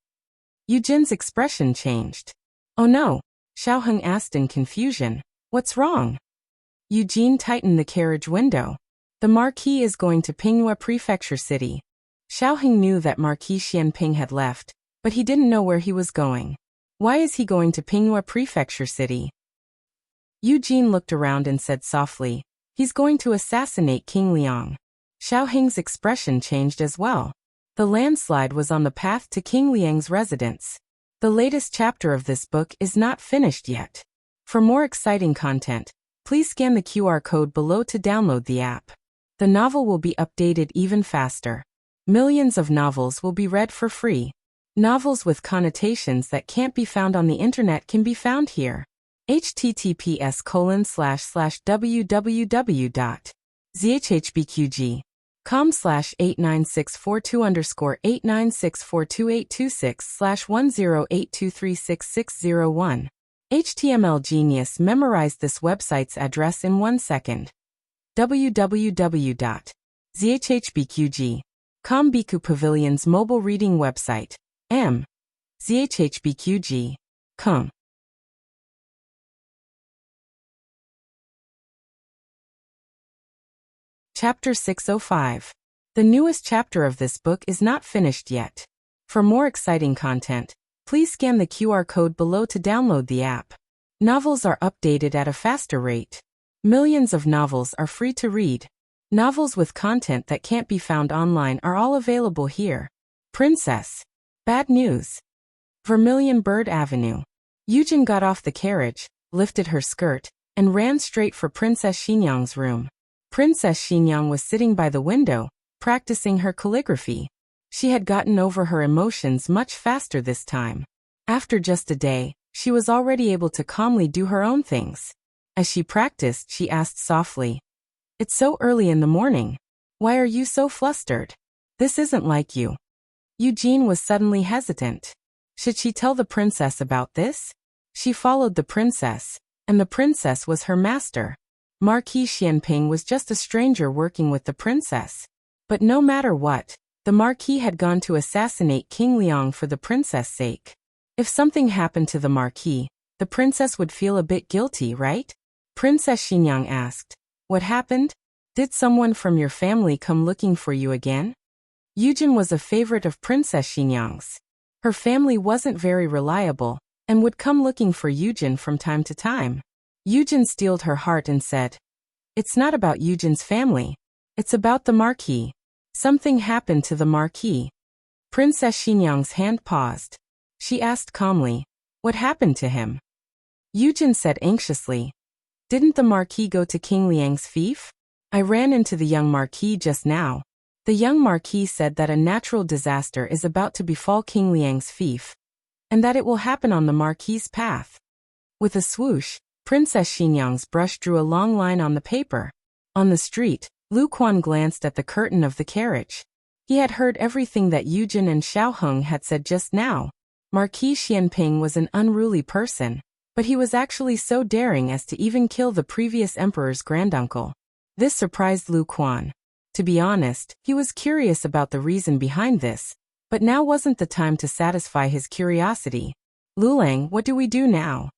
Eugene's expression changed. Oh no, Xiaoheng asked in confusion. What's wrong? Eugene tightened the carriage window. The Marquis is going to Pinghua Prefecture City. Xiaoheng knew that Marquis Xianping had left, but he didn't know where he was going. Why is he going to Pinghua Prefecture City? Eugene looked around and said softly, He's going to assassinate King Liang. Xiaoheng's expression changed as well. The landslide was on the path to King Liang's residence. The latest chapter of this book is not finished yet. For more exciting content, please scan the QR code below to download the app. The novel will be updated even faster. Millions of novels will be read for free. Novels with connotations that can't be found on the internet can be found here. https://www.zhhbqg.com/89642_8964286/1082366601. HTML Genius memorized this website's address in 1 second. www.zhhbqg.com Biku Pavilion's mobile reading website. zhhbqg.com. Chapter 605. The newest chapter of this book is not finished yet. For more exciting content, please scan the QR code below to download the app. Novels are updated at a faster rate. Millions of novels are free to read. Novels with content that can't be found online are all available here. Princess. Bad news. Vermilion Bird Avenue. Yujin got off the carriage, lifted her skirt, and ran straight for Princess Xinyang's room. Princess Xinyang was sitting by the window, practicing her calligraphy. She had gotten over her emotions much faster this time. After just a day, she was already able to calmly do her own things. As she practiced, she asked softly, "It's so early in the morning. Why are you so flustered? This isn't like you." Eugene was suddenly hesitant. Should she tell the princess about this? She followed the princess, and the princess was her master. Marquis Xianping was just a stranger working with the princess. But no matter what, the Marquis had gone to assassinate King Liang for the princess' sake. If something happened to the Marquis, the princess would feel a bit guilty, right? Princess Xinyang asked, "What happened? Did someone from your family come looking for you again?" Yujin was a favorite of Princess Xinyang's. Her family wasn't very reliable, and would come looking for Yujin from time to time. Yujin steeled her heart and said, "It's not about Yujin's family. It's about the Marquis. Something happened to the Marquis." Princess Xinyang's hand paused. She asked calmly, "What happened to him?" Yujin said anxiously, "Didn't the Marquis go to King Liang's fief? I ran into the young Marquis just now. The young Marquis said that a natural disaster is about to befall King Liang's fief, and that it will happen on the Marquis's path." With a swoosh, Princess Xinyang's brush drew a long line on the paper. On the street, Lu Quan glanced at the curtain of the carriage. He had heard everything that Yujin and Xiaoheng had said just now. Marquis Xianping was an unruly person, but he was actually so daring as to even kill the previous emperor's granduncle. This surprised Lu Quan. To be honest, he was curious about the reason behind this, but now wasn't the time to satisfy his curiosity. "Lulang, what do we do now?"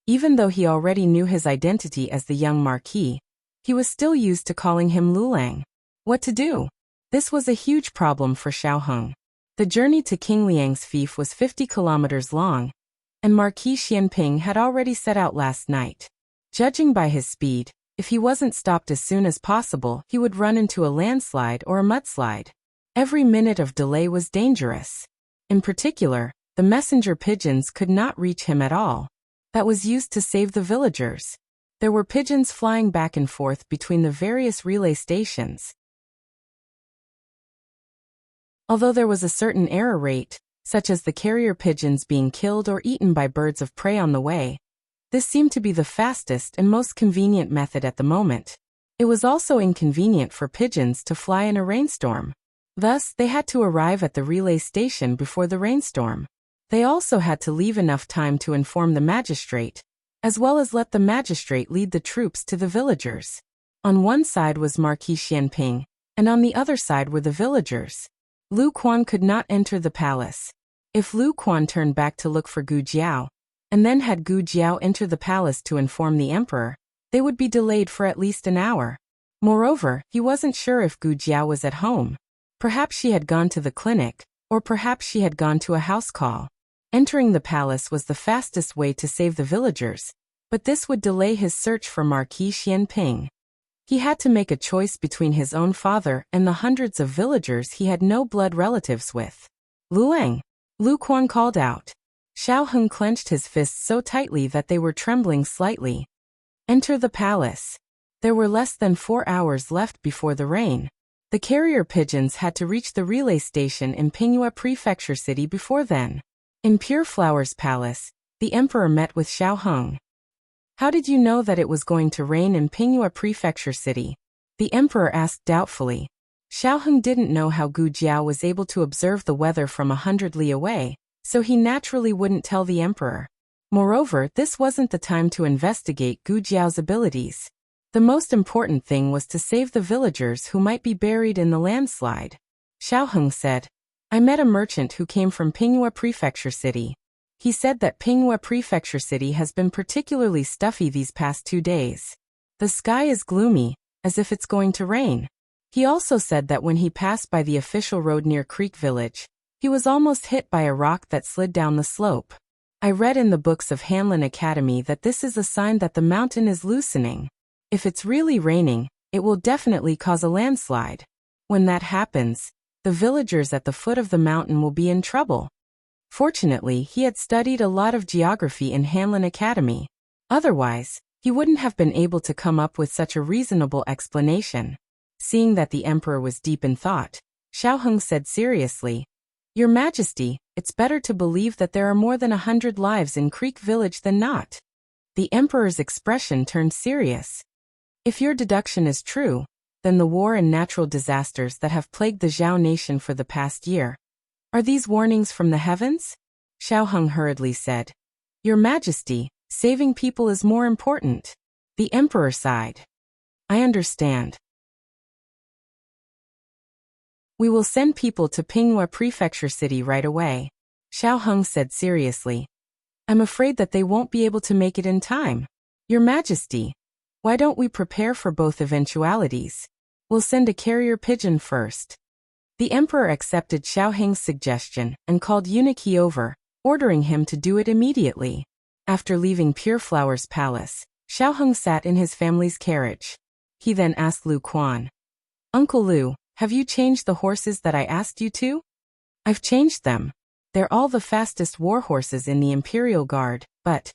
Even though he already knew his identity as the young Marquis, he was still used to calling him Lulang. What to do? This was a huge problem for Xiaoheng. The journey to King Liang's fief was 50 kilometers long, and Marquis Xianping had already set out last night. Judging by his speed, if he wasn't stopped as soon as possible, he would run into a landslide or a mudslide. Every minute of delay was dangerous. In particular, the messenger pigeons could not reach him at all. That was used to save the villagers. There were pigeons flying back and forth between the various relay stations. Although there was a certain error rate, such as the carrier pigeons being killed or eaten by birds of prey on the way, this seemed to be the fastest and most convenient method at the moment. It was also inconvenient for pigeons to fly in a rainstorm. Thus, they had to arrive at the relay station before the rainstorm. They also had to leave enough time to inform the magistrate, as well as let the magistrate lead the troops to the villagers. On one side was Marquis Xianping, and on the other side were the villagers. Lu Quan could not enter the palace. If Lu Quan turned back to look for Gu Jiao, and then had Gu Jiao enter the palace to inform the emperor, they would be delayed for at least an hour. Moreover, he wasn't sure if Gu Jiao was at home. Perhaps she had gone to the clinic, or perhaps she had gone to a house call. Entering the palace was the fastest way to save the villagers, but this would delay his search for Marquis Xianping. He had to make a choice between his own father and the hundreds of villagers he had no blood relatives with. "Lulang!" Lu Quan called out. Xiaoheng clenched his fists so tightly that they were trembling slightly. Enter the palace. There were less than 4 hours left before the rain. The carrier pigeons had to reach the relay station in Pingyue Prefecture City before then. In Pure Flower's palace, the emperor met with Xiaoheng. "How did you know that it was going to rain in Pingyue Prefecture City?" the emperor asked doubtfully. Xiaoheng didn't know how Gu Jiao was able to observe the weather from 100 li away, so he naturally wouldn't tell the emperor. Moreover, this wasn't the time to investigate Gu Jiao's abilities. The most important thing was to save the villagers who might be buried in the landslide. Xiaoheng said, I met a merchant who came from Pinghua Prefecture City. He said that Pinghua Prefecture City has been particularly stuffy these past 2 days. The sky is gloomy, as if it's going to rain. He also said that when he passed by the official road near Creek Village, he was almost hit by a rock that slid down the slope. I read in the books of Hanlin Academy that this is a sign that the mountain is loosening. If it's really raining, it will definitely cause a landslide. When that happens, the villagers at the foot of the mountain will be in trouble. Fortunately, he had studied a lot of geography in Hanlin Academy. Otherwise, he wouldn't have been able to come up with such a reasonable explanation. Seeing that the emperor was deep in thought, Xiaoheng said seriously, Your Majesty, it's better to believe that there are more than 100 lives in Creek Village than not. The emperor's expression turned serious. If your deduction is true, then the war and natural disasters that have plagued the Zhao nation for the past year, are these warnings from the heavens? Xiaoheng hurriedly said. Your Majesty, saving people is more important. The emperor sighed. I understand. We will send people to Pinghua Prefecture City right away, Xiaoheng said seriously. I'm afraid that they won't be able to make it in time. Your Majesty, why don't we prepare for both eventualities? We'll send a carrier pigeon first. The emperor accepted Xiaoheng's suggestion and called Uniqi over, ordering him to do it immediately. After leaving Pure Flower's palace, Xiaoheng sat in his family's carriage. He then asked Lu Quan, Uncle Lu, have you changed the horses that I asked you to? I've changed them. They're all the fastest war horses in the Imperial Guard, but...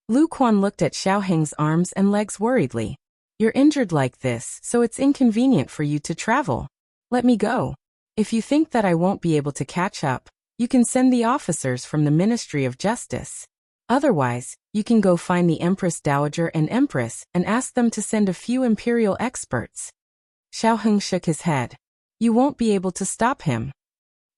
Lu Quan looked at Xiaoheng's arms and legs worriedly. You're injured like this, so it's inconvenient for you to travel. Let me go. If you think that I won't be able to catch up, you can send the officers from the Ministry of Justice. Otherwise, you can go find the Empress Dowager and Empress and ask them to send a few imperial experts. Xiaoheng shook his head. You won't be able to stop him.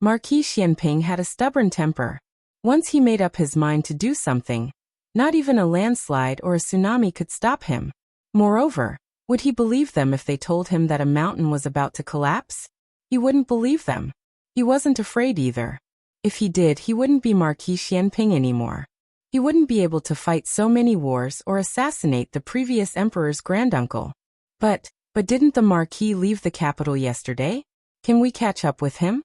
Marquis Xianping had a stubborn temper. Once he made up his mind to do something, not even a landslide or a tsunami could stop him. Moreover, would he believe them if they told him that a mountain was about to collapse? He wouldn't believe them. He wasn't afraid either. If he did, he wouldn't be Marquis Xianping anymore. He wouldn't be able to fight so many wars or assassinate the previous emperor's granduncle. But didn't the Marquis leave the capital yesterday? Can we catch up with him?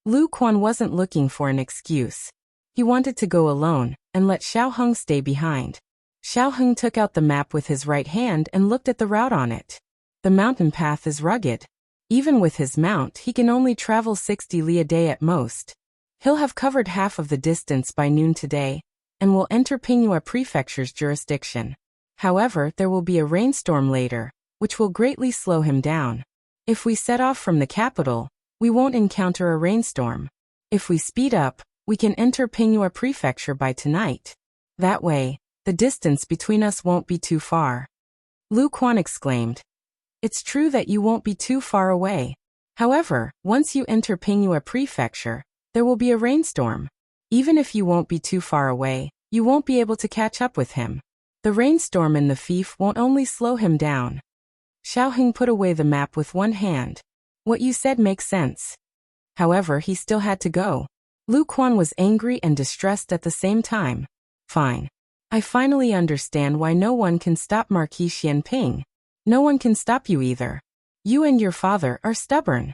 Lu Quan wasn't looking for an excuse. He wanted to go alone and let Xiaoheng stay behind. Xiaoheng took out the map with his right hand and looked at the route on it. The mountain path is rugged. Even with his mount, he can only travel 60 li a day at most. He'll have covered half of the distance by noon today, and will enter Pinghua Prefecture's jurisdiction. However, there will be a rainstorm later, which will greatly slow him down. If we set off from the capital, we won't encounter a rainstorm. If we speed up, we can enter Pinghua Prefecture by tonight. That way, the distance between us won't be too far. Lu Quan exclaimed. It's true that you won't be too far away. However, once you enter Pinghua Prefecture, there will be a rainstorm. Even if you won't be too far away, you won't be able to catch up with him. The rainstorm and the fief won't only slow him down. Xiaoheng put away the map with one hand. What you said makes sense. However, he still had to go. Lu Quan was angry and distressed at the same time. Fine. I finally understand why no one can stop Marquis Xianping. No one can stop you either. You and your father are stubborn.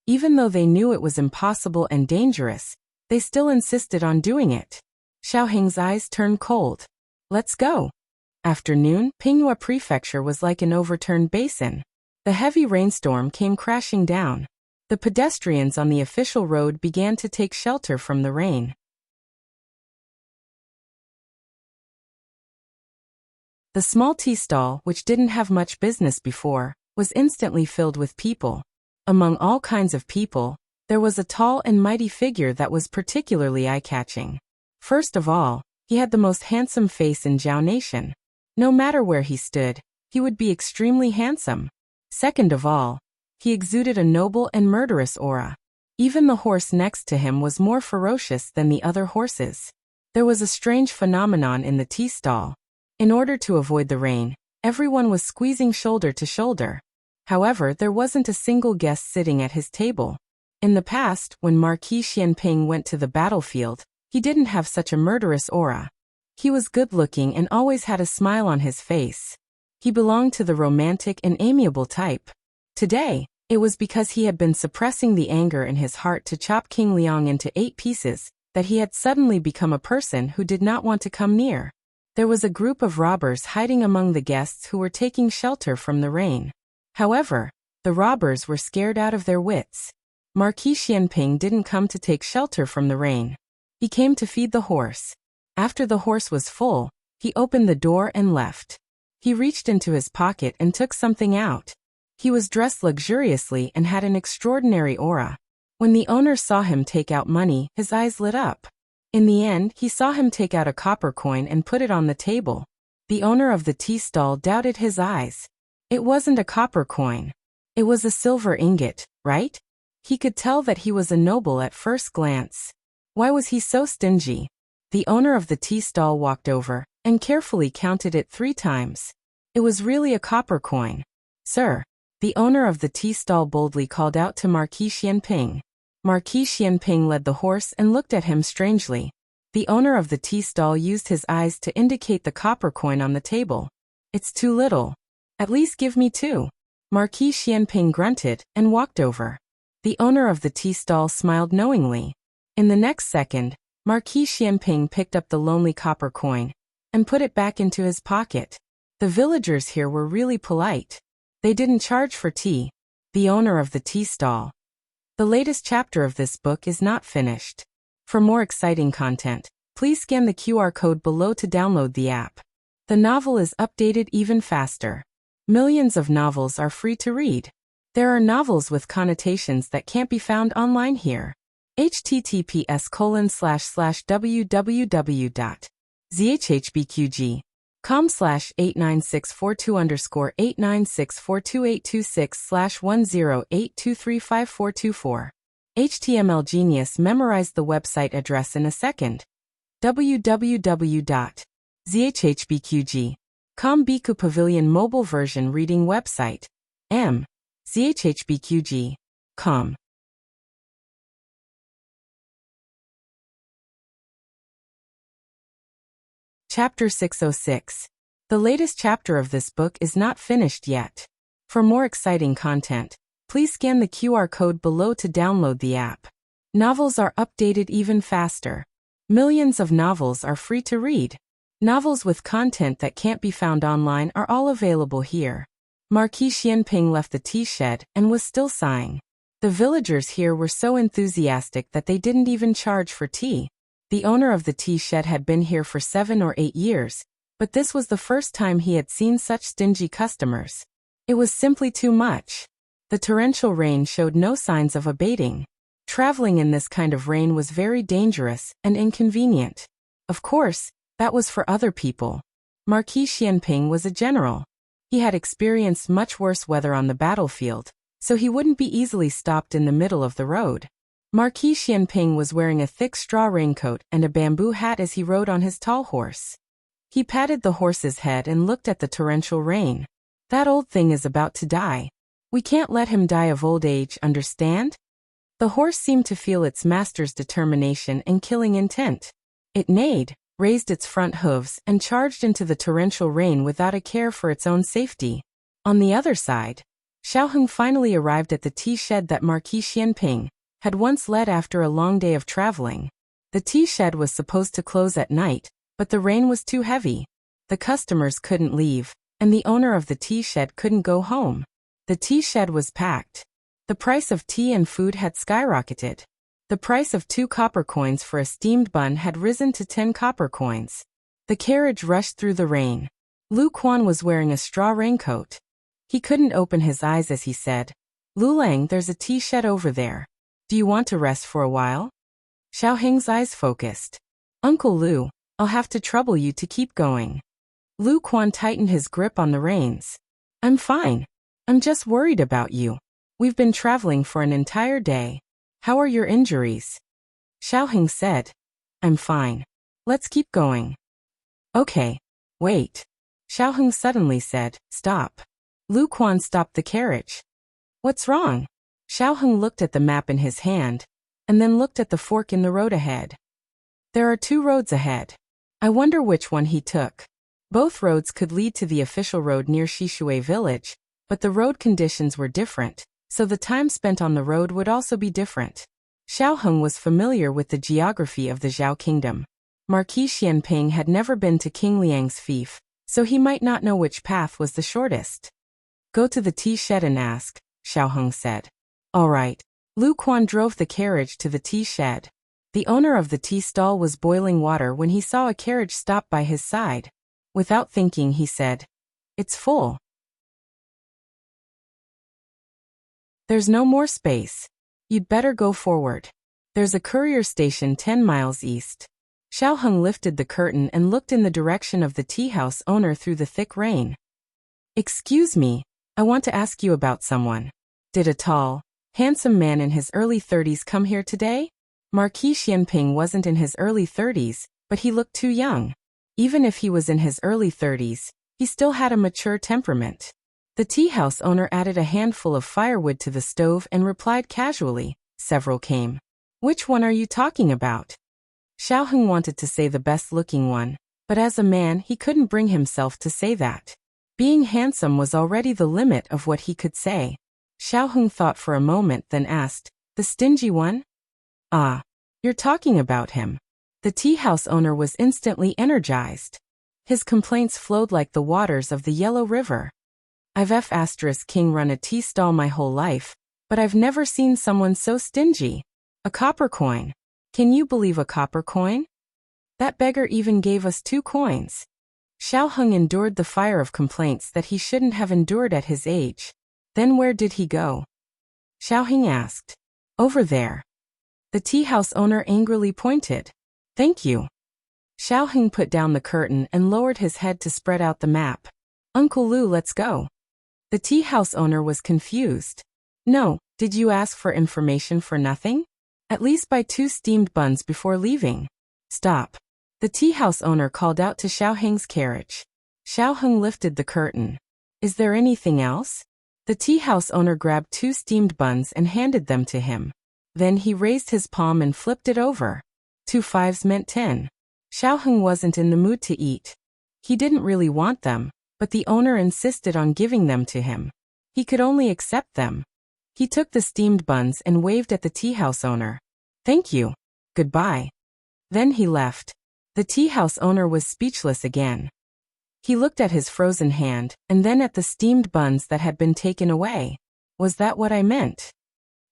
Even though they knew it was impossible and dangerous, they still insisted on doing it. Xiaoheng's eyes turned cold. Let's go. After noon, Pinghua Prefecture was like an overturned basin. The heavy rainstorm came crashing down. The pedestrians on the official road began to take shelter from the rain. The small tea stall, which didn't have much business before, was instantly filled with people. Among all kinds of people, there was a tall and mighty figure that was particularly eye-catching. First of all, he had the most handsome face in Zhao Nation. No matter where he stood, he would be extremely handsome. Second of all, he exuded a noble and murderous aura. Even the horse next to him was more ferocious than the other horses. There was a strange phenomenon in the tea stall. In order to avoid the rain, Everyone was squeezing shoulder to shoulder. However, there wasn't a single guest sitting at his table. In the past, when Marquis Xianping went to the battlefield, he didn't have such a murderous aura. He was good-looking and always had a smile on his face. He belonged to the romantic and amiable type. Today, it was because he had been suppressing the anger in his heart to chop King Liang into 8 pieces, that he had suddenly become a person who did not want to come near. There was a group of robbers hiding among the guests who were taking shelter from the rain. However, the robbers were scared out of their wits. Marquis Xianping didn't come to take shelter from the rain. He came to feed the horse. After the horse was full, he opened the door and left. He reached into his pocket and took something out. He was dressed luxuriously and had an extraordinary aura. When the owner saw him take out money, his eyes lit up. In the end, he saw him take out a copper coin and put it on the table. The owner of the tea stall doubted his eyes. It wasn't a copper coin. It was a silver ingot, right? He could tell that he was a noble at first glance. Why was he so stingy? The owner of the tea stall walked over and carefully counted it 3 times. It was really a copper coin. Sir, the owner of the tea stall boldly called out to Marquis Xianping. Marquis Xianping led the horse and looked at him strangely. The owner of the tea stall used his eyes to indicate the copper coin on the table. It's too little. At least give me 2. Marquis Xianping grunted and walked over. The owner of the tea stall smiled knowingly. In the next second, Marquis Xianping picked up the lonely copper coin and put it back into his pocket. The villagers here were really polite. They didn't charge for tea. The owner of the tea stall. The latest chapter of this book is not finished. For more exciting content, please scan the QR code below to download the app. The novel is updated even faster. Millions of novels are free to read. There are novels with connotations that can't be found online here. https://www.zhhbqg.com/89642_8964226/10823544. HTML Genius memorized the website address in a second. www.zhhbqg.com Biku Pavilion Mobile Version Reading Website. zhhbqg.com. Chapter 606. The latest chapter of this book is not finished yet. For more exciting content, please scan the QR code below to download the app. Novels are updated even faster. Millions of novels are free to read. Novels with content that can't be found online are all available here. Marquis Xianping left the tea shed and was still sighing. The villagers here were so enthusiastic that they didn't even charge for tea. The owner of the tea shed had been here for 7 or 8 years, but this was the first time he had seen such stingy customers. It was simply too much. The torrential rain showed no signs of abating. Traveling in this kind of rain was very dangerous and inconvenient. Of course, that was for other people. Marquis Xianping was a general. He had experienced much worse weather on the battlefield, so he wouldn't be easily stopped in the middle of the road. Marquis Xianping was wearing a thick straw raincoat and a bamboo hat as he rode on his tall horse. He patted the horse's head and looked at the torrential rain. That old thing is about to die. We can't let him die of old age, understand? The horse seemed to feel its master's determination and killing intent. It neighed, raised its front hooves, and charged into the torrential rain without a care for its own safety. On the other side, Xiaoheng finally arrived at the tea shed that Marquis Xianping had once led after a long day of traveling. The tea shed was supposed to close at night, but the rain was too heavy. The customers couldn't leave, and the owner of the tea shed couldn't go home. The tea shed was packed. The price of tea and food had skyrocketed. The price of 2 copper coins for a steamed bun had risen to 10 copper coins. The carriage rushed through the rain. Lu Quan was wearing a straw raincoat. He couldn't open his eyes as he said, "Lulang, there's a tea shed over there. Do you want to rest for a while?" Xiaoheng's eyes focused. "Uncle Lu, I'll have to trouble you to keep going." Lu Quan tightened his grip on the reins. "I'm fine. I'm just worried about you. We've been traveling for an entire day. How are your injuries?" Xiaoheng said, "I'm fine. Let's keep going." "Okay. Wait. Xiaoheng suddenly said, "Stop." Lu Quan stopped the carriage. "What's wrong?" Xiaoheng looked at the map in his hand, and then looked at the fork in the road ahead. "There are 2 roads ahead. I wonder which one he took." Both roads could lead to the official road near Shishui village, but the road conditions were different, so the time spent on the road would also be different. Xiaoheng was familiar with the geography of the Zhao kingdom. Marquis Xianping had never been to King Liang's fief, so he might not know which path was the shortest. "Go to the tea shed and ask," Xiaoheng said. "All right." Lu Quan drove the carriage to the tea shed. The owner of the tea stall was boiling water when he saw a carriage stop by his side. Without thinking, he said, "It's full. There's no more space. You'd better go forward. There's a courier station 10 miles east." Xiaoheng lifted the curtain and looked in the direction of the tea house owner through the thick rain. "Excuse me, I want to ask you about someone. Did a tall, handsome man in his early 30s come here today?" Marquis Xianping wasn't in his early 30s, but he looked too young. Even if he was in his early 30s, he still had a mature temperament. The tea house owner added a handful of firewood to the stove and replied casually, "Several came." "Which one are you talking about?" Xiaoheng wanted to say the best-looking one, but as a man he couldn't bring himself to say that. Being handsome was already the limit of what he could say. Xiaoheng thought for a moment, then asked, "The stingy one?" "Ah, you're talking about him." The tea house owner was instantly energized. His complaints flowed like the waters of the Yellow River. "I've *King run a tea stall my whole life, but I've never seen someone so stingy. A copper coin. Can you believe a copper coin? That beggar even gave us 2 coins. Xiaoheng endured the fire of complaints that he shouldn't have endured at his age. "Then where did he go?" Xiaoheng asked. "Over there." The tea house owner angrily pointed. "Thank you." Xiaoheng put down the curtain and lowered his head to spread out the map. "Uncle Lu, let's go." The tea house owner was confused. "No, did you ask for information for nothing? At least buy 2 steamed buns before leaving." "Stop." The tea house owner called out to Xiaoheng's carriage. Xiaoheng lifted the curtain. "Is there anything else?" The tea house owner grabbed 2 steamed buns and handed them to him. Then he raised his palm and flipped it over. 2 5s meant 10. Xiaoheng wasn't in the mood to eat. He didn't really want them, but the owner insisted on giving them to him. He could only accept them. He took the steamed buns and waved at the tea house owner. "Thank you. Goodbye." Then he left. The tea house owner was speechless again. He looked at his frozen hand, and then at the steamed buns that had been taken away. Was that what I meant?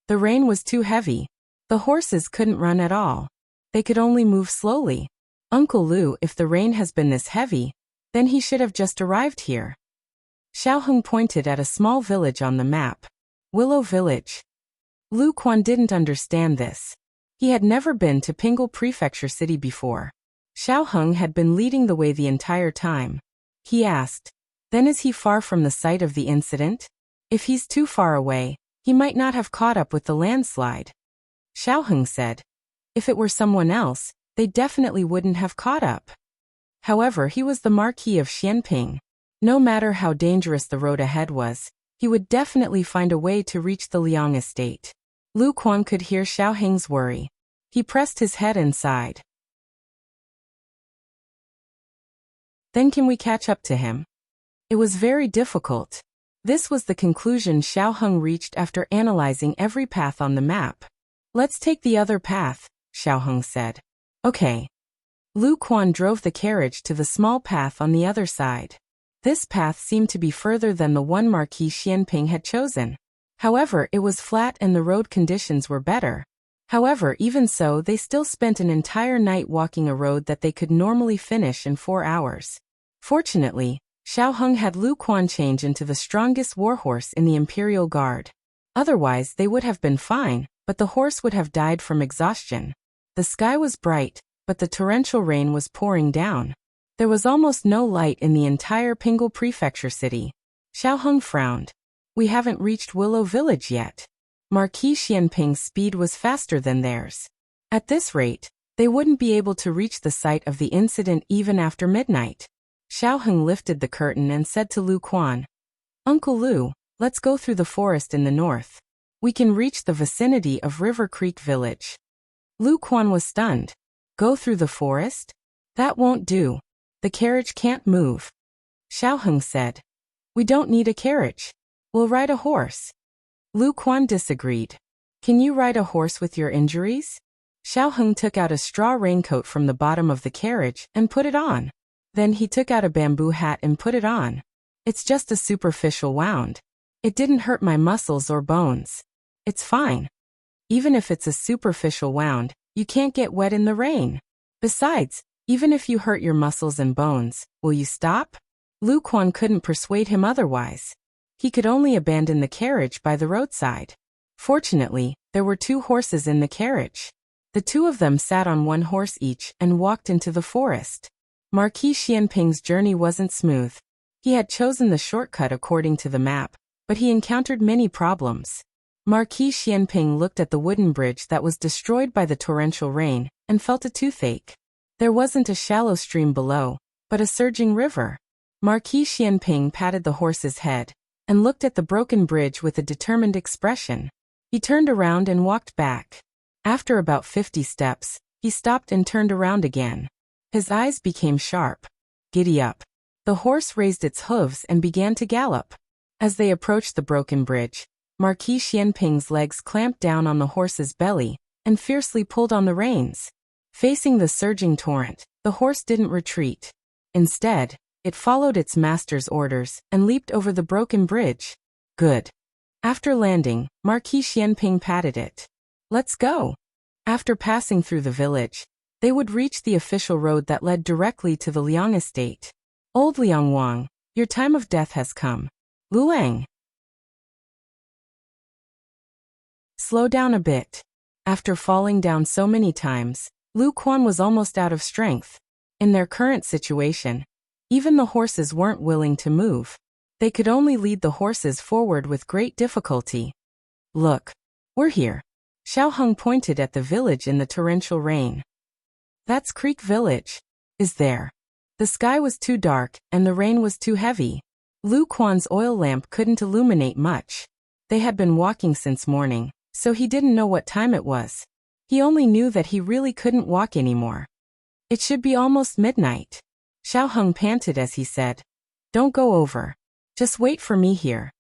The rain was too heavy. The horses couldn't run at all. They could only move slowly. Uncle Lu, if the rain has been this heavy, then he should have just arrived here. Xiaoheng pointed at a small village on the map. Willow Village. Lu Quan didn't understand this. He had never been to Pingle Prefecture City before. Xiaoheng had been leading the way the entire time. He asked, "Then is he far from the site of the incident? If he's too far away, he might not have caught up with the landslide." Xiaoheng said, "If it were someone else, they definitely wouldn't have caught up." However, he was the Marquis of Xianping. No matter how dangerous the road ahead was, he would definitely find a way to reach the Liang estate. Lu Quan could hear Xiaoheng's worry. He pressed his head and sighed. "Then can we catch up to him?" It was very difficult. This was the conclusion Xiaoheng reached after analyzing every path on the map. "Let's take the other path," Xiaoheng said. "Okay." Lu Quan drove the carriage to the small path on the other side. This path seemed to be further than the one Marquis Xianping had chosen. However, it was flat and the road conditions were better. However, even so, they still spent an entire night walking a road that they could normally finish in 4 hours. Fortunately, Xiaoheng had Lu Quan change into the strongest warhorse in the Imperial Guard. Otherwise, they would have been fine, but the horse would have died from exhaustion. The sky was bright, but the torrential rain was pouring down. There was almost no light in the entire Pingle Prefecture city. Xiaoheng frowned. "We haven't reached Willow Village yet." Marquis Xianping's speed was faster than theirs. At this rate, they wouldn't be able to reach the site of the incident even after midnight. Xiaoheng lifted the curtain and said to Lu Quan, Uncle Lu, let's go through the forest in the north. We can reach the vicinity of River Creek Village. Lu Quan was stunned. Go through the forest? That won't do. The carriage can't move. Xiaoheng said. We don't need a carriage. We'll ride a horse. Lu Quan disagreed. Can you ride a horse with your injuries? Xiaoheng took out a straw raincoat from the bottom of the carriage and put it on. Then he took out a bamboo hat and put it on. It's just a superficial wound. It didn't hurt my muscles or bones. It's fine. Even if it's a superficial wound, you can't get wet in the rain. Besides, even if you hurt your muscles and bones, will you stop? Lu Quan couldn't persuade him otherwise. He could only abandon the carriage by the roadside. Fortunately, there were 2 horses in the carriage. The 2 of them sat on 1 horse each and walked into the forest. Marquis Xianping's journey wasn't smooth. He had chosen the shortcut according to the map, but he encountered many problems. Marquis Xianping looked at the wooden bridge that was destroyed by the torrential rain and felt a toothache. There wasn't a shallow stream below, but a surging river. Marquis Xianping patted the horse's head and looked at the broken bridge with a determined expression. He turned around and walked back. After about 50 steps, he stopped and turned around again. His eyes became sharp. Giddy up. The horse raised its hooves and began to gallop. As they approached the broken bridge, Marquis Xianping's legs clamped down on the horse's belly and fiercely pulled on the reins. Facing the surging torrent, the horse didn't retreat. Instead, it followed its master's orders and leaped over the broken bridge. Good. After landing, Marquis Xianping patted it. Let's go. After passing through the village, they would reach the official road that led directly to the Liang estate. Old Liang Wang, your time of death has come. Luang. Slow down a bit. After falling down so many times, Lu Quan was almost out of strength. In their current situation, even the horses weren't willing to move. They could only lead the horses forward with great difficulty. Look. We're here. Xiaoheng pointed at the village in the torrential rain. That's Creek Village. Is there? The sky was too dark, and the rain was too heavy. Lu Quan's oil lamp couldn't illuminate much. They had been walking since morning, so he didn't know what time it was. He only knew that he really couldn't walk anymore. It should be almost midnight. Xiaoheng panted as he said, Don't go over. Just wait for me here.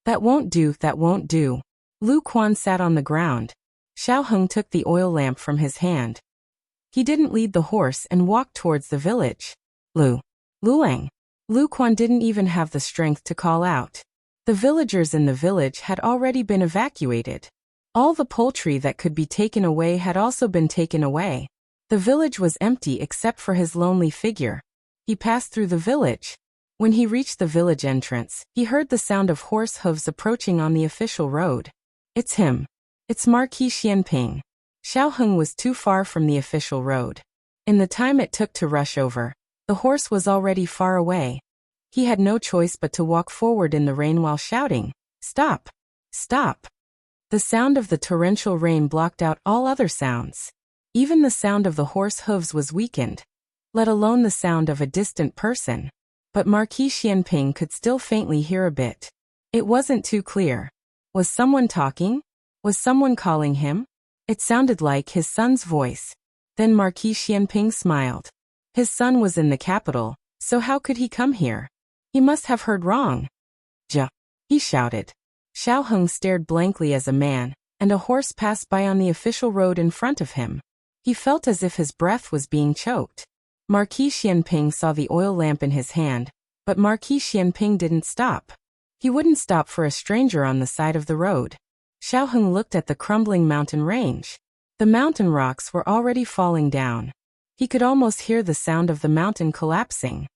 That won't do, that won't do. Lu Quan sat on the ground. Xiaoheng took the oil lamp from his hand. He didn't lead the horse and walked towards the village. Luang. Lu Quan didn't even have the strength to call out. The villagers in the village had already been evacuated. All the poultry that could be taken away had also been taken away. The village was empty except for his lonely figure. He passed through the village. When he reached the village entrance, he heard the sound of horse hooves approaching on the official road. It's him. It's Marquis Xianping. Xiaoheng was too far from the official road. In the time it took to rush over, the horse was already far away. He had no choice but to walk forward in the rain while shouting, Stop! Stop! The sound of the torrential rain blocked out all other sounds. Even the sound of the horse hooves was weakened, let alone the sound of a distant person. But Marquis Xianping could still faintly hear a bit. It wasn't too clear. Was someone talking? Was someone calling him? It sounded like his son's voice. Then Marquis Xianping smiled. His son was in the capital, so how could he come here? He must have heard wrong. Ja! He shouted. Xiaoheng stared blankly as a man and a horse passed by on the official road in front of him. He felt as if his breath was being choked. Marquis Xianping saw the oil lamp in his hand, but Marquis Xianping didn't stop. He wouldn't stop for a stranger on the side of the road. Xiaoheng looked at the crumbling mountain range. The mountain rocks were already falling down. He could almost hear the sound of the mountain collapsing.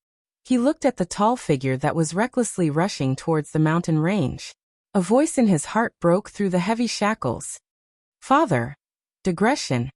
He looked at the tall figure that was recklessly rushing towards the mountain range. A voice in his heart broke through the heavy shackles. Father. Digression.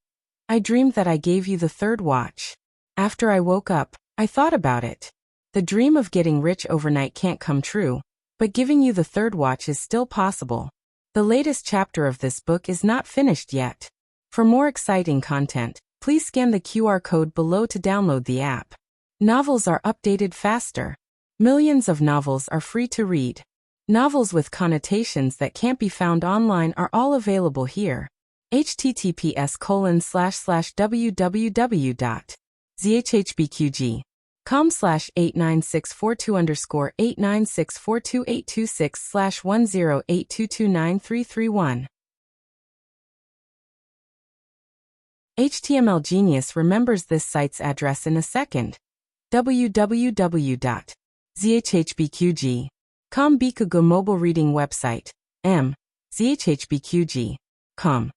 I dreamed that I gave you the third watch. After I woke up, I thought about it. The dream of getting rich overnight can't come true, but giving you the third watch is still possible. The latest chapter of this book is not finished yet. For more exciting content, please scan the QR code below to download the app. Novels are updated faster. Millions of novels are free to read. Novels with connotations that can't be found online are all available here. https://www.zhhbqg.com/89642_8964286/1082293331. HTML Genius remembers this site's address in a second. www.zhhbqg.com Bikugo mobile reading website. zhhbqg.com.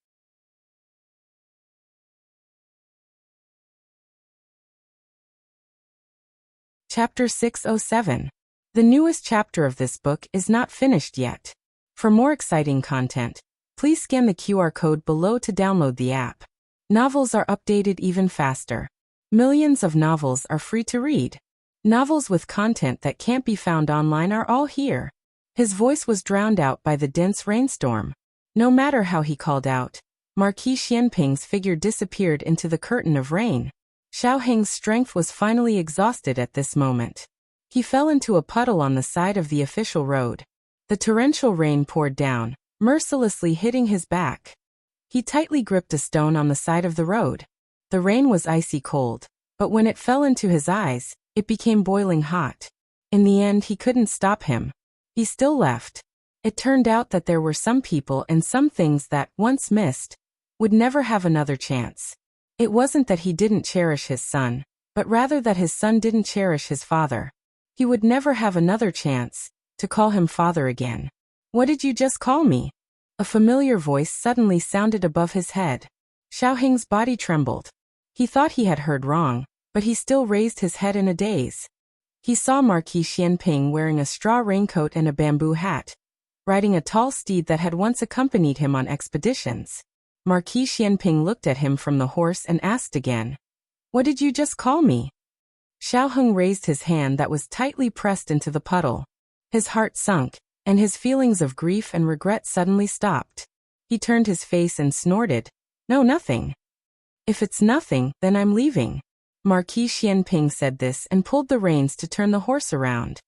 Chapter 607. The newest chapter of this book is not finished yet. For more exciting content, please scan the QR code below to download the app. Novels are updated even faster. Millions of novels are free to read. Novels with content that can't be found online are all here. His voice was drowned out by the dense rainstorm. No matter how he called out, Marquis Xianping's figure disappeared into the curtain of rain. Xiao Heng's strength was finally exhausted at this moment. He fell into a puddle on the side of the official road. The torrential rain poured down, mercilessly hitting his back. He tightly gripped a stone on the side of the road. The rain was icy cold, but when it fell into his eyes, it became boiling hot. In the end, he couldn't stop him. He still left. It turned out that there were some people and some things that, once missed, would never have another chance. It wasn't that he didn't cherish his son, but rather that his son didn't cherish his father. He would never have another chance to call him father again. "What did you just call me?" A familiar voice suddenly sounded above his head. Xiao Heng's body trembled. He thought he had heard wrong, but he still raised his head in a daze. He saw Marquis Xianping wearing a straw raincoat and a bamboo hat, riding a tall steed that had once accompanied him on expeditions. Marquis Xianping looked at him from the horse and asked again, "What did you just call me?" Xiao Heng raised his hand that was tightly pressed into the puddle. His heart sunk, and his feelings of grief and regret suddenly stopped. He turned his face and snorted, "No, nothing." "If it's nothing, then I'm leaving." Marquis Xianping said this and pulled the reins to turn the horse around.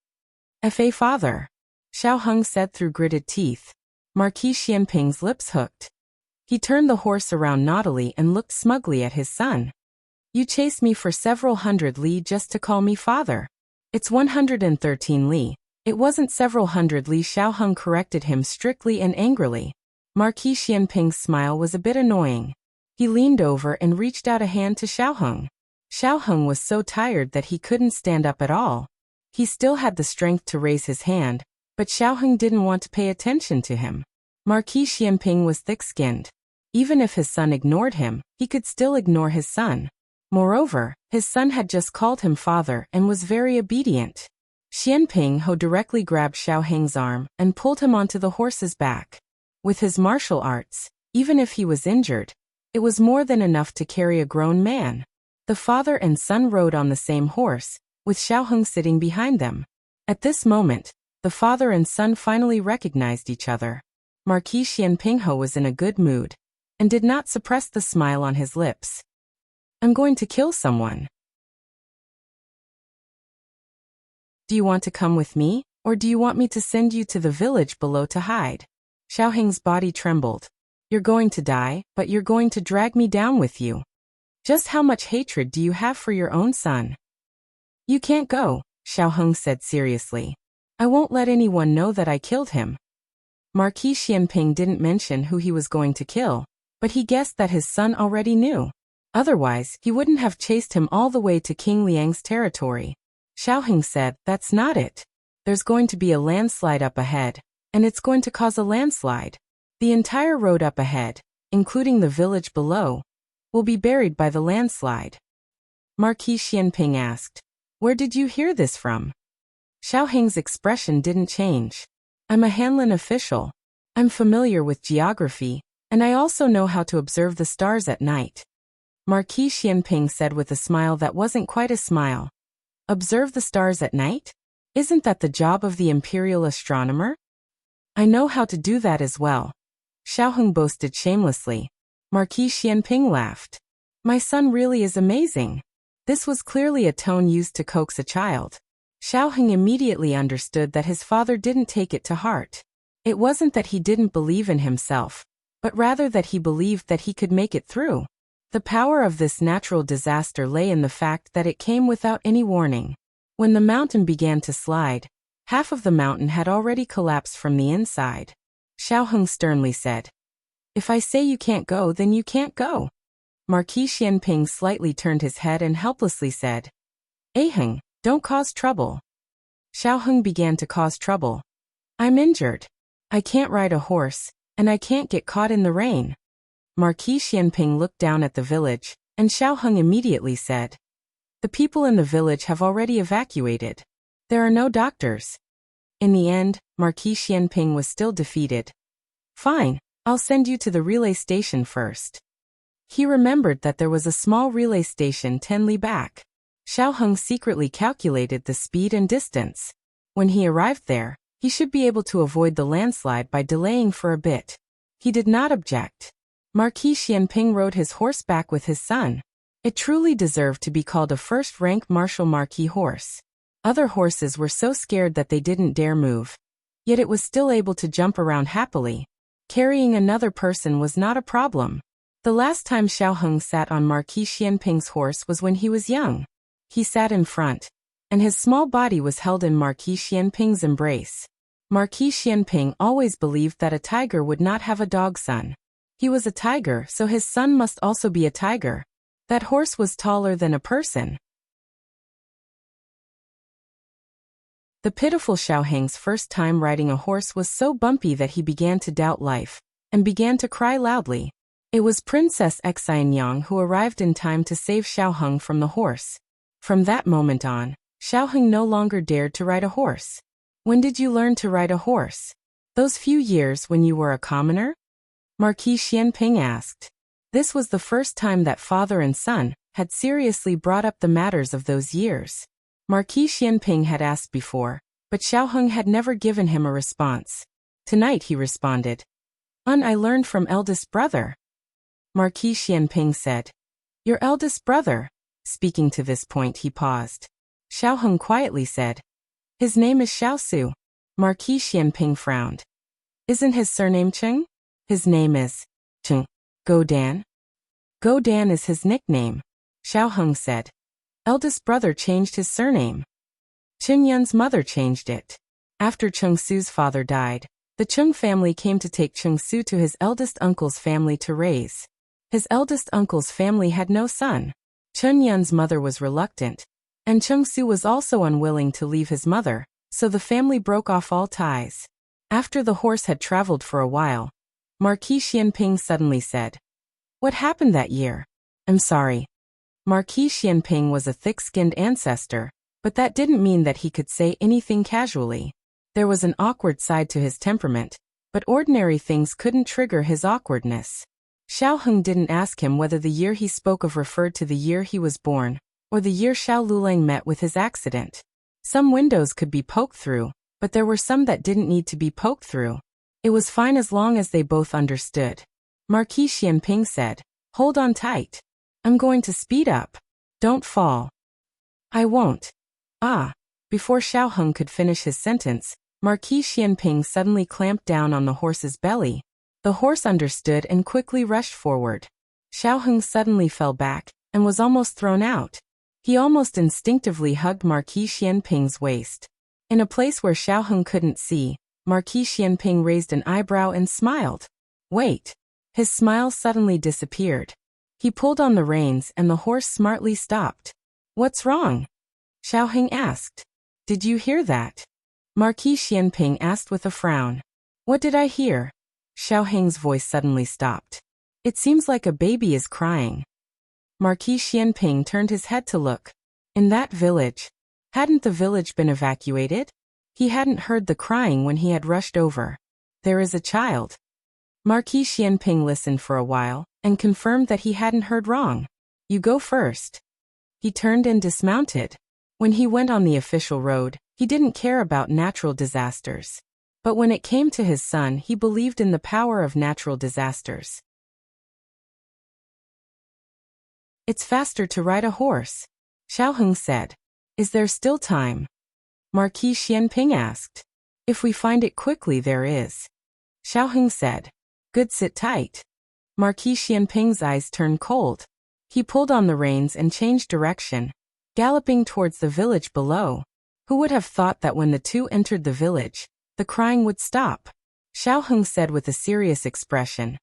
"Fa father," Xiao Heng said through gritted teeth. Marquis Xianping's lips hooked. He turned the horse around naughtily and looked smugly at his son. "You chased me for several hundred li just to call me father." "It's 113 li. It wasn't several hundred li," Xiao Heng corrected him strictly and angrily. Marquis Xianping's smile was a bit annoying. He leaned over and reached out a hand to Xiao Heng. Xiao Heng was so tired that he couldn't stand up at all. He still had the strength to raise his hand, but Xiao Heng didn't want to pay attention to him. Marquis Xianping was thick-skinned. Even if his son ignored him, he could still ignore his son. Moreover, his son had just called him father and was very obedient. Xianping Ho directly grabbed Xiao Heng's arm and pulled him onto the horse's back. With his martial arts, even if he was injured, it was more than enough to carry a grown man. The father and son rode on the same horse, with Xiao Heng sitting behind them. At this moment, the father and son finally recognized each other. Marquis Xianping Ho was in a good mood, and did not suppress the smile on his lips. "I'm going to kill someone. Do you want to come with me, or do you want me to send you to the village below to hide?" Xiao Heng's body trembled. "You're going to die, but you're going to drag me down with you. Just how much hatred do you have for your own son?" "You can't go," Xiao Heng said seriously. "I won't let anyone know that I killed him." Marquis Xianping didn't mention who he was going to kill, but he guessed that his son already knew. Otherwise, he wouldn't have chased him all the way to King Liang's territory. Xiao Heng said, "That's not it. There's going to be a landslide up ahead, and it's going to cause a landslide. The entire road up ahead, including the village below, will be buried by the landslide." Marquis Xianping asked, "Where did you hear this from?" Xiao Heng's expression didn't change. "I'm a Hanlin official. I'm familiar with geography, and I also know how to observe the stars at night." Marquis Xianping said with a smile that wasn't quite a smile. "Observe the stars at night? Isn't that the job of the imperial astronomer?" "I know how to do that as well," Xiao Heng boasted shamelessly. Marquis Xianping laughed. "My son really is amazing." This was clearly a tone used to coax a child. Xiaoheng immediately understood that his father didn't take it to heart. It wasn't that he didn't believe in himself, but rather that he believed that he could make it through. The power of this natural disaster lay in the fact that it came without any warning. When the mountain began to slide, half of the mountain had already collapsed from the inside. Xiaoheng sternly said, "If I say you can't go, then you can't go." Marquis Xianping slightly turned his head and helplessly said, "Aheng, don't cause trouble." Xiaoheng began to cause trouble. "I'm injured. I can't ride a horse, and I can't get caught in the rain." Marquis Xianping looked down at the village, and Xiaoheng immediately said, "The people in the village have already evacuated. There are no doctors." In the end, Marquis Xianping was still defeated. "Fine, I'll send you to the relay station first." He remembered that there was a small relay station 10 li back. Xiaoheng secretly calculated the speed and distance. When he arrived there, he should be able to avoid the landslide by delaying for a bit. He did not object. Marquis Xianping rode his horse back with his son. It truly deserved to be called a first-rank martial marquis horse. Other horses were so scared that they didn't dare move. Yet it was still able to jump around happily. Carrying another person was not a problem. The last time Xiaoheng sat on Marquis Xianping's horse was when he was young. He sat in front, and his small body was held in Marquis Xianping's embrace. Marquis Xianping always believed that a tiger would not have a dog son. He was a tiger, so his son must also be a tiger. That horse was taller than a person. The pitiful Xiaoheng's first time riding a horse was so bumpy that he began to doubt life, and began to cry loudly. It was Princess Xianyang who arrived in time to save Xiaoheng from the horse. From that moment on, Xiaoheng no longer dared to ride a horse. "When did you learn to ride a horse? Those few years when you were a commoner?" Marquis Xianping asked. This was the first time that father and son had seriously brought up the matters of those years. Marquis Xianping had asked before, but Xiaoheng had never given him a response. Tonight he responded, I learned from eldest brother." Marquis Xianping said, "Your eldest brother?" Speaking to this point he paused. Xiaoheng quietly said, "His name is Xiaosu." Marquis Xianping frowned. "Isn't his surname Cheng?" "His name is Cheng. Godan?" "Godan is his nickname," Xiaoheng said. "Eldest brother changed his surname. Cheng Yun's mother changed it. After Cheng Su's father died, the Cheng family came to take Cheng Su to his eldest uncle's family to raise. His eldest uncle's family had no son. Cheng Yun's mother was reluctant, and Cheng Su was also unwilling to leave his mother, so the family broke off all ties. After the horse had traveled for a while, Marquis Xianping suddenly said, "What happened that year?" "I'm sorry." Marquis Xianping was a thick-skinned ancestor, but that didn't mean that he could say anything casually. There was an awkward side to his temperament, but ordinary things couldn't trigger his awkwardness. Xiaoheng didn't ask him whether the year he spoke of referred to the year he was born, or the year Xiao Lulang met with his accident. Some windows could be poked through, but there were some that didn't need to be poked through. It was fine as long as they both understood. Marquis Xianping said, "Hold on tight. I'm going to speed up. Don't fall." "I won't." "Ah." Before Xiaoheng could finish his sentence, Marquis Xianping suddenly clamped down on the horse's belly. The horse understood and quickly rushed forward. Xiaoheng suddenly fell back, and was almost thrown out. He almost instinctively hugged Marquis Xianping's waist. In a place where Xiaoheng couldn't see, Marquis Xianping raised an eyebrow and smiled. "Wait." His smile suddenly disappeared. He pulled on the reins and the horse smartly stopped. "What's wrong?" Xiaoheng asked. "Did you hear that?" Marquis Xianping asked with a frown. "What did I hear?" Xiaoheng's voice suddenly stopped. "It seems like a baby is crying." Marquis Xianping turned his head to look. In that village. Hadn't the village been evacuated? He hadn't heard the crying when he had rushed over. "There is a child." Marquis Xianping listened for a while, and confirmed that he hadn't heard wrong. "You go first." He turned and dismounted. When he went on the official road, he didn't care about natural disasters. But when it came to his son, he believed in the power of natural disasters. It's faster to ride a horse. Xiao Heng said. Is there still time? Marquis Xianping asked. If we find it quickly, there is. Xiao Heng said. Good, sit tight. Marquis Xianping's eyes turned cold. He pulled on the reins and changed direction, galloping towards the village below. Who would have thought that when the two entered the village, the crying would stop? Xiao Heng said with a serious expression.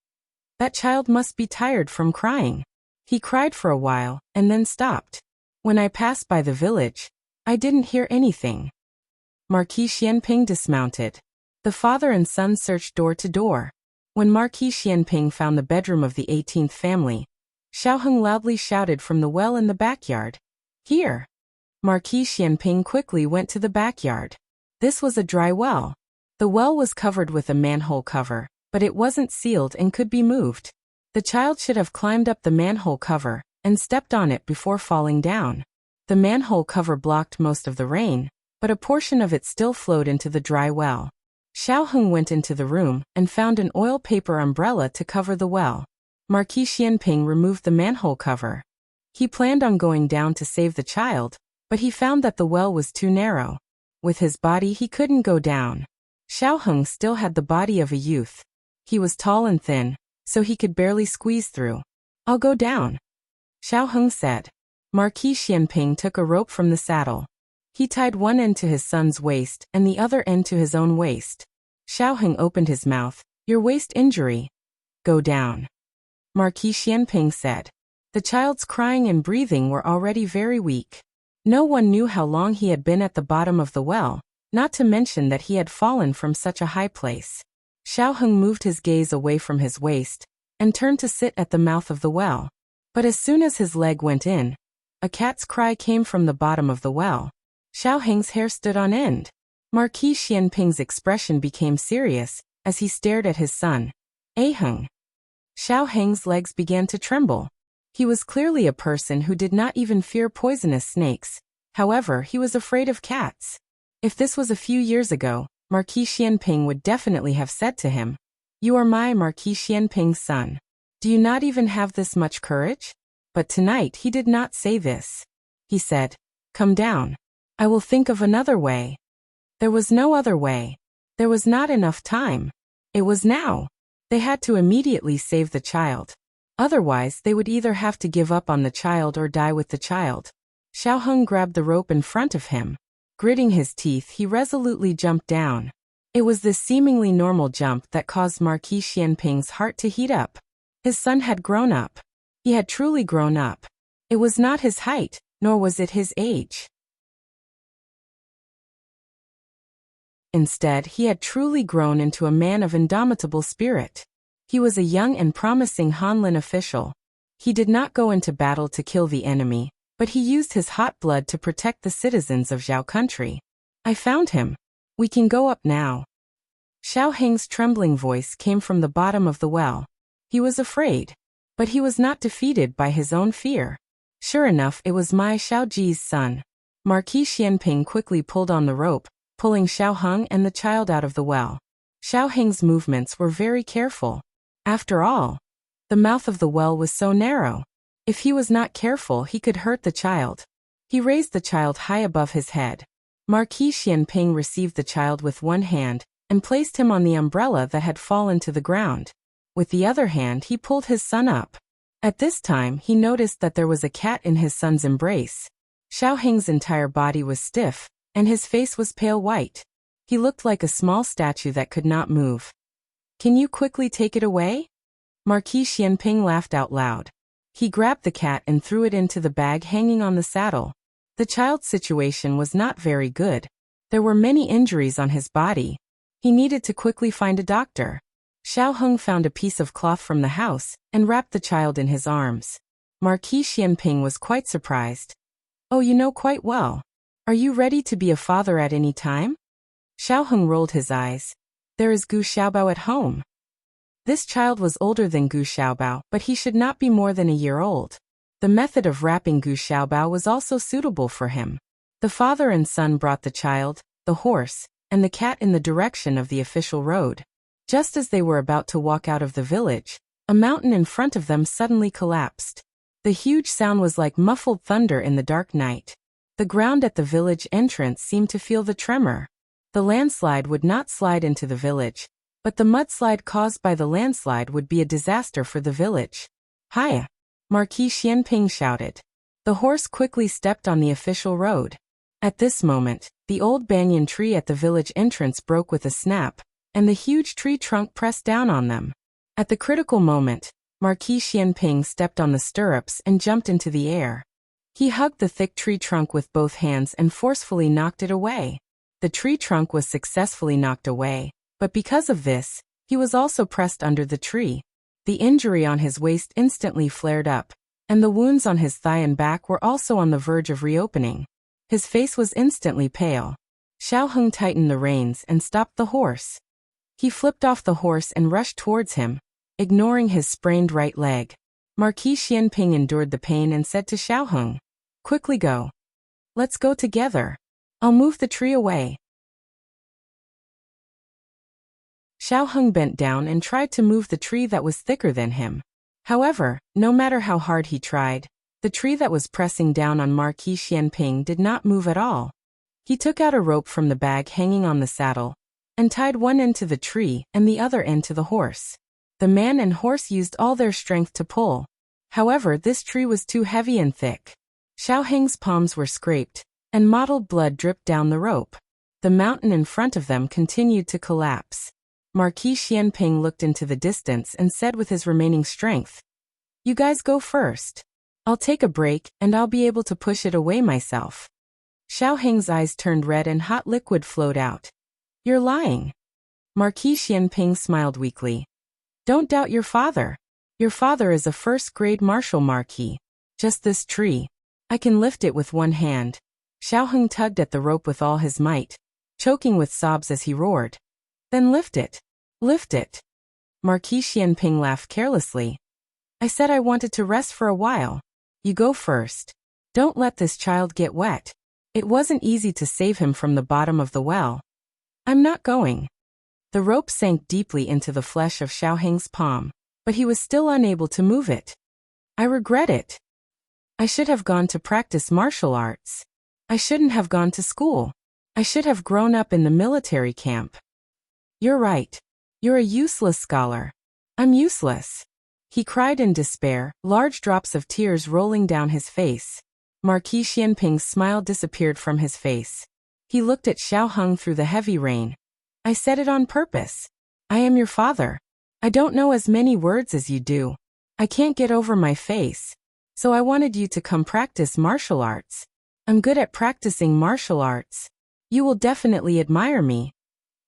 That child must be tired from crying. He cried for a while, and then stopped. When I passed by the village, I didn't hear anything. Marquis Xianping dismounted. The father and son searched door to door. When Marquis Xianping found the bedroom of the 18th family, Xiao Heng loudly shouted from the well in the backyard. Here! Marquis Xianping quickly went to the backyard. This was a dry well. The well was covered with a manhole cover, but it wasn't sealed and could be moved. The child should have climbed up the manhole cover and stepped on it before falling down. The manhole cover blocked most of the rain, but a portion of it still flowed into the dry well. Xiao Heng went into the room and found an oil paper umbrella to cover the well. Marquis Xianping removed the manhole cover. He planned on going down to save the child, but he found that the well was too narrow. With his body he couldn't go down. Xiao Heng still had the body of a youth. He was tall and thin, so he could barely squeeze through. I'll go down, Xiao Heng said. Marquis Xianping took a rope from the saddle. He tied one end to his son's waist and the other end to his own waist. Xiao Heng opened his mouth. Your waist injury. Go down, Marquis Xianping said. The child's crying and breathing were already very weak. No one knew how long he had been at the bottom of the well, not to mention that he had fallen from such a high place. Xiao Heng moved his gaze away from his waist and turned to sit at the mouth of the well. But as soon as his leg went in, a cat's cry came from the bottom of the well. Xiao Heng's hair stood on end. Marquis Xianping's expression became serious as he stared at his son. Heng. Xiao Heng's legs began to tremble. He was clearly a person who did not even fear poisonous snakes. However, he was afraid of cats. If this was a few years ago, Marquis Xianping would definitely have said to him, You are my Marquis Xianping's son. Do you not even have this much courage? But tonight he did not say this. He said, Come down. I will think of another way. There was no other way. There was not enough time. It was now. They had to immediately save the child. Otherwise, they would either have to give up on the child or die with the child. Xiao Heng grabbed the rope in front of him. Gritting his teeth, he resolutely jumped down. It was this seemingly normal jump that caused Marquis Xianping's heart to heat up. His son had grown up. He had truly grown up. It was not his height, nor was it his age. Instead, he had truly grown into a man of indomitable spirit. He was a young and promising Hanlin official. He did not go into battle to kill the enemy, but he used his hot blood to protect the citizens of Zhao country. I found him. We can go up now. Xiao Heng's trembling voice came from the bottom of the well. He was afraid, but he was not defeated by his own fear. Sure enough, it was my Xiaoji's son. Marquis Xianping quickly pulled on the rope, pulling Xiao Heng and the child out of the well. Xiao Heng's movements were very careful. After all, the mouth of the well was so narrow. If he was not careful, he could hurt the child. He raised the child high above his head. Marquis Xianping received the child with one hand and placed him on the umbrella that had fallen to the ground. With the other hand, he pulled his son up. At this time, he noticed that there was a cat in his son's embrace. Xiao Heng's entire body was stiff, and his face was pale white. He looked like a small statue that could not move. Can you quickly take it away? Marquis Xianping laughed out loud. He grabbed the cat and threw it into the bag hanging on the saddle. The child's situation was not very good. There were many injuries on his body. He needed to quickly find a doctor. Xiao Heng found a piece of cloth from the house and wrapped the child in his arms. Marquis Xianping was quite surprised. Oh, you know quite well. Are you ready to be a father at any time? Xiao Heng rolled his eyes. There is Gu Xiaobao at home. This child was older than Gu Xiaobao, but he should not be more than a year old. The method of wrapping Gu Xiaobao was also suitable for him. The father and son brought the child, the horse, and the cat in the direction of the official road. Just as they were about to walk out of the village, a mountain in front of them suddenly collapsed. The The huge sound was like muffled thunder in the dark night. The ground at the village entrance seemed to feel the tremor. The landslide would not slide into the village, but the mudslide caused by the landslide would be a disaster for the village. Hiya! Marquis Xianping shouted. The horse quickly stepped on the official road. At this moment, the old banyan tree at the village entrance broke with a snap, and the huge tree trunk pressed down on them. At the critical moment, Marquis Xianping stepped on the stirrups and jumped into the air. He hugged the thick tree trunk with both hands and forcefully knocked it away. The tree trunk was successfully knocked away, but because of this, he was also pressed under the tree. The injury on his waist instantly flared up, and the wounds on his thigh and back were also on the verge of reopening. His face was instantly pale. Xiao Heng tightened the reins and stopped the horse. He flipped off the horse and rushed towards him, ignoring his sprained right leg. Marquis Xianping endured the pain and said to Xiao Heng, "Quickly go. Let's go together. I'll move the tree away." Xiao Heng bent down and tried to move the tree that was thicker than him. However, no matter how hard he tried, the tree that was pressing down on Marquis Xianping did not move at all. He took out a rope from the bag hanging on the saddle, and tied one end to the tree and the other end to the horse. The man and horse used all their strength to pull. However, this tree was too heavy and thick. Xiao Heng's palms were scraped, and mottled blood dripped down the rope. The mountain in front of them continued to collapse. Marquis Xianping looked into the distance and said with his remaining strength, "You guys go first. I'll take a break, and I'll be able to push it away myself." Xiao Heng's eyes turned red and hot liquid flowed out. "You're lying." Marquis Xianping smiled weakly. "Don't doubt your father. Your father is a first-grade martial marquis. Just this tree. I can lift it with one hand." Xiao Heng tugged at the rope with all his might, choking with sobs as he roared. "Then lift it. Lift it." Marquis Xianping laughed carelessly. "I said I wanted to rest for a while. You go first. Don't let this child get wet. It wasn't easy to save him from the bottom of the well." "I'm not going." The rope sank deeply into the flesh of Xiao Heng's palm, but he was still unable to move it. "I regret it. I should have gone to practice martial arts. I shouldn't have gone to school. I should have grown up in the military camp." "You're right. You're a useless scholar. I'm useless." He cried in despair, large drops of tears rolling down his face. Marquis Xianping's smile disappeared from his face. He looked at Xiao Heng through the heavy rain. "I said it on purpose. I am your father. I don't know as many words as you do. I can't get over my face. So I wanted you to come practice martial arts. I'm good at practicing martial arts. You will definitely admire me."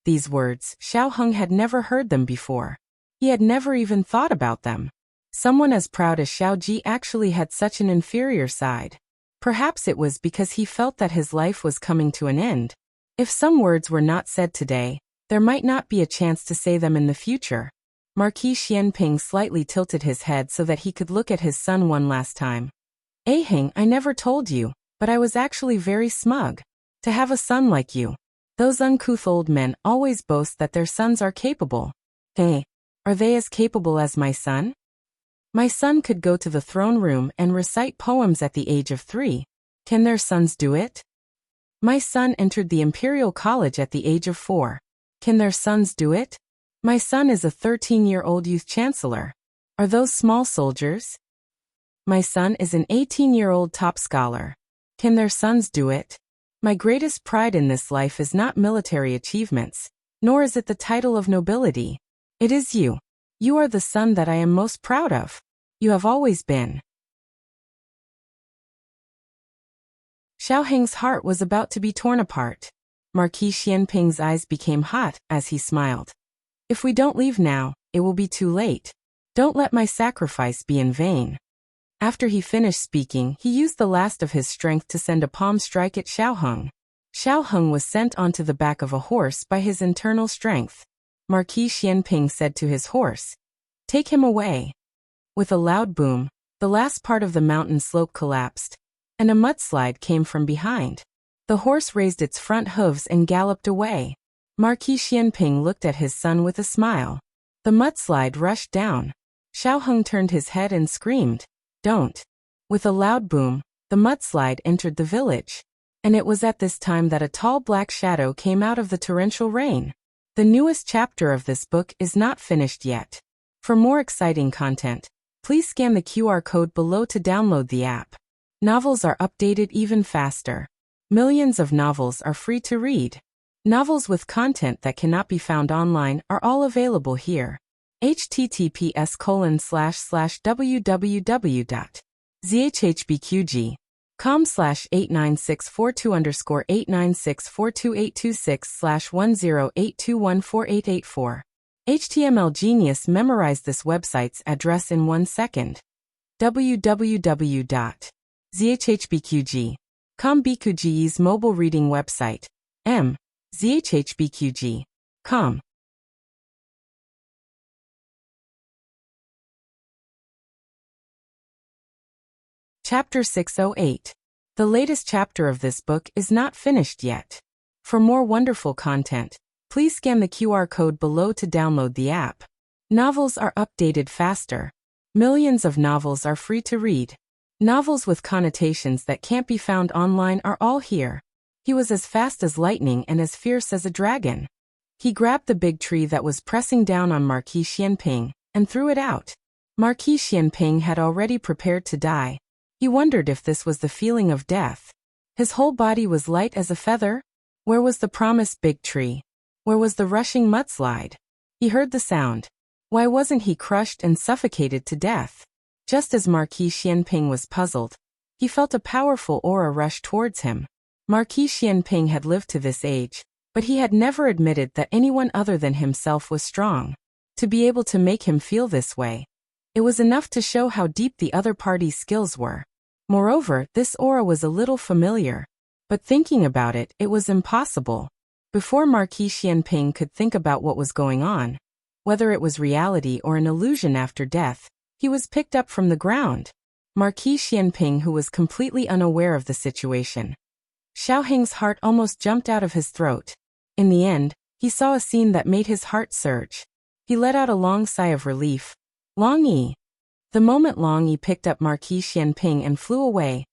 These words, Xiao Heng had never heard them before. He had never even thought about them. Someone as proud as Xiao Ji actually had such an inferior side. Perhaps it was because he felt that his life was coming to an end. If some words were not said today, there might not be a chance to say them in the future. Marquis Xianping slightly tilted his head so that he could look at his son one last time. "Heng, I never told you, but I was actually very smug. To have a son like you. Those uncouth old men always boast that their sons are capable. Hey, are they as capable as my son? My son could go to the throne room and recite poems at the age of 3. Can their sons do it? My son entered the Imperial College at the age of 4. Can their sons do it? My son is a 13-year-old youth chancellor. Are those small soldiers? My son is an 18-year-old top scholar. Can their sons do it? My greatest pride in this life is not military achievements, nor is it the title of nobility. It is you. You are the son that I am most proud of. You have always been." Xiao Heng's heart was about to be torn apart. Marquis Xianping's eyes became hot as he smiled. "If we don't leave now, it will be too late. Don't let my sacrifice be in vain." After he finished speaking, he used the last of his strength to send a palm strike at Xiao Heng. Xiao Heng was sent onto the back of a horse by his internal strength. Marquis Xianping said to his horse, "Take him away." With a loud boom, the last part of the mountain slope collapsed, and a mudslide came from behind. The horse raised its front hooves and galloped away. Marquis Xianping looked at his son with a smile. The mudslide rushed down. Xiao Heng turned his head and screamed, "Don't. With a loud boom, the mudslide entered the village. And it was at this time that a tall black shadow came out of the torrential rain. The newest chapter of this book is not finished yet. For more exciting content, please scan the QR code below to download the app. Novels are updated even faster. Millions of novels are free to read. Novels with content that cannot be found online are all available here. https://www.zhbqg.com/89642_896428226/10821484. HTML Genius memorized this website's address in 1 second. www.zhbqg.com BQG's mobile reading website. zhbqg.com. Chapter 608. The latest chapter of this book is not finished yet. For more wonderful content, please scan the QR code below to download the app. Novels are updated faster. Millions of novels are free to read. Novels with connotations that can't be found online are all here. He was as fast as lightning and as fierce as a dragon. He grabbed the big tree that was pressing down on Marquis Xianping and threw it out. Marquis Xianping had already prepared to die. He wondered if this was the feeling of death. His whole body was light as a feather. Where was the promised big tree? Where was the rushing mudslide? He heard the sound. Why wasn't he crushed and suffocated to death? Just as Marquis Xianping was puzzled, he felt a powerful aura rush towards him. Marquis Xianping had lived to this age, but he had never admitted that anyone other than himself was strong. To be able to make him feel this way, it was enough to show how deep the other party's skills were. Moreover, this aura was a little familiar. But thinking about it, it was impossible. Before Marquis Xianping could think about what was going on, whether it was reality or an illusion after death, he was picked up from the ground. Marquis Xianping, who was completely unaware of the situation. Xiaoheng's heart almost jumped out of his throat. In the end, he saw a scene that made his heart surge. He let out a long sigh of relief. Long Yi. The moment Long Yi picked up Marquis Xianping and flew away,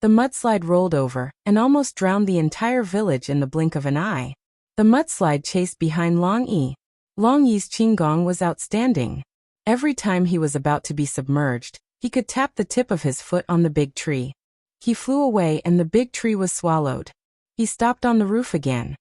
the mudslide rolled over and almost drowned the entire village in the blink of an eye. The mudslide chased behind Long Yi. Long Yi's qinggong was outstanding. Every time he was about to be submerged, he could tap the tip of his foot on the big tree. He flew away and the big tree was swallowed. He stopped on the roof again.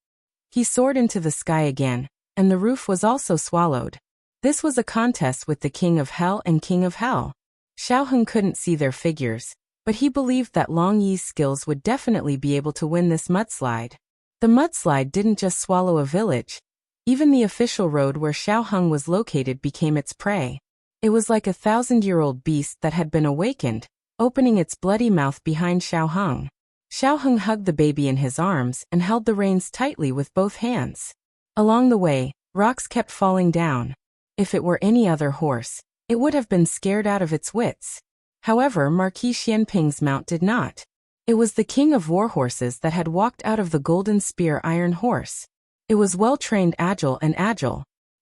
He soared into the sky again, and the roof was also swallowed. This was a contest with the King of Hell and King of Hell. Xiaoheng couldn't see their figures, but he believed that Long Yi's skills would definitely be able to win this mudslide. The mudslide didn't just swallow a village. Even the official road where Xiaoheng was located became its prey. It was like a 1,000-year-old beast that had been awakened, opening its bloody mouth behind Xiaoheng. Xiaoheng hugged the baby in his arms and held the reins tightly with both hands. Along the way, rocks kept falling down. If it were any other horse, it would have been scared out of its wits. However, Marquis Xianping's mount did not. It was the king of war horses that had walked out of the Golden Spear Iron Horse. It was well-trained, agile.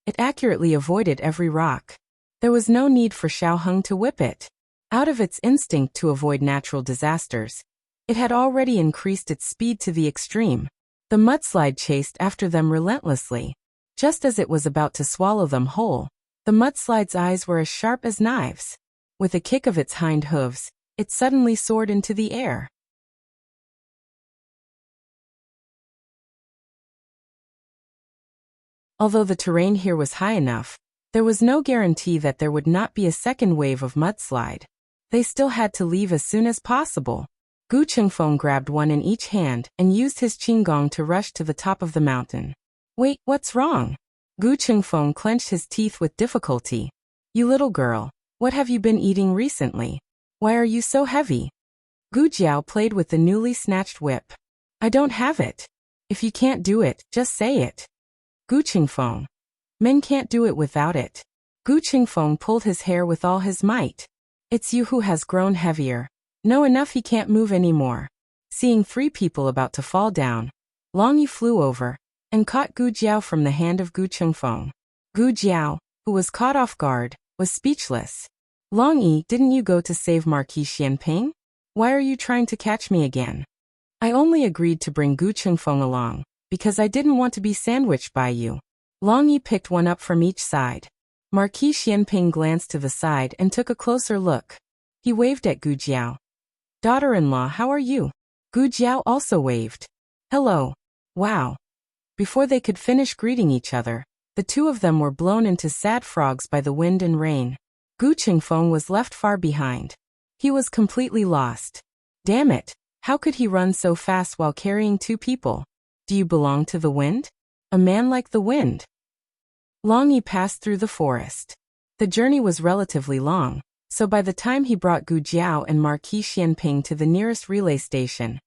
It accurately avoided every rock. There was no need for Xiaoheng to whip it. Out of its instinct to avoid natural disasters, it had already increased its speed to the extreme. The mudslide chased after them relentlessly. Just as it was about to swallow them whole, the mudslide's eyes were as sharp as knives. With a kick of its hind hooves, it suddenly soared into the air. Although the terrain here was high enough, there was no guarantee that there would not be a second wave of mudslide. They still had to leave as soon as possible. Gu Chengfeng grabbed one in each hand and used his qinggong to rush to the top of the mountain. Wait, what's wrong? Gu Chengfeng clenched his teeth with difficulty. You little girl, what have you been eating recently? Why are you so heavy? Gu Jiao played with the newly snatched whip. I don't have it. If you can't do it, just say it. Gu Chengfeng. Men can't do it without it. Gu Chengfeng pulled his hair with all his might. It's you who has grown heavier. No, enough, he can't move anymore. Seeing 3 people about to fall down, Long Yi flew over and caught Gu Jiao from the hand of Gu Chengfeng. Gu Jiao, who was caught off guard, was speechless. Long Yi, didn't you go to save Marquis Xianping? Why are you trying to catch me again? I only agreed to bring Gu Chengfeng along, because I didn't want to be sandwiched by you. Long Yi picked one up from each side. Marquis Xianping glanced to the side and took a closer look. He waved at Gu Jiao. Daughter-in-law, how are you? Gu Jiao also waved. Hello. Wow. Before they could finish greeting each other, the two of them were blown into sad frogs by the wind and rain. Gu Chengfeng was left far behind. He was completely lost. Damn it, how could he run so fast while carrying two people? Do you belong to the wind? A man like the wind. Long Yi passed through the forest. The journey was relatively long, so by the time he brought Gu Jiao and Marquis Xianping to the nearest relay station,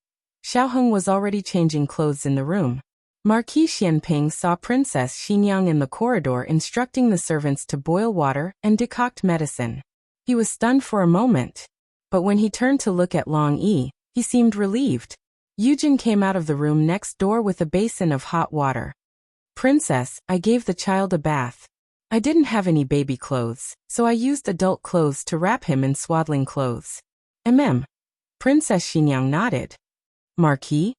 Xiaoheng was already changing clothes in the room. Marquis Xianping saw Princess Xinyang in the corridor instructing the servants to boil water and decoct medicine. He was stunned for a moment, but when he turned to look at Long Yi, he seemed relieved. Yujin came out of the room next door with a basin of hot water. Princess, I gave the child a bath. I didn't have any baby clothes, so I used adult clothes to wrap him in swaddling clothes. Princess Xinyang nodded. Marquis?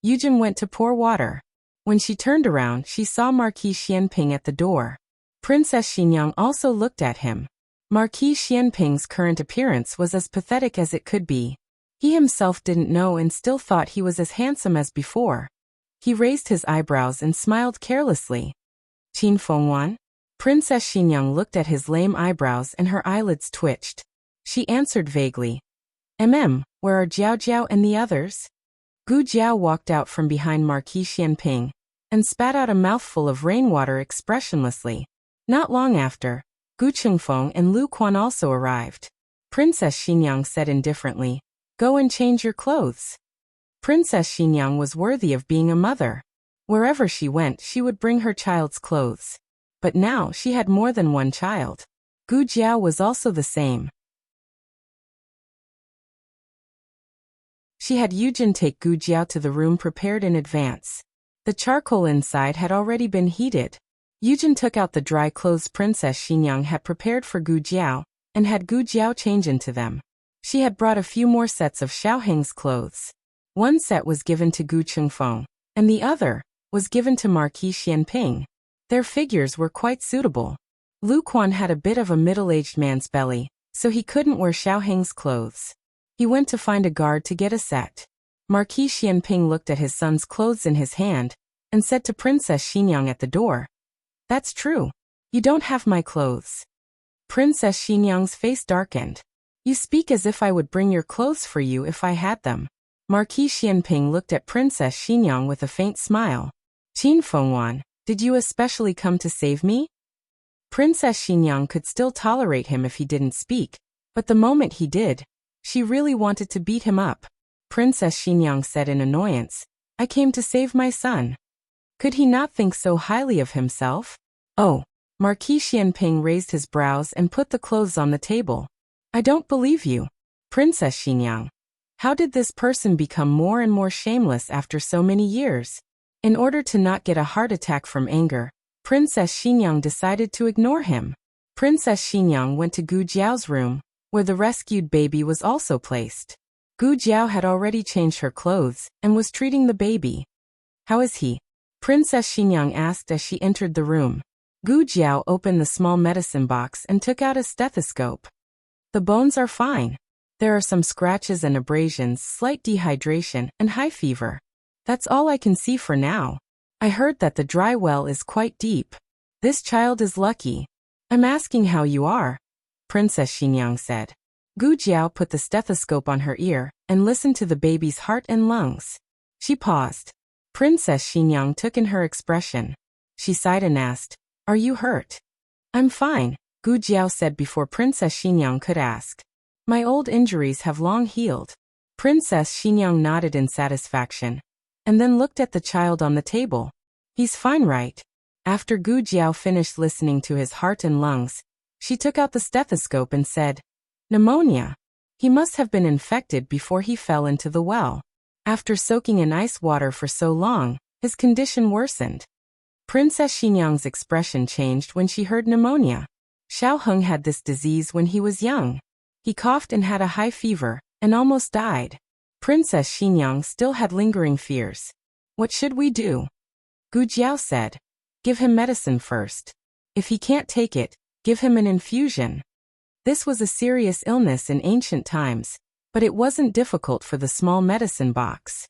Yujin went to pour water. When she turned around, she saw Marquis Xianping at the door. Princess Xinyang also looked at him. Marquis Xianping's current appearance was as pathetic as it could be. He himself didn't know and still thought he was as handsome as before. He raised his eyebrows and smiled carelessly. Qin Fengwan? Princess Xinyang looked at his lame eyebrows and her eyelids twitched. She answered vaguely. Where are Jiao Jiao and the others? Gu Jiao walked out from behind Marquis Xianping and spat out a mouthful of rainwater expressionlessly. Not long after, Gu Chengfeng and Lu Quan also arrived. Princess Xinyang said indifferently, Go and change your clothes. Princess Xinyang was worthy of being a mother. Wherever she went, she would bring her child's clothes. But now she had more than one child. Gu Jiao was also the same. She had Yujin take Gu Jiao to the room prepared in advance. The charcoal inside had already been heated. Yujin took out the dry clothes Princess Xinyang had prepared for Gu Jiao, and had Gu Jiao change into them. She had brought a few more sets of Xiaoheng's clothes. One set was given to Gu Chengfeng, and the other was given to Marquis Xianping. Their figures were quite suitable. Lu Quan had a bit of a middle-aged man's belly, so he couldn't wear Xiaoheng's clothes. He went to find a guard to get a set. Marquis Xianping looked at his son's clothes in his hand, and said to Princess Xinyang at the door, That's true. You don't have my clothes. Princess Xinyang's face darkened. You speak as if I would bring your clothes for you if I had them. Marquis Xianping looked at Princess Xinyang with a faint smile. Qin Fengwan, did you especially come to save me? Princess Xinyang could still tolerate him if he didn't speak, but the moment he did, she really wanted to beat him up. Princess Xinyang said in annoyance, I came to save my son. Could he not think so highly of himself? Oh. Marquis Xianping raised his brows and put the clothes on the table. I don't believe you. Princess Xinyang. How did this person become more and more shameless after so many years? In order to not get a heart attack from anger, Princess Xinyang decided to ignore him. Princess Xinyang went to Gu Jiao's room, where the rescued baby was also placed. Gu Jiao had already changed her clothes and was treating the baby. How is he? Princess Xinyang asked as she entered the room. Gu Jiao opened the small medicine box and took out a stethoscope. The bones are fine. There are some scratches and abrasions, slight dehydration, and high fever. That's all I can see for now. I heard that the dry well is quite deep. This child is lucky. I'm asking how you are, Princess Xinyang said. Gu Jiao put the stethoscope on her ear and listened to the baby's heart and lungs. She paused. Princess Xinyang took in her expression. She sighed and asked, Are you hurt? I'm fine, Gu Jiao said before Princess Xinyang could ask. My old injuries have long healed. Princess Xinyang nodded in satisfaction, and then looked at the child on the table. He's fine, right? After Gu Jiao finished listening to his heart and lungs, she took out the stethoscope and said, Pneumonia. He must have been infected before he fell into the well. After soaking in ice water for so long, his condition worsened. Princess Xinyang's expression changed when she heard pneumonia. Xiaoheng had this disease when he was young. He coughed and had a high fever, and almost died. Princess Xinyang still had lingering fears. What should we do? Gu Jiao said. Give him medicine first. If he can't take it, give him an infusion. This was a serious illness in ancient times, but it wasn't difficult for the small medicine box.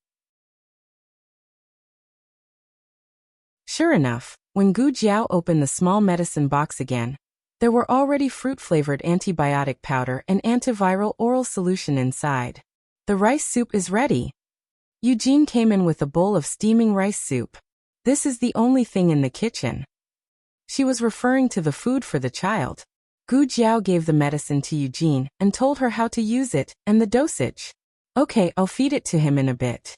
Sure enough, when Gu Jiao opened the small medicine box again, there were already fruit-flavored antibiotic powder and antiviral oral solution inside. The rice soup is ready. Eugene came in with a bowl of steaming rice soup. This is the only thing in the kitchen. She was referring to the food for the child. Gu Jiao gave the medicine to Eugene and told her how to use it and the dosage. Okay, I'll feed it to him in a bit.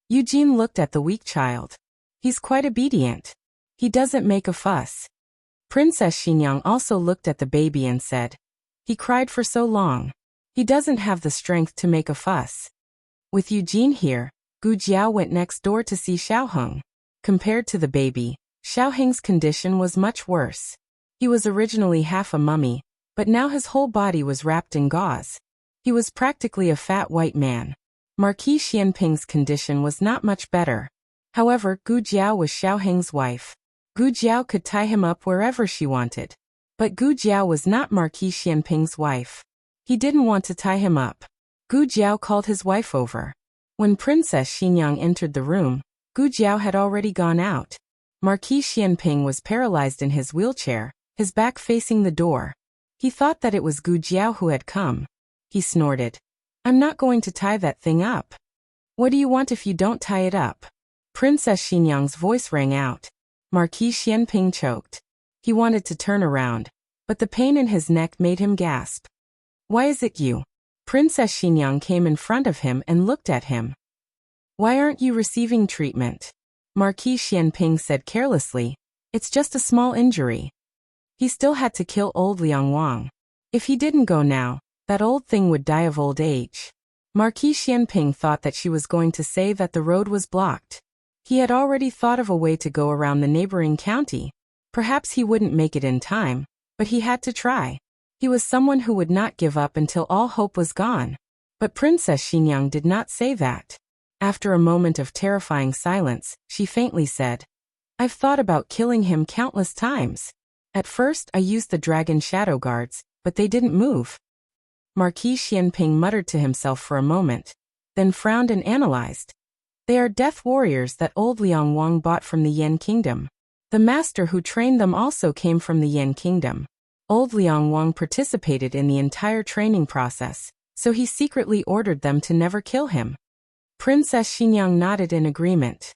Eugene looked at the weak child. He's quite obedient. He doesn't make a fuss. Princess Xinyang also looked at the baby and said, he cried for so long. He doesn't have the strength to make a fuss. With Eugene here, Gu Jiao went next door to see Xiaoheng. Compared to the baby, Xiaoheng's condition was much worse. He was originally half a mummy, but now his whole body was wrapped in gauze. He was practically a fat white man. Marquis Xianping's condition was not much better. However, Gu Jiao was Xiaoheng's wife. Gu Jiao could tie him up wherever she wanted. But Gu Jiao was not Marquis Xianping's wife. He didn't want to tie him up. Gu Jiao called his wife over. When Princess Xinyang entered the room, Gu Jiao had already gone out. Marquis Xianping was paralyzed in his wheelchair, his back facing the door. He thought that it was Gu Jiao who had come. He snorted. I'm not going to tie that thing up. What do you want if you don't tie it up? Princess Xinyang's voice rang out. Marquis Xianping choked. He wanted to turn around, but the pain in his neck made him gasp. Why is it you? Princess Xinyang came in front of him and looked at him. Why aren't you receiving treatment? Marquis Xianping said carelessly. It's just a small injury. He still had to kill old Liang Wang. If he didn't go now, that old thing would die of old age. Marquis Xianping thought that she was going to say that the road was blocked. He had already thought of a way to go around the neighboring county. Perhaps he wouldn't make it in time, but he had to try. He was someone who would not give up until all hope was gone. But Princess Xinyang did not say that. After a moment of terrifying silence, she faintly said, I've thought about killing him countless times. At first I used the dragon shadow guards, but they didn't move. Marquis Xianping muttered to himself for a moment, then frowned and analyzed. They are death warriors that old Liang Wang bought from the Yan Kingdom. The master who trained them also came from the Yan Kingdom. Old Liang Wang participated in the entire training process, so he secretly ordered them to never kill him. Princess Xinyang nodded in agreement.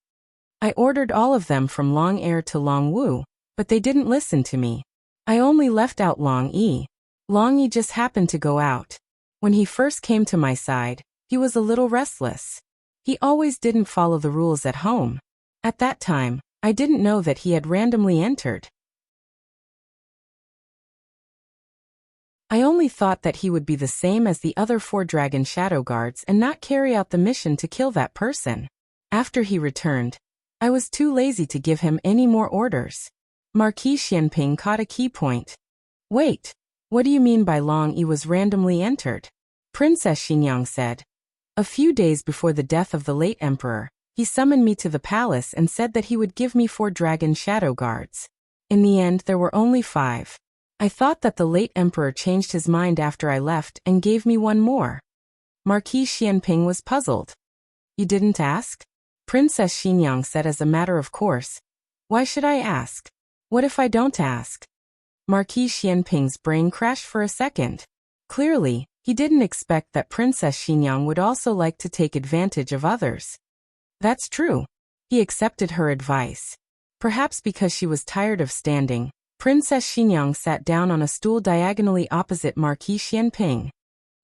I ordered all of them from Long Er to Long Wu, but they didn't listen to me. I only left out Long Yi. Long Yi just happened to go out. When he first came to my side, he was a little restless. He always didn't follow the rules at home. At that time, I didn't know that he had randomly entered. I only thought that he would be the same as the other 4 dragon shadow guards and not carry out the mission to kill that person. After he returned, I was too lazy to give him any more orders. Marquis Xianping caught a key point. Wait, what do you mean by Long Yi was randomly entered? Princess Xinyang said. A few days before the death of the late emperor, he summoned me to the palace and said that he would give me 4 dragon shadow guards. In the end, there were only 5. I thought that the late emperor changed his mind after I left and gave me 1 more. Marquis Xianping was puzzled. You didn't ask? Princess Xinyang said as a matter of course. Why should I ask? What if I don't ask? Marquis Xianping's brain crashed for a second. Clearly, he didn't expect that Princess Xinyang would also like to take advantage of others. That's true. He accepted her advice. Perhaps because she was tired of standing, Princess Xinyang sat down on a stool diagonally opposite Marquis Xianping.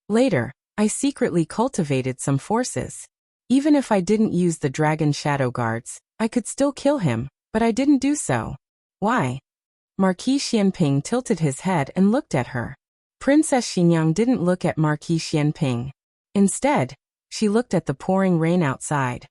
Later, I secretly cultivated some forces. Even if I didn't use the dragon shadow guards, I could still kill him, but I didn't do so. Why? Marquis Xianping tilted his head and looked at her. Princess Xinyang didn't look at Marquis Xianping. Instead, she looked at the pouring rain outside.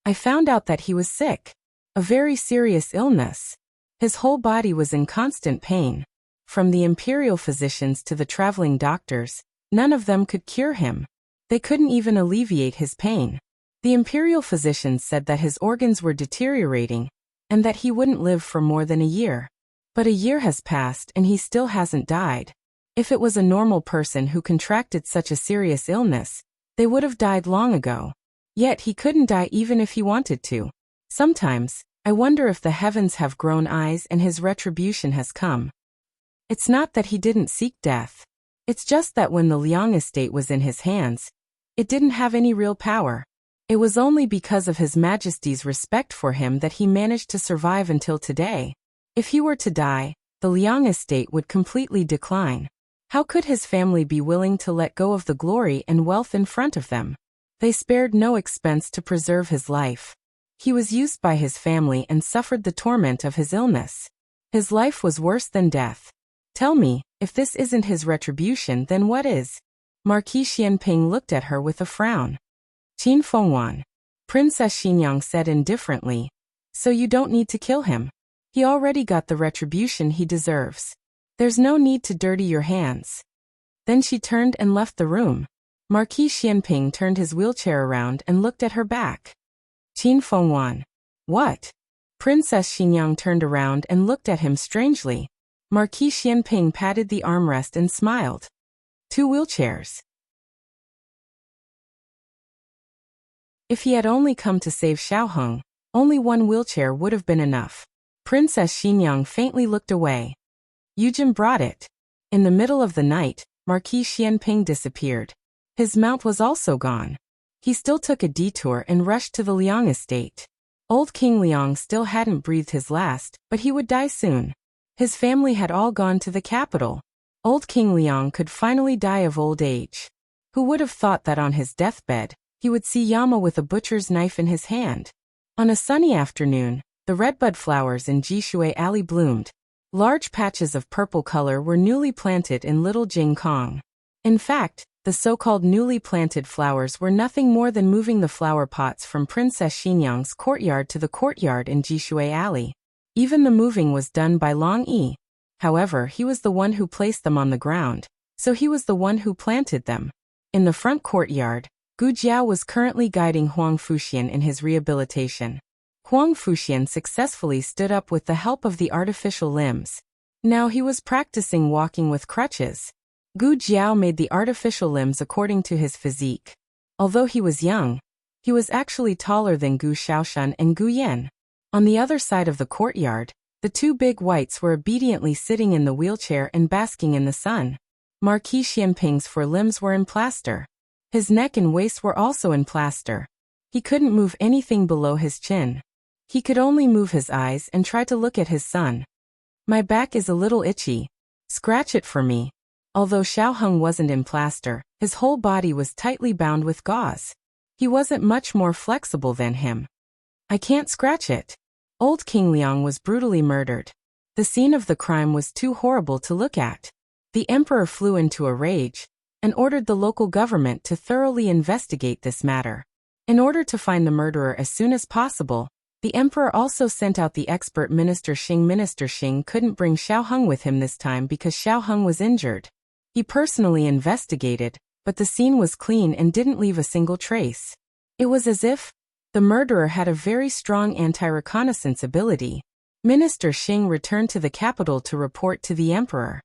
I found out that he was sick. A very serious illness. His whole body was in constant pain. From the imperial physicians to the traveling doctors, none of them could cure him. They couldn't even alleviate his pain. The imperial physicians said that his organs were deteriorating, and that he wouldn't live for more than a year. But a year has passed and he still hasn't died. If it was a normal person who contracted such a serious illness, they would have died long ago. Yet he couldn't die even if he wanted to. Sometimes, I wonder if the heavens have grown eyes and his retribution has come. It's not that he didn't seek death. It's just that when the Liang estate was in his hands, it didn't have any real power. It was only because of His Majesty's respect for him that he managed to survive until today. If he were to die, the Liang estate would completely decline. How could his family be willing to let go of the glory and wealth in front of them? They spared no expense to preserve his life. He was used by his family and suffered the torment of his illness. His life was worse than death. Tell me, if this isn't his retribution, then what is? Marquis Xianping looked at her with a frown. Qin Fengwan. Princess Xinyang said indifferently. So you don't need to kill him. He already got the retribution he deserves. There's no need to dirty your hands. Then she turned and left the room. Marquis Xianping turned his wheelchair around and looked at her back. Qin Fengwan. What? Princess Xinyang turned around and looked at him strangely. Marquis Xianping patted the armrest and smiled. 2 wheelchairs. If he had only come to save Xiaoheng, only 1 wheelchair would have been enough. Princess Xinyang faintly looked away. Yujin brought it. In the middle of the night, Marquis Xianping disappeared. His mount was also gone. He still took a detour and rushed to the Liang estate. Old King Liang still hadn't breathed his last, but he would die soon. His family had all gone to the capital. Old King Liang could finally die of old age. Who would have thought that on his deathbed, he would see Yama with a butcher's knife in his hand? On a sunny afternoon, the redbud flowers in Jishui Alley bloomed. Large patches of purple color were newly planted in Little Jingkong. In fact, the so-called newly planted flowers were nothing more than moving the flower pots from Princess Xinyang's courtyard to the courtyard in Jishui Alley. Even the moving was done by Long Yi. However, he was the one who placed them on the ground, so he was the one who planted them. In the front courtyard, Gu Jiao was currently guiding Huang Fuxian in his rehabilitation. Huang Fuxian successfully stood up with the help of the artificial limbs. Now he was practicing walking with crutches. Gu Jiao made the artificial limbs according to his physique. Although he was young, he was actually taller than Gu Xiaoshan and Gu Yan. On the other side of the courtyard, the 2 big whites were obediently sitting in the wheelchair and basking in the sun. Marquis Xianping's 4 limbs were in plaster. His neck and waist were also in plaster. He couldn't move anything below his chin. He could only move his eyes and try to look at his son. My back is a little itchy. Scratch it for me. Although Xiaoheng wasn't in plaster, his whole body was tightly bound with gauze. He wasn't much more flexible than him. I can't scratch it. Old King Liang was brutally murdered. The scene of the crime was too horrible to look at. The emperor flew into a rage and ordered the local government to thoroughly investigate this matter. In order to find the murderer as soon as possible, the emperor also sent out the expert Minister Xing. Minister Xing couldn't bring Xiaoheng with him this time because Xiaoheng was injured. He personally investigated, but the scene was clean and didn't leave a single trace. It was as if the murderer had a very strong anti-reconnaissance ability. Minister Xing returned to the capital to report to the emperor.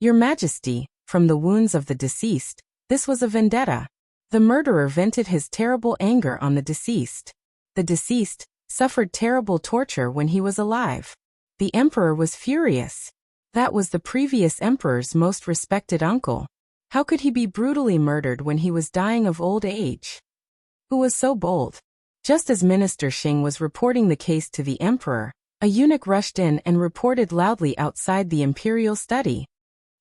Your Majesty, from the wounds of the deceased, this was a vendetta. The murderer vented his terrible anger on the deceased. The deceased suffered terrible torture when he was alive. The emperor was furious. That was the previous emperor's most respected uncle. How could he be brutally murdered when he was dying of old age? Who was so bold? Just as Minister Xing was reporting the case to the emperor, a eunuch rushed in and reported loudly outside the imperial study.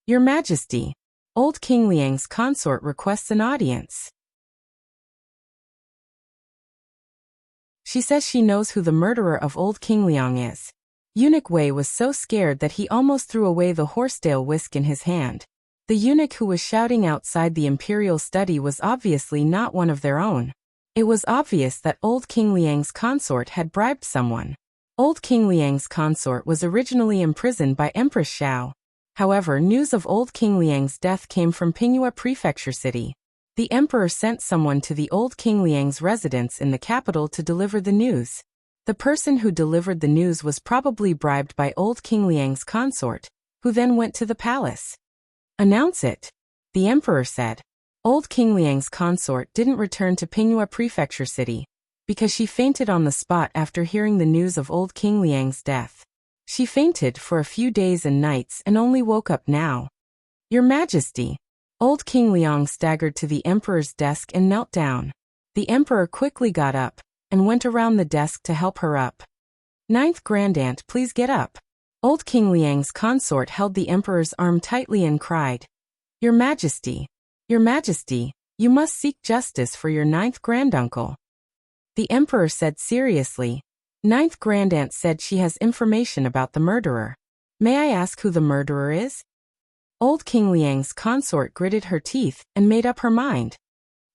Your Majesty, old King Liang's consort requests an audience. She says she knows who the murderer of old King Liang is. Eunuch Wei was so scared that he almost threw away the horsetail whisk in his hand. The eunuch who was shouting outside the imperial study was obviously not one of their own. It was obvious that old King Liang's consort had bribed someone. Old King Liang's consort was originally imprisoned by Empress Xiao. However, news of old King Liang's death came from Pingyue Prefecture City. The emperor sent someone to the old King Liang's residence in the capital to deliver the news. The person who delivered the news was probably bribed by old King Liang's consort, who then went to the palace. Announce it, the emperor said. Old King Liang's consort didn't return to Pinghua Prefecture City, because she fainted on the spot after hearing the news of old King Liang's death. She fainted for a few days and nights and only woke up now. Your Majesty. Old King Liang staggered to the emperor's desk and knelt down. The emperor quickly got up and went around the desk to help her up. Ninth Grandaunt, please get up. Old King Liang's consort held the emperor's arm tightly and cried, Your Majesty, you must seek justice for your ninth granduncle. The emperor said seriously, Ninth Grandaunt said she has information about the murderer. May I ask who the murderer is? Old King Liang's consort gritted her teeth and made up her mind.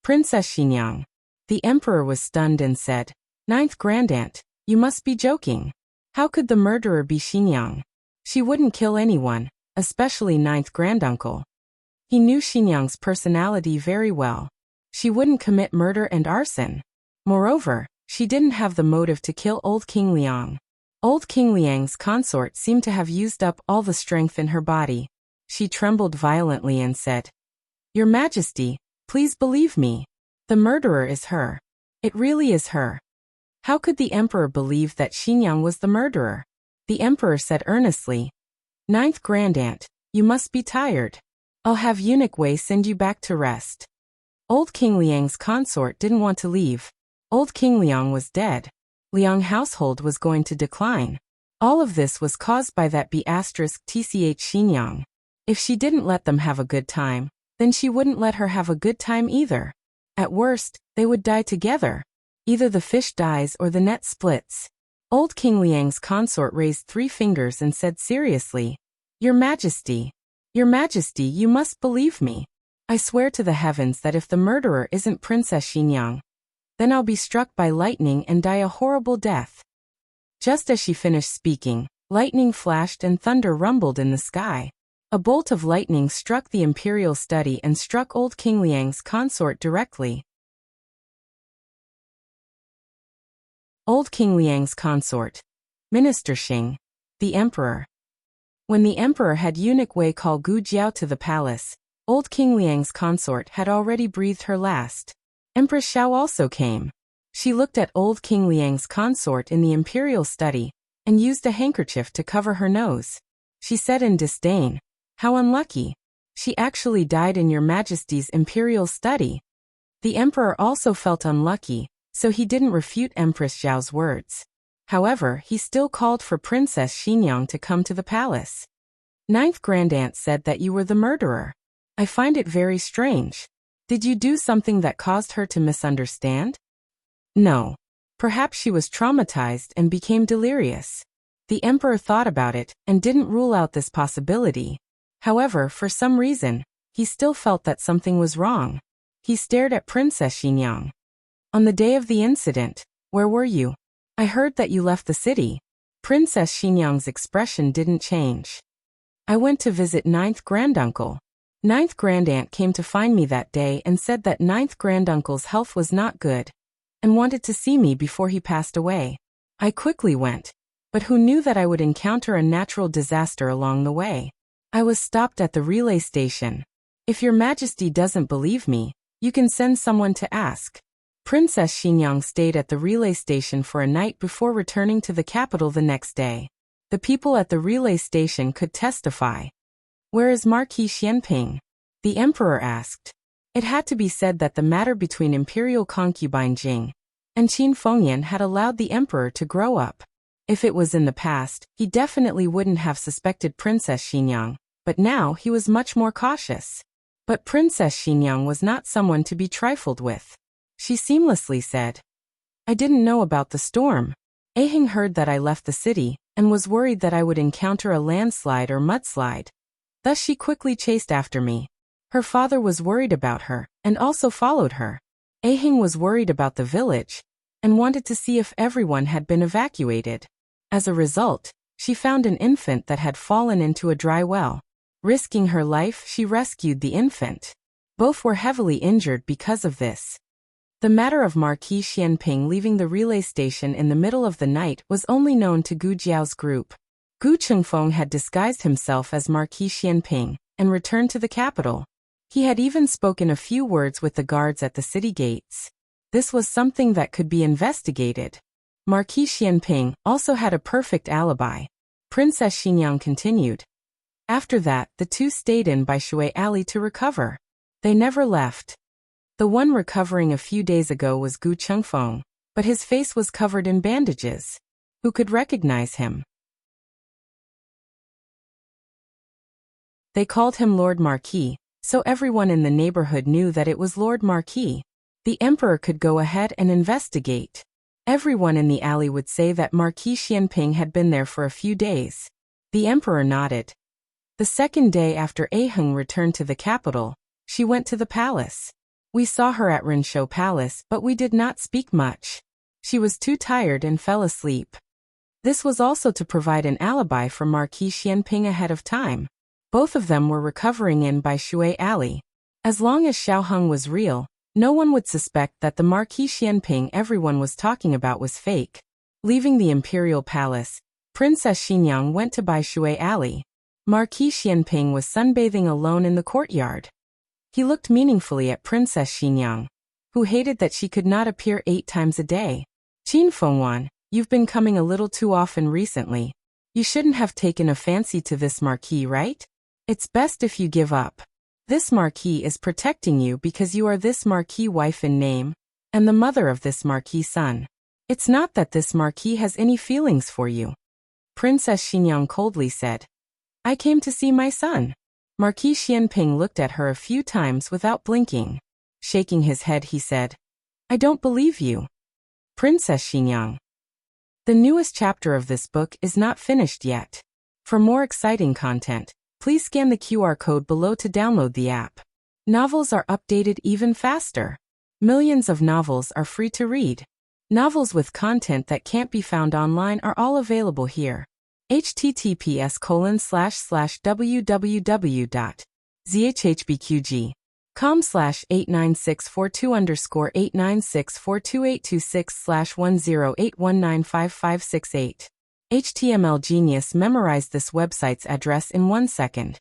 Princess Xinjiang. The emperor was stunned and said, Ninth Grandaunt, you must be joking. How could the murderer be Xinjiang? She wouldn't kill anyone, especially ninth granduncle. He knew Xinjiang's personality very well. She wouldn't commit murder and arson. Moreover, she didn't have the motive to kill old King Liang. Old King Liang's consort seemed to have used up all the strength in her body. She trembled violently and said, Your Majesty, please believe me. The murderer is her. It really is her. How could the emperor believe that Xinjiang was the murderer? The emperor said earnestly, Ninth Grandaunt, you must be tired. I'll have Eunuch Wei send you back to rest. Old King Liang's consort didn't want to leave. Old King Liang was dead. Liang household was going to decline. All of this was caused by that B*tch Xinjiang. If she didn't let them have a good time, then she wouldn't let her have a good time either. At worst, they would die together. Either the fish dies or the net splits. Old King Liang's consort raised 3 fingers and said seriously, Your Majesty, you must believe me. I swear to the heavens that if the murderer isn't Princess Xinjiang, then I'll be struck by lightning and die a horrible death. Just as she finished speaking, lightning flashed and thunder rumbled in the sky. A bolt of lightning struck the imperial study and struck old King Liang's consort directly. Old King Liang's consort. Minister Xing. The emperor. When the emperor had Eunuch Wei call Gu Jiao to the palace, old King Liang's consort had already breathed her last. Empress Xiao also came. She looked at old King Liang's consort in the imperial study and used a handkerchief to cover her nose. She said in disdain, How unlucky. She actually died in your Majesty's imperial study. The emperor also felt unlucky, so he didn't refute Empress Xiao's words. However, he still called for Princess Xinjiang to come to the palace. Ninth Grandaunt said that you were the murderer. I find it very strange. Did you do something that caused her to misunderstand? No. Perhaps she was traumatized and became delirious. The emperor thought about it and didn't rule out this possibility. However, for some reason, he still felt that something was wrong. He stared at Princess Xinjiang. On the day of the incident, where were you? I heard that you left the city. Princess Xinjiang's expression didn't change. I went to visit ninth granduncle. Ninth Grandaunt came to find me that day and said that ninth granduncle's health was not good, and wanted to see me before he passed away. I quickly went, but who knew that I would encounter a natural disaster along the way? I was stopped at the relay station. If your Majesty doesn't believe me, you can send someone to ask. Princess Xinjiang stayed at the relay station for a night before returning to the capital the next day. The people at the relay station could testify. Where is Marquis Xianping? The emperor asked. It had to be said that the matter between imperial concubine Jing and Qin Fengyan had allowed the emperor to grow up. If it was in the past, he definitely wouldn't have suspected Princess Xinjiang, but now he was much more cautious. But Princess Xinjiang was not someone to be trifled with. She seamlessly said, I didn't know about the storm. Ahing heard that I left the city and was worried that I would encounter a landslide or mudslide. Thus she quickly chased after me. Her father was worried about her and also followed her. Ahing was worried about the village and wanted to see if everyone had been evacuated. As a result, she found an infant that had fallen into a dry well. Risking her life, she rescued the infant. Both were heavily injured because of this. The matter of Marquis Xianping leaving the relay station in the middle of the night was only known to Gu Jiao's group. Gu Chengfeng had disguised himself as Marquis Xianping and returned to the capital. He had even spoken a few words with the guards at the city gates. This was something that could be investigated. Marquis Xianping also had a perfect alibi. Princess Xinyang continued. After that, the two stayed in by Shui Alley to recover. They never left. The one recovering a few days ago was Gu Chengfeng, but his face was covered in bandages. Who could recognize him? They called him Lord Marquis, so everyone in the neighborhood knew that it was Lord Marquis. The emperor could go ahead and investigate. Everyone in the alley would say that Marquis Xianping had been there for a few days. The emperor nodded. The second day after Aheng returned to the capital, she went to the palace. We saw her at Rinshou Palace, but we did not speak much. She was too tired and fell asleep. This was also to provide an alibi for Marquis Xianping ahead of time. Both of them were recovering in by Shui Alley. As long as Xiaoheng was real, no one would suspect that the Marquis Xianping everyone was talking about was fake. Leaving the imperial palace, Princess Xinyang went to Bai Shui Alley. Marquis Xianping was sunbathing alone in the courtyard. He looked meaningfully at Princess Xinyang, who hated that she could not appear 8 times a day. Qin Fengwan, you've been coming a little too often recently. You shouldn't have taken a fancy to this Marquis, right? It's best if you give up. This Marquis is protecting you because you are this Marquis wife in name, and the mother of this Marquis son. It's not that this Marquis has any feelings for you. Princess Xinyang coldly said. I came to see my son. Marquis Xianping looked at her a few times without blinking. Shaking his head, he said, I don't believe you. Princess Xinyang. The newest chapter of this book is not finished yet. For more exciting content, please scan the QR code below to download the app. Novels are updated even faster. Millions of novels are free to read. Novels with content that can't be found online are all available here. https://www.zhhbqg.com/89642_896422826/1081955568. HTML Genius memorized this website's address in 1 second.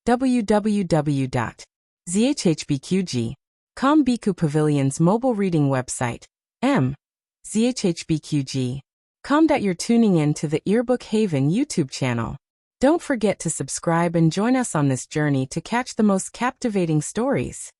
www.zhhbqg.com Biku Pavilion's mobile reading website. zhhbqg.com. You're tuning in to the Earbook Haven YouTube channel. Don't forget to subscribe and join us on this journey to catch the most captivating stories.